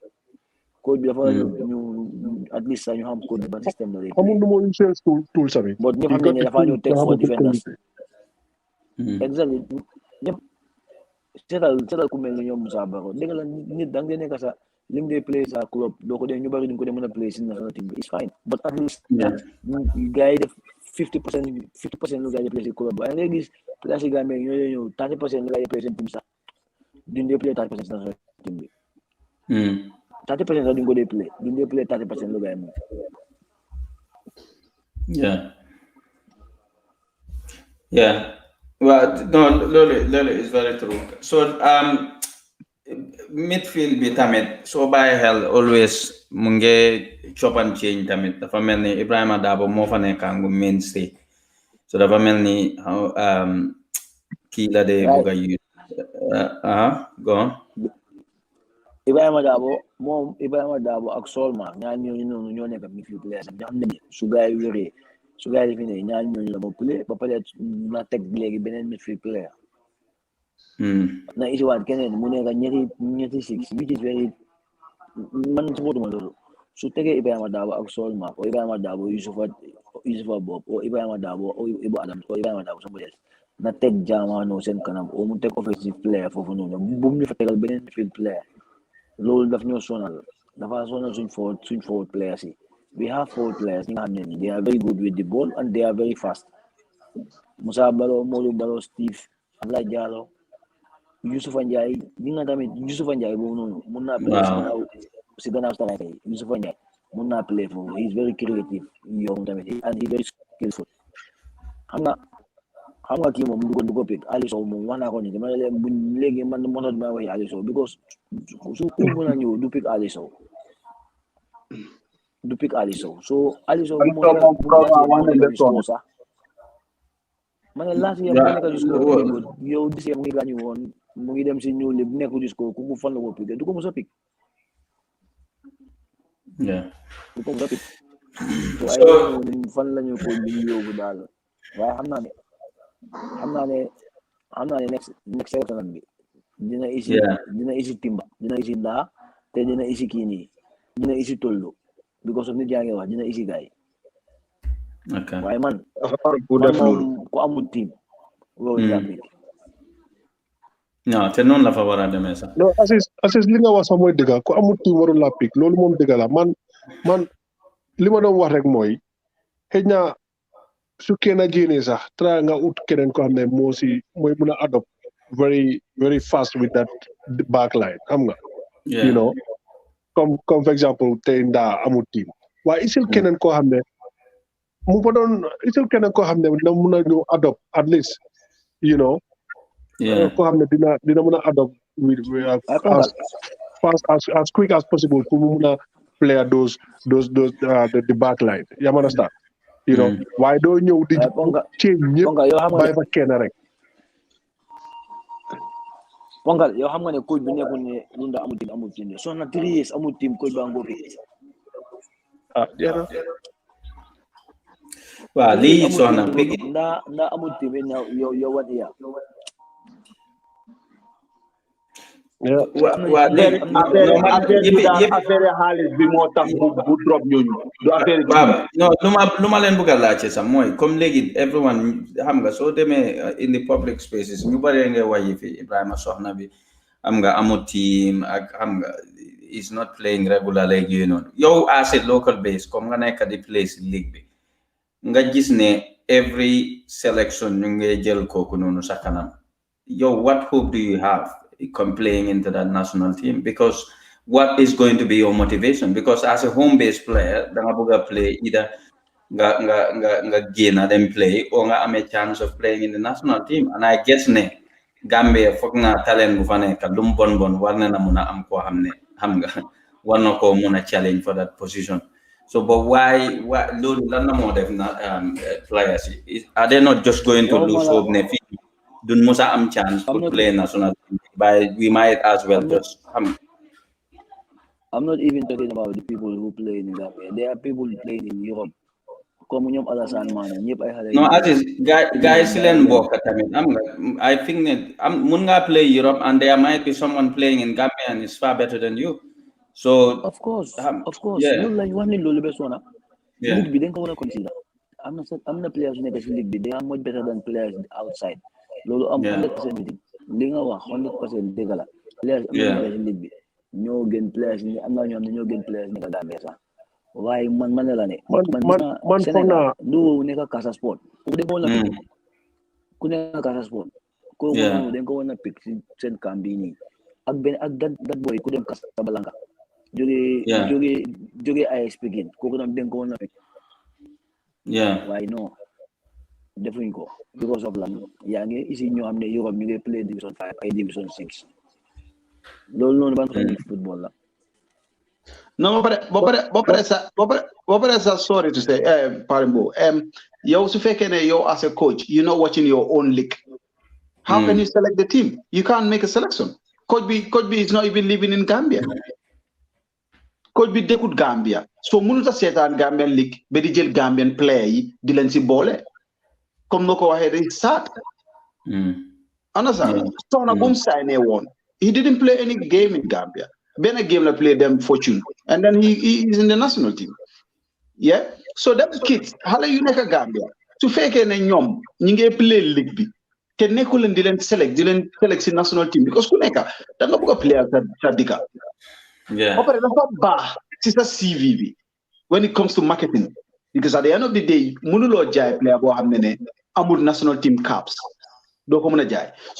S7: coach bi dafa ñu at least ñu xam coach ban system that they play
S8: amul nu mo seen tool sabi
S7: but ñëpp xam nañ dafa ñu teg for defenders exactly ñëpp seetal ku mel ni ñoom Moussa Baro dégg la nit da nga nekk sa lim day play sa club doo ko dee ñu bari duñ ko dee mën a play si national team bi it's fine but at least gars yi def 50% lu gars yi play si club ba ngay gis place yi Gambie ñoo ñëw 30% lu gars yi play seen team sax duñ dee play 30% si national team bi 30% sax duñ ko dee play duñ dee play 30% lu gars yi moom
S5: yeah well no lolo is very true so midfield bi tamit so bàyyi xel always mu ngi chop and change tamit dafa mel ni Ibrahima Darboe moo fa nekkaangu mainstay so dafa mel ni kii la dee bëgg a use go on
S7: Ibrahima Darboe ak Solma ñaar ñooñu noonu ñoo nekk midfield players nga xam ne su gars yi wéree su gars yi fi ne ñaar ñooñu la ma play ba pare na teg léegi beneen midfield player na isiwaat keneen mu nekk ñetti six which is very man supportuma loolu su tegee Ibrahima Darboe ak Solma o Ibrahima Darboe Yusufa Bob o Ibrahima Darboe o Ibu Adams o Ibrahima Darboe somebody else na teg jaamaano seen kanam o mu teg offensive player foofu noonu bu mu ñu fa tegal beneen midfield player loolu daf ñoo sonal dafa sonal suñ forward players yi we have forward players ñi nga xam ne ni they are very good with the ball and they are very fast Musa Baro Modou Baro Steve Abdoulaye Diallo Youssoufa Ndiaye ñi nga tamit Youssoufa Ndiaye boobu noonu mun naa play si gannaaw striker yi Youssoufa Ndiaye mun naa play foofu he is very creative yow tamit and he is very skillful xam nga kii moom du ko pick Aliou Sow moom wax naa ko ni dama leen bu léegi man mënat ma wax Aliou Sow because su ko mën a ñëw du pick Aliou Sow so Aliou Sow sax ma ne laas yow nekk jusqu'au yow dis mu ngi gaañu woon mu ngi dem si ñëw li nekk jusqu'au ku fan la ko pick du ko mos a pick du ko mos a pick so ay fan la ñu ko bi yóbbu daal waaye xam naa ne next season bi dina isi Timba dina isi Ndaa te dina isi kii nii dina isi Tollo because of nit yaa ngi wax dina isi gaay waaye man moom ku amul team loolu jàpp
S5: non te noonu la fa war a demee sax
S8: non Aziz li nga wax sax mooy dëgg ku amul team warul la pick loolu moom dëgg la man li ma doon wax rek mooy xëy na su kenn génnee sax tra nga ut keneen ko xam ne mooy mun a adopt very very fast with that back line xam nga you know comme for example tey Ndaa amul team waaye isil keneen koo xam ne mu fa doon isil keneen koo xam ne dina mun a ñëw adopt at least you know koo xam ne dina mun a adopt with as quick as possible pour mu mun a play those the back line yaa understand you know waaye doo ñëw di change ñëpp bàyyi fa kenn rek
S7: Pongal yow xam nga ne coach bi nekkul ne Lunda amul team so na 3 years amul team coach ba ngoo fi
S5: waaw lii soxna
S7: nda amul team yow wat ya
S4: affaire xaalis bi moo tax bu drop ñooñu du affaire
S5: non lu ma leen bëgg a laajte sax mooy comme léegi everyone xam nga soo demee in the public spaces ñu bari nga wayi fi Ibrahima soxna bi xam nga amul team ak xam nga is not playing regular like you know yow as a local base comme nga nekk di play si league bi nga gis ne every selection ñu ngi jël kooku noonu sa kanam yow what hope do you have playing into that national team because what is going to be your motivation because as a home-based player da nga bëgg a play either nga génn dem play or nga am a chance of playing in the national team and I guess ne Gambia foog na talent bu fa nekk lu mu bon war na mun a am koo xam ne xam nga war na koo mun a challenge for that position so but why loolu lan la moo def na players yi are they not just going to lose hope ne fii duñ musa am chance to play national team but we might as well just
S7: I'm not even talking about the people who play in Gambia. There are people playing in Europe. Comme ñoom Alassane Mané ñëpp ay xale.
S5: No, Aziz, guys si leen bokk tamit I think ne mun nga play Europe and there might be someone playing in Gambia and is far better than you. So
S7: of course. Loolu lañ wax ni loolu bes wona. League bi dañ ko war a consider. am na players yu nekk si league bi they are much better than players outside. Loolu am 100% bi li nga wax 100% dëgg la. Players am na si league bi ñoo gën players ni am na ñoo xam ne ñoo gën players nekk Gambia sax. waaye man la ne.
S8: man
S7: Sénégal du nekk Casa Sport. ku nekk Casa Sport. ku dañ ko woon a pick si seen camp bi nii. ak dat boy ku dem Casablanca. jógee AS Pikine kooku tam dañ ko woon a pick. waaye non defuñ ko because of lan yaa ngi ici ñoo xam ne Europe ñu ngi play division 5 ay division 6 loolu noonu ban football la.
S4: No, but sorry to say, Parimbo, you also you as a coach, you're not watching your own league. How can you select the team? You can't make a selection. Coach B is not even living in Gambia. Coach B dekut Gambia. So munuta setan Gambian league, bedi jël Gambian player yi di len ci bolé. Comme noko waxe day sat. Understand? Sona bum signé won. He didn't play any game in Gambia. Ben a game that played them fortune. And then he is in the national team. Yeah? So them kids, how you make a Gambia? To fake a nyom, you play league B. Can Nekulin didn't select the national team because Kuneka, that's not a player Sadika.
S5: Yeah.
S4: It's a CVV when it comes to marketing. Because at the end of the day, Munulo Jai player Bohamene, Amud national team caps. So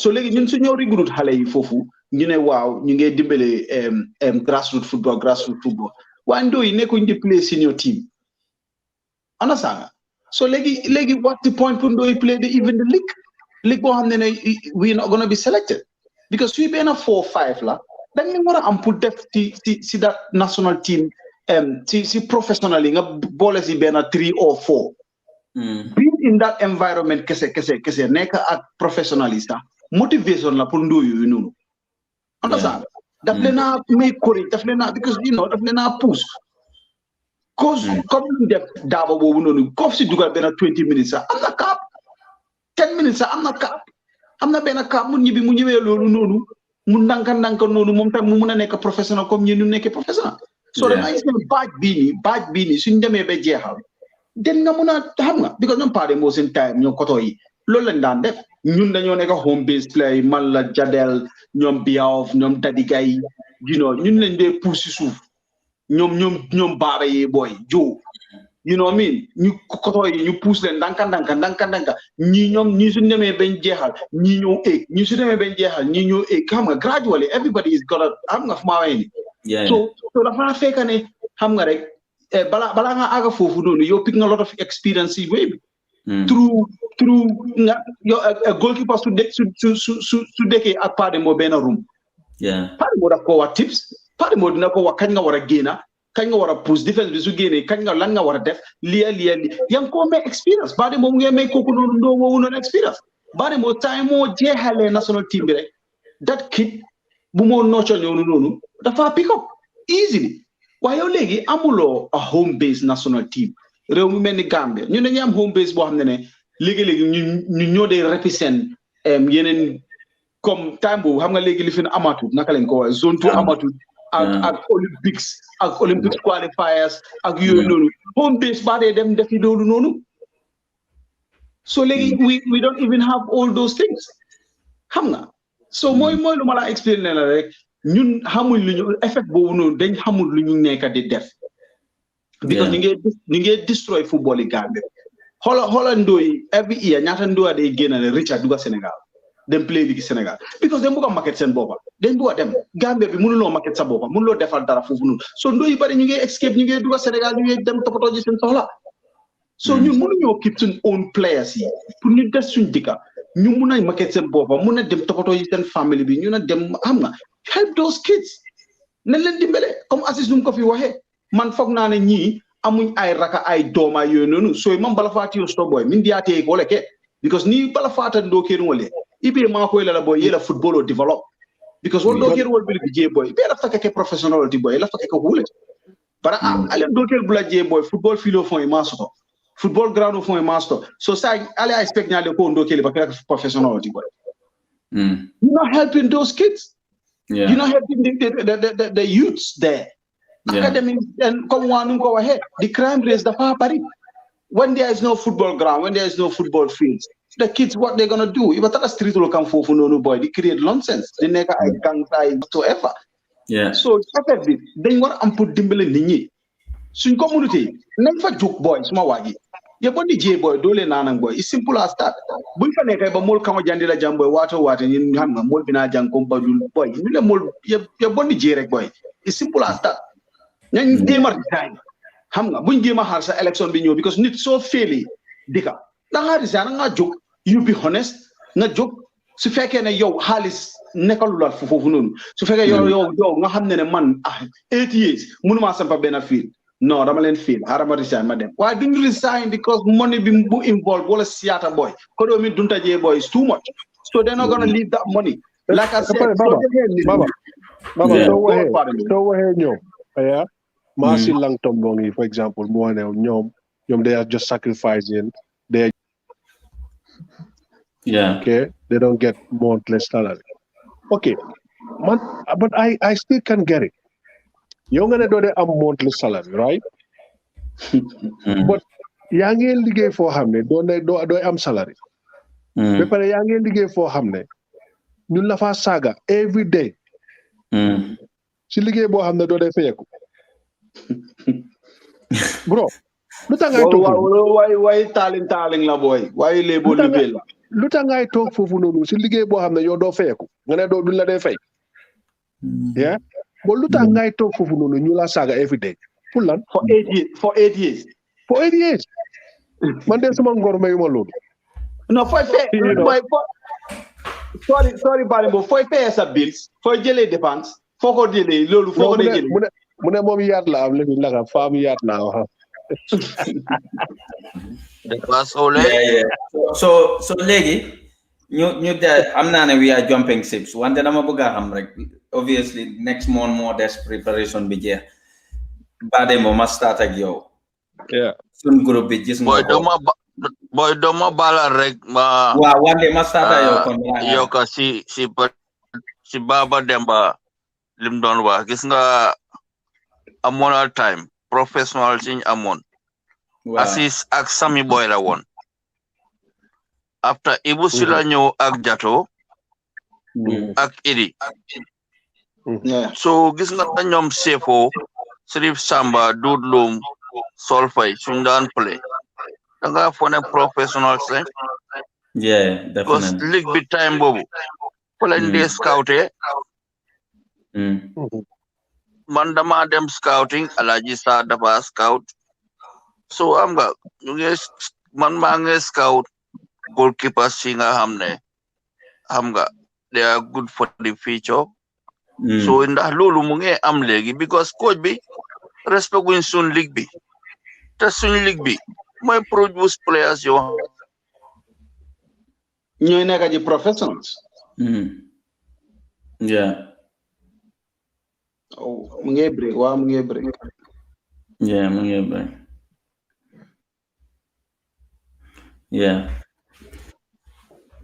S4: like ñun suñu recruit xalé yi fofu ñu né waaw ñu ngi dimbélé grassroots football wa ndo yi nekkuñ di play senior team understand so legi what's the point for ndo yi play even the league bo xamné né we not going to be selected because we been a 4-5 la dañ leen wara am pour def ci that national team ci professionally nga bolé ci ben 3 or 4 being in that environment kese neka ak professionalista motivation la pour ndoyu you understand daf lena make courage daf lena because daf lena push cause comme def Darboe bobu nonu ko fi dugal ben 20 minutes am na cap 10 minutes am na cap am na ben cap mu ñibé lolu nonu mu ndanka nonu mom tam mu mëna nek professionnel comme ñi ñu nekk professionnel so da ngay badge bi ni suñu démé ba jéxal den nga mëna xam nga because ñom paré mo seen time ñoo koto yi loolu lañ daan def ñun dañoo nekk home base play man la Jadel ñom Biaof ñom Tadigay ñun lañ dé pousse suuf ñom baaba yi boy jo you know what I mean ñu koto yi ñu pousse leen danka ñi suñu démé bañ jéxal ñi ñoo ek ñi suñu démé bañ jéxal ñi ñoo ek xam nga gradually everybody is gonna xam nga fuma way ni so dafa fekk ne xam nga rek bala nga aga fofu nonu you pick a lot of experience way through a goalkeeper su deke ak pade mo ben room pade mo da ko wa tips pade mo dina ko wa kañ nga wara gena kañ nga wara push defense bi su gene kañ nga lan nga wara def li yang ko me experience pade mo ngi may ko nonu ndo wo non experience pade mo time mo jehale national team bi rek that kid bu mo nocho nonu dafa pick up easily waaye yow léegi amuloo a home base national team réew mi mel ni Gambia ñun dañuy am home base boo xam ne léegi-léegi ñu ñoo dee represent yeneen comme time boobu xam nga léegi li fi amatul naka lañ ko wax zone 2 amatul ak Olympics qualifiers ak yooyu noonu home base baa dee dem defi loolu noonu so léegi we don't even have all those things xam nga so mooy lu ma la explain ne la rek ñun xamuñ lu ñu effect boobu noonu dañ xamul lu ñu nekk di def because ñu ngi destroy football yi Gambia xoolal ndooy every year ñaata ndooy day génn ne Richard duga Sénégal dem play bi Sénégal because dañ bëgg a market seen boppa dañ bëgg a dem Gambia bi mënuloo market sa boppa mënuloo defal dara foofu noonu so ndooy bari ñu ngi escape ñu ngi duga Sénégal ñu ngi dem toppatoo ji seen soxla so ñun mënuñoo keep suñ own players yi pour ñu des suñ dikka ñu mun a market seen boppa mun a dem toppatoo ji seen family bi ñu na dem xam nga help those kids nañ leen dimbale comme Aziz nu mu ko fi waxee man foog naa ne ñii amuñ ay raka ay dooma yooyu noonu so man bala faatiyo sto boy min diyaate ko leke because ni bala faata ndo keeru wole ibe ma ko la boy yela football o develop because won do keeru wol bi je boy be la fakake professional di boy la fakake hule para ale do keeru bula je boy football filo fon e masto football ground o fon e masto so sa ale I expect nyale ko ndo keeru ba professional di boy you're not helping those kids. You're not helping the youths there. Academy and come one go ahead. The crime rates the far party. When there is no football ground, when there is no football fields, the kids what they're gonna do? If a street will come for no boy, they create nonsense. They make a gang whatsoever.
S5: Yeah.
S4: So effectively, then what I'm put dimble in the so community, never joke boy, small wagi. Your body J boy, dole nanang boy. It's simple as that. Bunfa neka ba mol kama jandila jamboy water in hamga mol bina jang kompa boy. You mol your body J rek boy. It's simple as that. Nyang demar design. Hamga buñ gema har sa election bi ñew because nit so fairly dika. Da nga design nga joke, you be honest, nga joke su fekkee ne yow xaalis nekkalulaat foofu noonu su fekkee yow nga xam ne man 8 years mënuma sampa benn fiil non dama leen fiil xaaral ma resign ma dem waaye duñu resign because money bi bu involve wala siyaata boy ko do mi dunta jee boy is too much so they're not gonna leave that money like I said
S8: Baba so waxe ñoom aya Marcy Langton bongi for example mo ne ñoom they are just sacrificing okay they don't get monthly salary okay man but I still can get it yow nga ne doo dee am monthly salary right but yaa ngi liggéey foo xam ne doo am salary ba pare yaa ngi liggéey foo xam ne ñun la faa saaga every day si liggéey boo xam ne doo dee fayeku bro lu tax ngay toog
S4: way taaling la booy waaye léeboo liggéey la
S8: lu tax ngay toog foofu noonu si liggéey boo xam ne yow doo fayeku nga ne doo duñ la dee fay yeah but lu tax ngay toog foofu noonu ñu la saaga every day pour lan
S4: for 8 years man de suma ngor mayuma loolu no fooy fay boy sorry bari bo fooy paye sa bills fooy jëlee dépense foo ko jëlee loolu foo ko dee jëlee
S8: mu ne moom yaat la am léegi naka faam yaat la wax
S5: so léegi ñu am naa ne we are jumping ships wante dama bëgg a xam rek obviously next month more des preparation bi jeex Dembo ma start ak yow sun groupe bi gis nga
S9: boy doma balal rek ma
S5: waaw Wandeh ma start ak yow kon
S9: yow ka si Baba Demba lim doon wax gis nga amoon time professional siñ amoon Aziz ak Sami Boy la woon after Ibu Sila ñëw ak Jato ak Idi so gis nga ñoom Sefo Sirif Samba Dudlum Solfay suñ daan play da nga fone professional lañ because league bi time boobu fa lañ dee scouté man dama dem scouting Alaji Sa dafa scout so am nga man maa ngi scout goalkeepers si nga xam ne xam nga they are good for the future so ndax loolu mu ngi am léegi because coach bi respect guñ suñ league bi te suñ league bi mooy produce players yoo
S4: ñooy nekk ji professionals mu ngi break waaw mu ngi break
S5: mu ngi break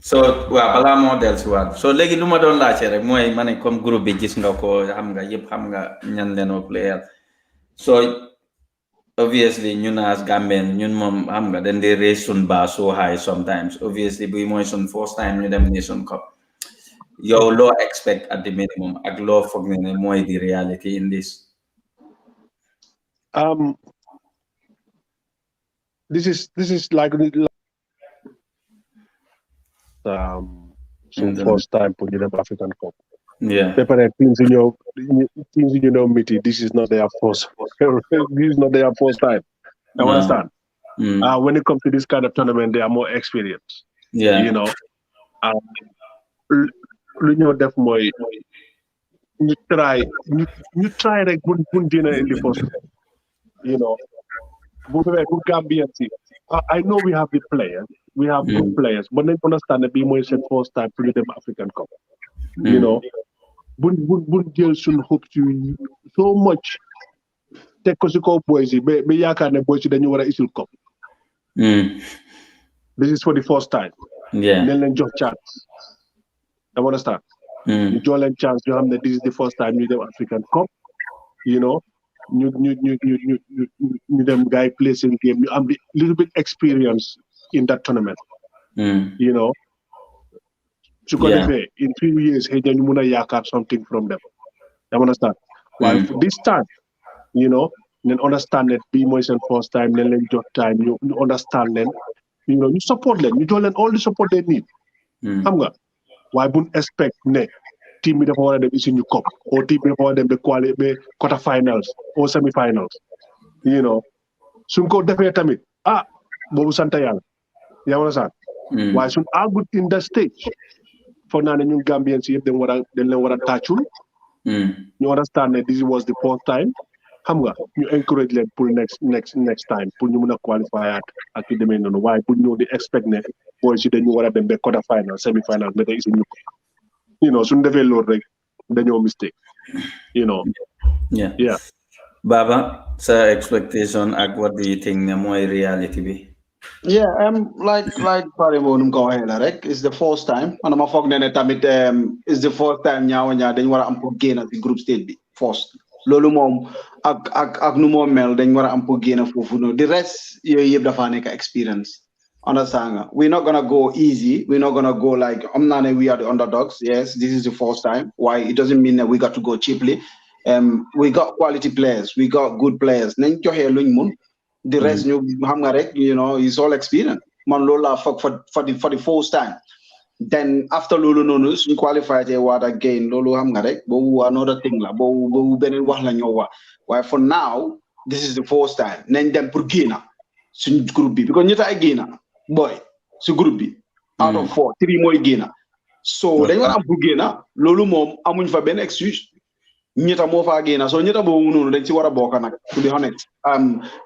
S5: so waaw balaa moo del si waat so léegi lu ma doon laajte rek mooy ma ne comme groupe bi gis nga ko xam nga yëpp xam nga ñan leenoo player so obviously ñun as Gambian ñun moom xam nga dañ di raise sun bar so high sometimes obviously bi mooy sun first time ñu dem Nation Cup yow loo expect at the minimum ak loo foog ne mooy the reality in this
S8: this is like so first time for the African Cup. Teams in your meeting. This is not their first. This is not their first time. I understand. When it comes to this kind of tournament, they are more experienced. You know. Def moy you try like good dinner in the first. You know. Good Gambian team. I know we have the players. We have good players, but then understand that being said first time to the African Cup. You know, bun deal soon hope to so much. Take Kosiko boys, be yakane boys then you want to issue cup. This is for the first time. Then just chance. I understand. You join chance. You have that this is the first time you the African Cup. You know. You them guy placing game. You have a little bit experience in that tournament. You know. So in 3 years, hey, then you wanna yakap something from them. I understand. While for this time, you know, then understand that be more than first time, then your time, you understand them, you know, you support them, you join them all the support they need. Why wouldn't expect team with the power them is in your cup or team with the power them the quarterfinals or semi-finals, you know. Soon go definitely Bobu Santayang. You understand? Why should I good in that stage? for now ñun Gambians yëpp dañ leen war a tàccul ñu understand ne this was the fourth time xam nga ñu encourage leen pour next time pour ñu mun a qualify ak yu demee noonu waaye pour ñëw di expect ne boy si dañu war a dem ba quarter final semi final ba tey suñu suñu defee loolu rek dañoo mistake
S5: yeah Baba sa expectation ak what do you think ne mooy reality bi
S4: yeah like pare mo num ko waxe la rek is the first time and ma fogg ne tamit is the first time ñaaw dañ wara am pour génn ci group stage bi first lolu mom ak nu mo mel dañ wara am pour génn fofu no the rest yoy yeb dafa nek experience understand we're not gonna go easy, we're not gonna go like we are the underdogs. Yes, this is the first time. Why? It doesn't mean that we got to go cheaply. We got quality players, we got good players. The rest is all experience. Man Lola for the first time. Then after Lulu Nonus, we qualified a word again, Lulu Hamgarek, but another thing la why for now, this is the first time. Then Purgina, group B, because Nita again, boy, so group B. Out of 4, 3 more again. So then when I'm Purgina, Lulu mom, I'm for Ben excuse. Nyeta mofa again, so nyeta bo no then see what about to be honest.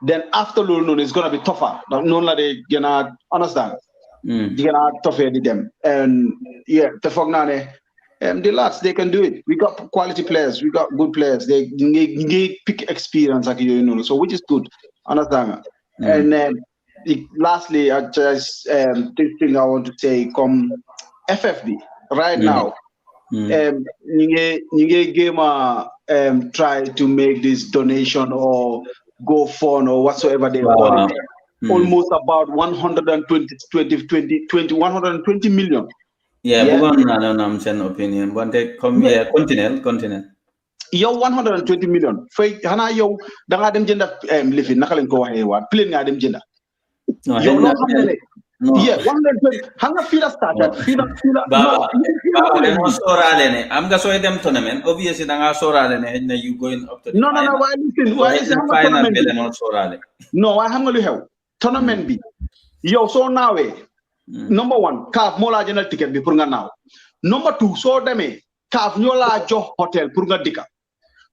S4: Then after Lulu it's gonna be tougher. None like they gonna understand. They gonna tougher them. And yeah, the Fognane, the lads they can do it. We got quality players, we got good players. They pick experience so which is good. Understand? And lastly, I just this thing I want to say come FFB right now. Nyang game try to make this donation or go fund or whatsoever they call it. Almost about 120 million.
S5: Yeah, I'm saying opinion. But they come here, continent.
S4: Yo 120 million. Fay hana yo da nga dem jënda lifin naka lañ ko waxee waat plane nga dem jënda. Yo lo xamné yeah 120 hanga fi la start fi la
S5: Baba demo sorale ne am nga soy dem tournament obviously da nga sorale ne you going up to the
S4: final. No why listen
S5: final be demo sorale
S4: no why xam nga lu xew tournament bi yow so naawé number 1 CAF mo la jëndal ticket bi pour nga naaw number 2 so démé CAF ñoo la jox hotel pour nga dika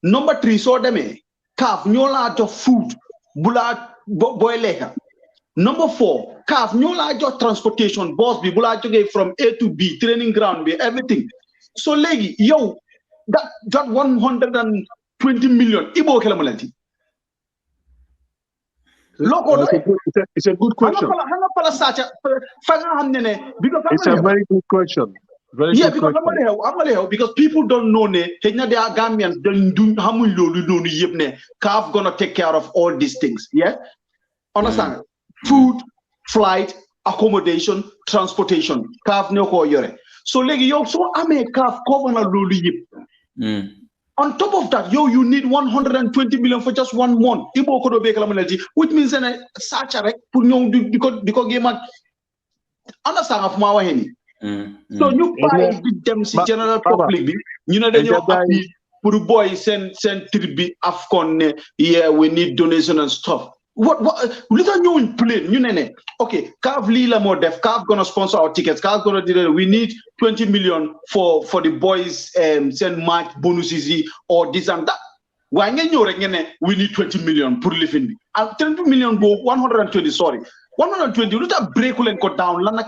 S4: number 3 so démé CAF ñoo la jox food bu la boy lekka. Number 4, CAF ñoo la jox transportation bus bi bu la jógee from A to B training ground bi everything. So léegi yow that 120 million ibo kala malanti.
S8: It's a good question. It's a very good question.
S4: Because people don't know they are Gambians don't do CAF gonna take care of all these things. Yeah? Understand? Food, flight, accommodation, transportation. CAF nyoko yore. So legi yo so ame CAF cover na lolu yip. On top of that, you need 120 million for just 1 month. Which means that such a because game understand of my way. So you buy them general public. You know, then you're happy for the boys send tribute AFCON. Yeah, we need donation and stuff. What little new in plane, you know, okay, CAF Lila more def, CAF gonna sponsor our tickets, CAF gonna do that. We need 20 million for the boys send match bonuses or this and that. Why we need 20 million for living. 20 million go 120, sorry. 120, you don't break and cut down def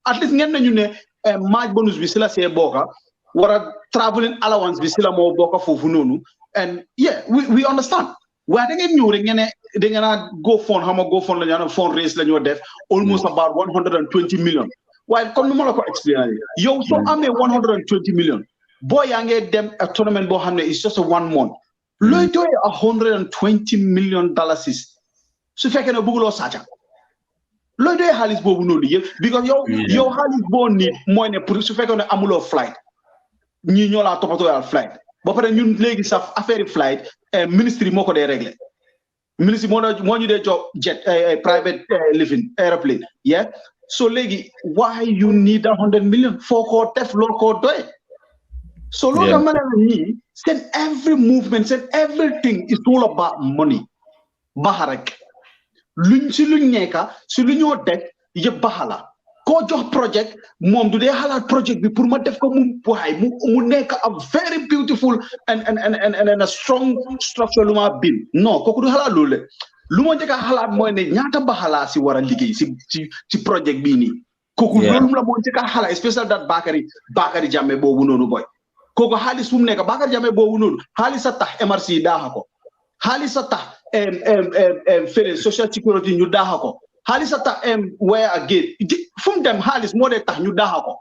S4: at least match bonus bisila say boka, what a traveling allowance bisila more boka for fununu. And yeah, we understand. Where they get new, they're gonna go fund, how much go fund, fundraise, def almost about 120 million. While come to experience, yo, so I'm a 120 million. Boy, I get them a tournament bohamne is just a 1 month. Look to $120 million is so if I can a Google or Sacha. Look to Halis Bo no because your Halis Bo need more than a so if I can amulo flight. You la topato flight. But for the new ladies of affair flight, ministry moko de regle. Ministry mo you de job jet private living airplane. Yeah. So lady, why you need 100 million for court theft low court do it? So look man said every movement, said everything is all about money. Baharak. Luñ ci luñ nekka ci luñu def ye bahala. koo jox project moom du dee xalaat project bi pour ma def ko mu nekk a very beautiful and a strong structure lu ma build non kooku du xalaat loolu lu ma njëkk a xalaat mooy ne ñaata baxalaa si war a liggéey si project bii nii kooku loolu la moo njëkk a xalaat especially that Bakary Jammeh boobu noonu boy kooku xaalis fu mu nekk Bakary Jammeh boobu noonu xaalis a tax MRC daaxa ko xaalis a tax fere social security ñu daaxa ko xaalis a tax where again fu mu dem xaalis moo dee tax ñu daaxa ko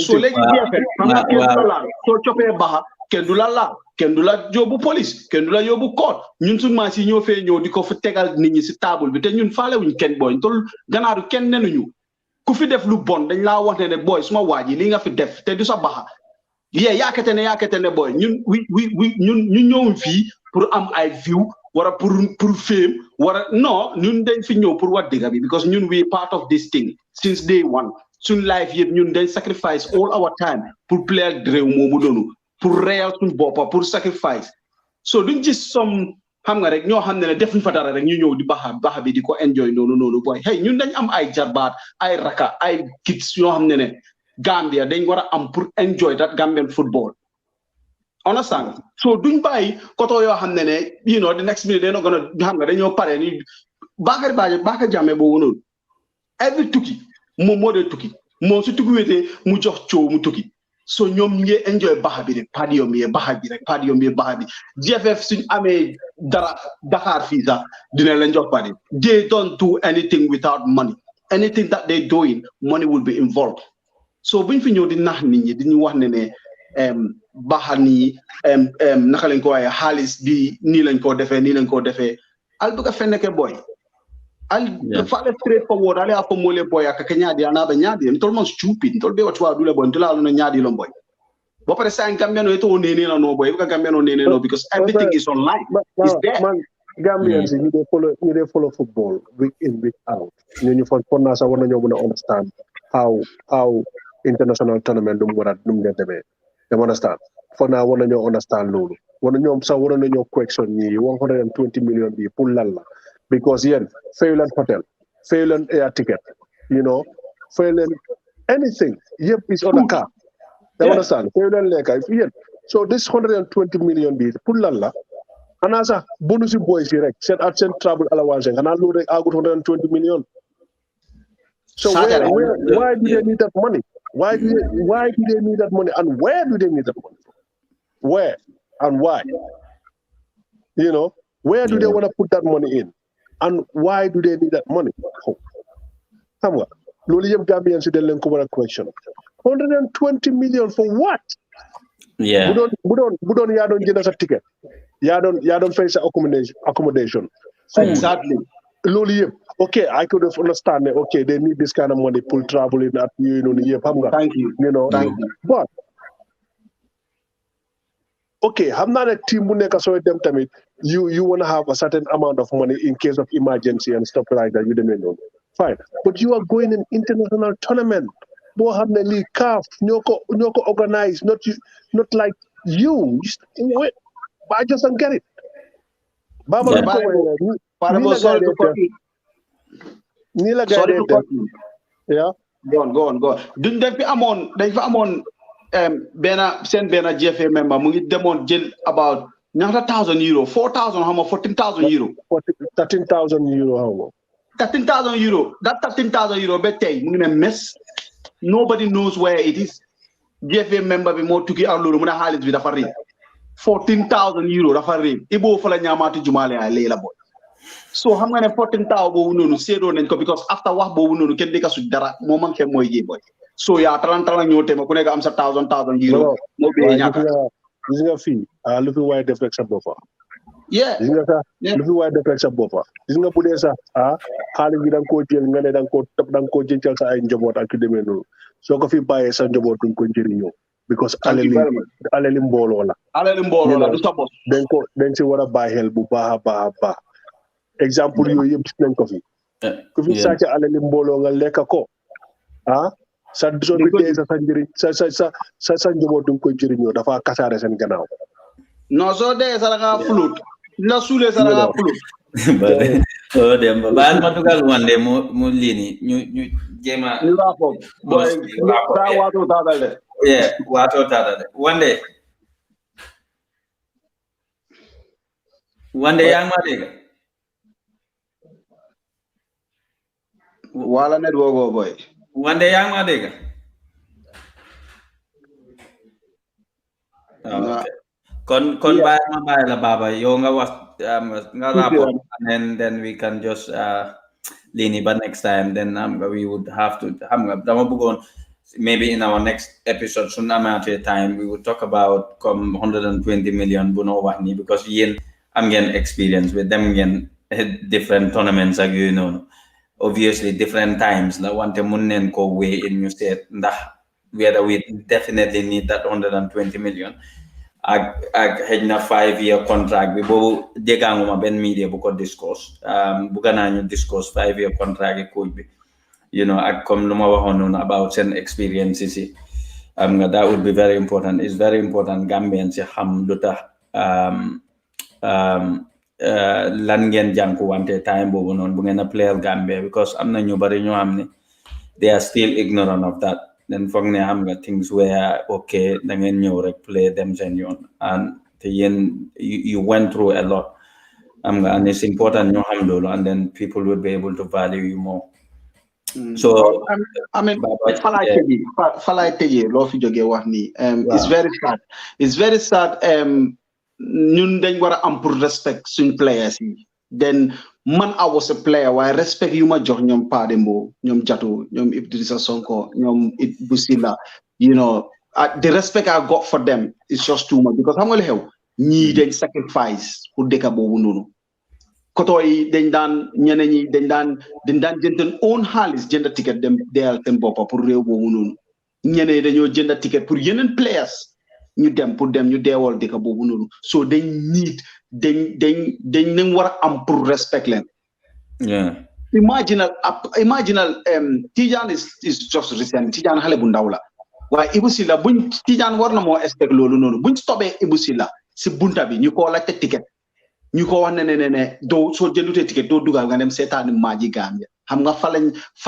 S4: so léegi jeefe xam nga kenn du la laal soo coppee baxa kenn du la laal kenn du la yóbbu police kenn du la yóbbu court ñun suñu maas yi ñoo fee ñëw di ko fi tegal nit ñi si table bi te ñun faalewuñ kenn booy tol ganaaru kenn nenuñu ku fi def lu bon dañ laa wax ne booy suma waa ji li nga fi def te du sa baxa yaakate ne booy ñun ñun ñëwuñ fii pour am ay view wara pour fame wara non ñun dañ fi ñëw pour wax dëgg bi because ñun we part of this thing since day one suñ life yëpp ñun dañ sacrifice all our time pour player réew moomu doonu pour réel suñ boppa pour sacrifice so duñ gis xam nga rek ñoo xam ne defuñ fa dara rek ñu ñëw di baxa bi di ko enjoy noonu boy hey ñun dañ am ay jarbaat ay raka ay kids yoo xam ne Gambia dañ war a am pour enjoy that Gambian football understand so duñ bàyyi koto yoo xam ne the next minute dañoo gën a xam nga dañoo pare ni Bakary Jammeh boobu noonu every tukki moom moo dee tukki moom su tukki wéetee mu jox coow mu tukki so ñoom ñu ngi enjoy baxa bi rek padium yi baxa bi GFF suñ amee dara Dakar fii sax dina leen jox padi they don't do anything without money anything that they doing money will be involved so buñ fi ñëw di nax nit ñi di ñu wax ne baxa nii naka lañ ko waaye xaalis bi nii lañ koo defee al duga fenneke boy al fale straight forward ale apo mole boy akaka nyaadi anaba nyaadi ntol man stupid ntol be watwa dule boy ntol aluna nyaadi lo boy bo pare sa Gambian no to nene la no boy ka Gambian no nene no because everything is online is there
S8: man Gambians you they follow football week in week out ñu for na sa wona ñu mëna understand how international tournament dum wara dum demé you understand for now wona ñu understand lolu wona ñom sa wona ñu question ni 120 million bi pour lalla because yen fayulan hotel fayulan air ticket fayulan anything yep is on a car you understand fayulan leka yen so this 120 million bi pour lalla ana sa bonus boys yi rek sen at sen travel allowance ana lu rek agut 120 million so why do they need that money why do they need that money and where do they need that money where and why where do they want to put that money in and why do they need that money xam nga loolu yëpp Gambian si dañ leen ko war a question 120 million for what bu doon yaa doon jënd sa ticket yaa doon fay sa accommodation
S4: exactly
S8: loolu yëpp okay I could have understand okay they need this kind of money pour traveling at yëpp xam nga
S4: thank you
S8: but okay xam naa ne team bu nekk sooy dem tamit you want to have a certain amount of money in case of emergency and stuff like that you demee noonu fine but you are going in international tournament boo xam ne lii CAF ñoo ko organize not like you I just don't get it nii la gars yeah
S4: go on duñ dañ fi amoon seen benn GFA member mu ngi demoon jël about ñaata €1,000 4,000 xam nga 14,000 euro
S8: 13,000 euro xam nga
S4: 13,000 euro that 13,000 euro ba tey mu ngi ne mess nobody knows where it is GFA member bi moo tukki ak loolu mu ne xaalis bi dafa réer 14,000 euro dafa réer Ibo fa la ñaamaati jumaale ay léegi la boy so xam nga ne 14,000 boobu noonu séedoo nañ ko because after wax boobu noonu kenn dëkka su dara moo man ke mooy boy so yaa talantala ñëw tema ku nekk am sa 1,000 euro moo bee ñàkk
S8: gis nga fii lu fi waaye def rek sa boppa gis nga sax lu fi waaye def rek sa boppa gis nga bu dee sax xaalis bi da nga koo jël nga ne da nga koo jëncal sa ay njaboot ak yu demee noonu soo ko fi bàyyee sa njaboot duñ ko njëriñoo because alali mbooloo la
S4: du sa bopp
S8: dañ si war a bàyyi xel bu baax a baax exemple yooyu yëpp gis nañ ko fi ku fi sàcc alali mbooloo nga lekk ko sa soo fi dee sa njëriñ sa njaboot duñ ko njëriñoo dafa kasaare seen gannaaw
S4: non soo dee sa da ngaa flut la suulee sa da ngaa flut
S5: Oh, Demba. Baal ma dugal Wandeh mu lini ñu jema.
S4: Ñu rapport. Boy, da wato tadal de.
S5: Yeah, wato tadal de. Wandeh yang ma dégg.
S4: Wala network boy.
S5: Wandeh yang ma dégg. Okay. Kon baal ma la baba yow nga wax nga rapport and then we can just lini but next time then we would have to dama bëggoon maybe in our next episode soon amount of time we would talk about 120 million bu no wax ni because yéen am ngeen experience with them ngeen different tournaments ak yooyu noonu obviously different times la wante mun neen ko weigh in ñu seet ndax whether we definitely need that 120 million ak xëj na 5-year contract bi boobu déggaanguma benn media bu ko discuss bugga naa ñu discuss 5-year contract yi coach bi ak comme lu ma waxoon noonu about seen experiences yi nga that would be very important. It's very important Gambians si xam lu tax lan ngeen jànku wante time boobu noonu bu ngeen a player Gambia because am na ñu bari ñoo xam ne they are still ignorant of that. Then foog ne xam nga things where okay da ngeen ñëw rek play them seen yoon and te yéen you went through a lot and it's important ñu xam loolu and then people will be able to value you more. So
S4: I mean falay tëjee loo fi jógee wax ni it's very sad ñun dañ war a am pour respect suñ players yi then man I was a player waaye respect yu ma jox ñoom Pa Dembo ñoom Jatu ñoom Idrissa Sonko ñoom Busila the respect I got for them is just too much because xam nga li xew ñii dañ sacrifice pour dëkk boobu noonu koto yi dañ daan ñeneen ñi dañ daan jënteen own xaalis jënd ticket dem deyal seen boppa pour réew boobu noonu ñeneen dañoo jënd ticket pour yeneen players ñu dem ñu deewal dëkk boobu noonu so dañ nañ war a am pour respect leen.
S5: Yeah.
S4: Imaginal Tijan is just recent. Tijan xale bu ndaw la waaye Ibou Sila buñ Tijan war na moo expect loolu noonu buñ stopee Ibou Sila si bunta bi ñu ko laajte ticket ñu ko wax ne doo soo jëndutee ticket doo dugal nga dem seetaani maaji Gambia xam nga fa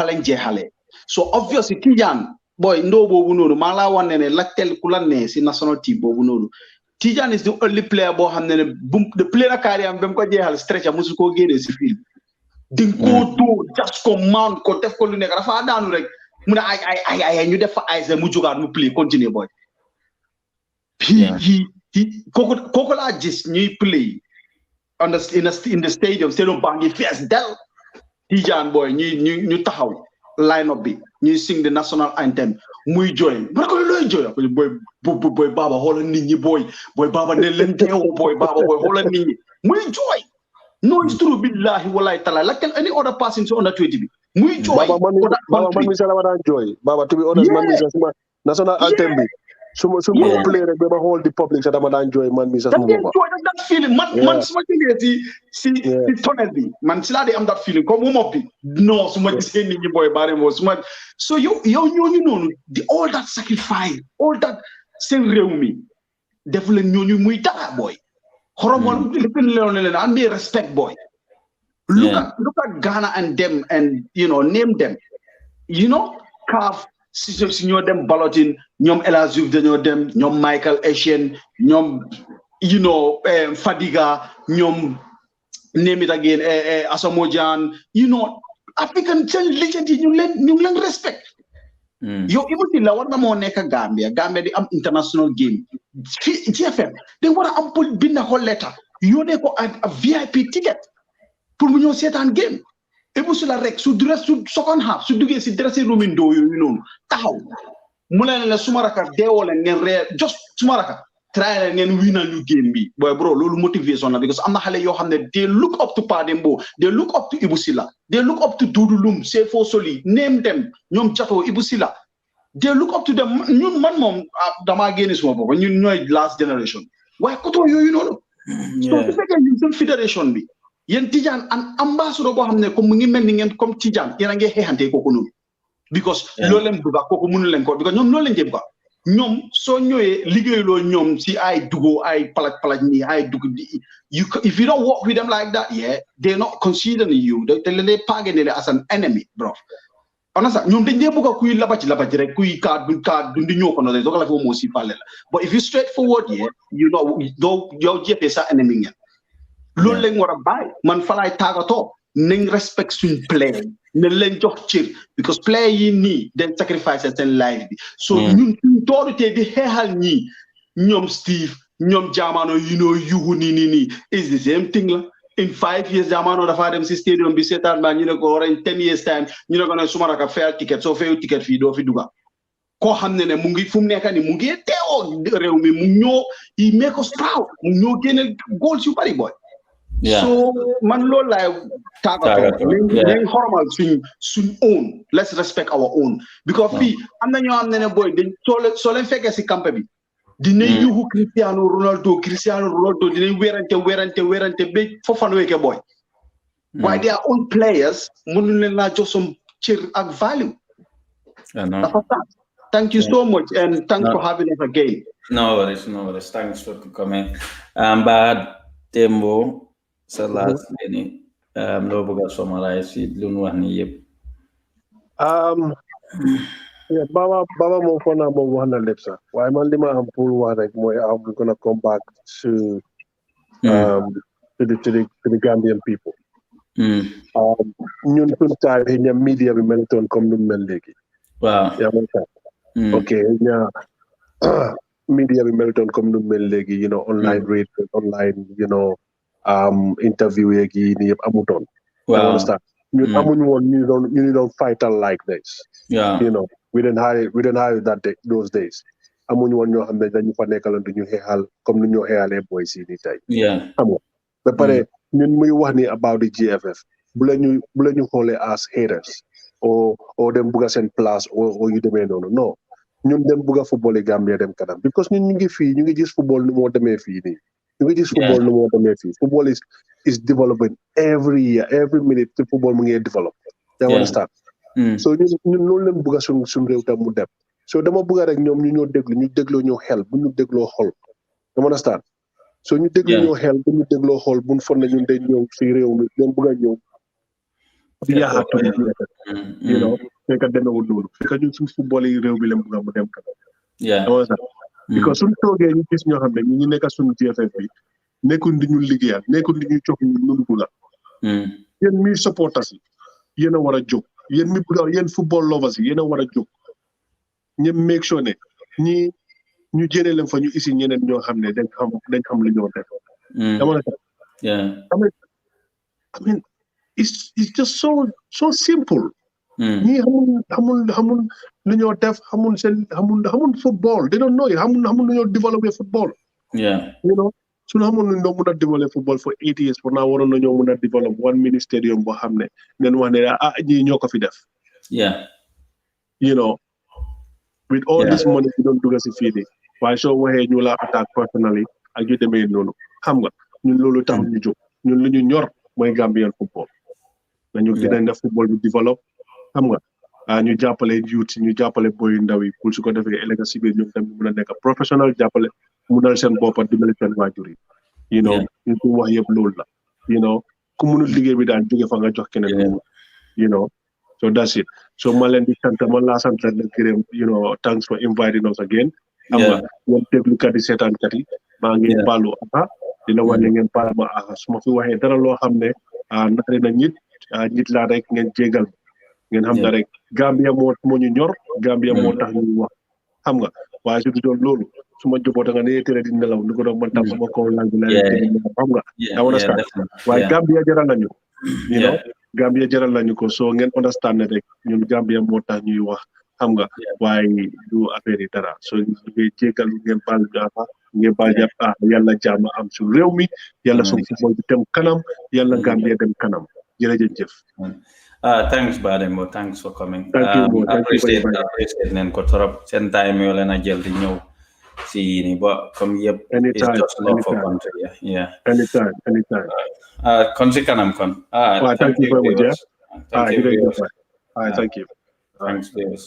S4: lañ jeexalee so obviously Tijan boy ndoo boobu noonu maa laa wax ne laajteel ku la ne si national team boobu noonu Tijan is the only player boo xam ne the player a carrière am ba mu ko jeexal stretcher musu koo génnee si field di ko dóor just ko mount ko def ko lu nekk dafa daanu rek mu ne ay ñu def fa ay mu jógaat mu play continue boy kooku laa gis ñuy play in the stadium stadium baa ngi fees del Tijan boy ñu taxaw line up bi ñuy sing the national anthem muy jooy ma ne ko looy jooy boy Baba xoolal nit ñi boy Baba ne leen teewoo boy Baba boy xoolal nit ñi muy jooy no it's true billahi wallahi taala like any other person so under 20 bi muy jooy
S8: Baba man mi sala wara jooy Baba to be honest man mi sala national anthem bi suma play rek ba xool di public sa dama daan jooy man mi sa suma bopp
S4: that feeling man suma jógee si tunnel bi man si laa di am that feeling comme mu moppi non suma gisee nit ñi boy bari moo suma so yow ñooñu noonu all that sacrifice all that seen réew mi def leen ñooñu muy dara boy xoromoon lipin leen and be respect boy look at Ghana and them and name them CAF si ñoo dem balloting ñoom El Hadji Diouf dañoo dem ñoom Michael Essien ñoom Fadiga ñoom name it again Asamoah Gyan African seen legend yi ñu ngi leen respect yow Ibou Sila war na moo nekk Gambia di am international game fii GFM dañ war a am pour bind ko letter yónnee ko a VIP ticket pour mu ñëw seetaan game Ibou Sila rek su second half su duggee si dressing room ndoo yooyu noonu taxaw mu leen la suma raka deewoo leen ngeen ree just suma raka try leen ngeen winal ñu game bi boy bro loolu motivation la because am na xale yoo xam ne they look up to Pa Dembo they look up to Ibou Sila they look up to Doudou Loum Sefo Soli name them ñoom Jato Ibou Sila they look up to them ñun man moom damaa génne suma bopp ñun ñooy last generation waaye koto yooyu noonu so su fekkee ñun seen fédération bi yéen Tijan an ambassadeur boo xam ne comme mu ngi mel ni ngeen comme Tijan yéen a ngi xeexante kooku noonu because loolu leen bëgg kooku mënu leen ko because ñoom loolu leen jëm quoi ñoom soo ñëwee liggéeyloo ñoom si ay dugo ay palaj ni ay dug if you don't work with them like that, yeah, they're not considering you. They target as an enemy, bro. Honestly, ñoom dañ dee bëgg a kuy labaj rek kuy kaat dundi ñoo ko no do la fo mo si parler la. But if you straightforward, yeah, you know, do yow jépé sa enemy ngeen. Loolu lañ war a bàyyi man fa laay tàggatoo nañ respect suñ play ne leen jox cër because play yi nii dañ sacrifice seen life bi so ñun suñ doorutee di xeexal ñii ñoom Steve ñoom jaamano yuhu nii is the same thing la in 5 years jaamano dafa dem si stadium bi seetaan ba ñu ne ko war in 10 years time ñu ne ko ne suma raka fayal ticket soo fayu ticket fii doo fi duga koo xam ne mu ngi fu mu nekk ni mu ngi teewoo réew mi mu ñoo he make us proud mu ñoo génne goals yu bari boy.
S5: Yeah.
S4: So man loolu laay tàggatoo nañ xormal suñ own let's respect our own because fii am na ñoo xam ne boy dañ soo leen fekkee si campé bi dinañ yuuxu Cristiano Ronaldo dinañ werante ba fofan weke boy waaye their own players mënuñ leen naa jox some cër ak value dafa tax thank you so much and thanks for having us again.
S5: No worries thanks for coming but Dembo sa last ni loo bëgg a summarize si lu ñu wax ni yëpp
S8: baba moom foog naa moom wax na lépp sax waaye man li ma am pour wax rek mooy I'm gonna come back to the Gambian people ñun suñ taay xëy na media bi melutoon comme nu mel léegi
S5: waaw
S8: yaa ngi tax ok ña media bi melutoon comme nu mel léegi you know online radio online you know interview yeeg yi nii yëpp amutoon.
S5: Wow.
S8: ñun amuñu woon ñu doon fightal like this.
S5: Yeah.
S8: You know, we didn't have those days. amuñu woon ñoo xam ne dañu fa nekkaloon du ñu xeexal comme ni ñoo xeexalee boys yi nii tey.
S5: Yeah.
S8: Xam nga ba pare ñun muy wax ni about the GFF bu la ñu xoolee as haters o dem bugg a seen place o yu demee noonu non ñun dem bugg a football yi Gambia dem kanam because ñun ñu ngi fii ñu ngi gis football nu moo demee fii nii. Football no more than football is developing every year, every minute. The football mu ngi develop. You understand? So ñun loolu leen bëgg suñ réew tam mu dem. So dama bëgg rek ñoom ñu dégloo ñoo xel bu ñu dégloo xol. You understand? So ñu dégloo ñoo xel bu ñu dégloo xol bu ñu fon na ñun day ñëw si réew mi ñoom bëgg a ñëw. You know, fekk demewul loolu. Fekk ñun suñ football yi réew bi leen bëgg mu dem kanam. Because suñ toogee ñu gis ñoo xam ne ñu nekk suñu GFF bi nekkul di ñu liggéeyal nekkul di ñu jox ñu nunu bugga yéen mi supporters yi yéen a war a jóg yéen mi bugga yéen football lovers yi yéen a war a jóg ñëpp make sure ne ñi ñu jëlee leen fa ñu isi ñeneen ñoo xam ne dañ xam li ñoo def dama la I mean it's just so simple ñi xamul lu ñoo def xamul football they don't know it xamul lu ñoo développer football you know suñu xamul lu ñoo mën a développer football for 8 years pour naa waroon na ñoo mën a develop one mini stadium boo xam ne ngeen wax ne ñii ñoo ko fi def you know with all this money you don't dugga si fii nii waaye soo waxee ñu la attaque personally ak yu demee noonu xam nga ñun loolu tax ñu jóg ñun lu ñu ñor mooy Gambian football nañu dinañ def football bi develop xam nga ñu jàppale youth ñu jàppale boy ndaw yi pour su ko defee ëllëg si biir ñoom tamit mën a nekk professionnel jàppale mu dal seen bopp dimbali seen waajur yi you know ñu ko wax yëpp loolu la you know ku mënul liggéey bi daal jóge fa nga jox keneen you know so that's it so ma leen di sant ma laa sant leen gërëm you know thanks for inviting us again xam nga ñoom déglukat yi seetaankat yi maa ngi baalu di la wax ne ngeen baal ma su ma fi waxee dara loo xam ne naqari na nit laa rek ngeen jégal ngeen xam ne rek Gambia moo ñu ñor Gambia moo tax ñu wax xam nga waaye su doon loolu su ma joboo nga ne télé di nelaw ni ko doon man tam sama kaw laaj bi la xam nga da understand waaye Gambia jaral nañu you know Gambia jaral nañu ko so ngeen understand ne rek ñun Gambia moo tax ñuy wax xam nga waaye du affaire yi dara so ñu ngi jégal ngeen baal jaafa ngeen baal jàpp yàlla jàmm am su réew mi yàlla su football bi dem kanam yàlla Gambia dem kanam jërëjëf.
S5: Thanks Dembo, thanks for coming.
S8: Thank you.
S5: Appreciate nen ko torop seen time yoo leen a jël di ñëw si ni ba comme yëpp is just love for country
S8: anytime
S5: kon si kanam kon
S8: thank you very much. Thank you.
S5: Thanks Davis.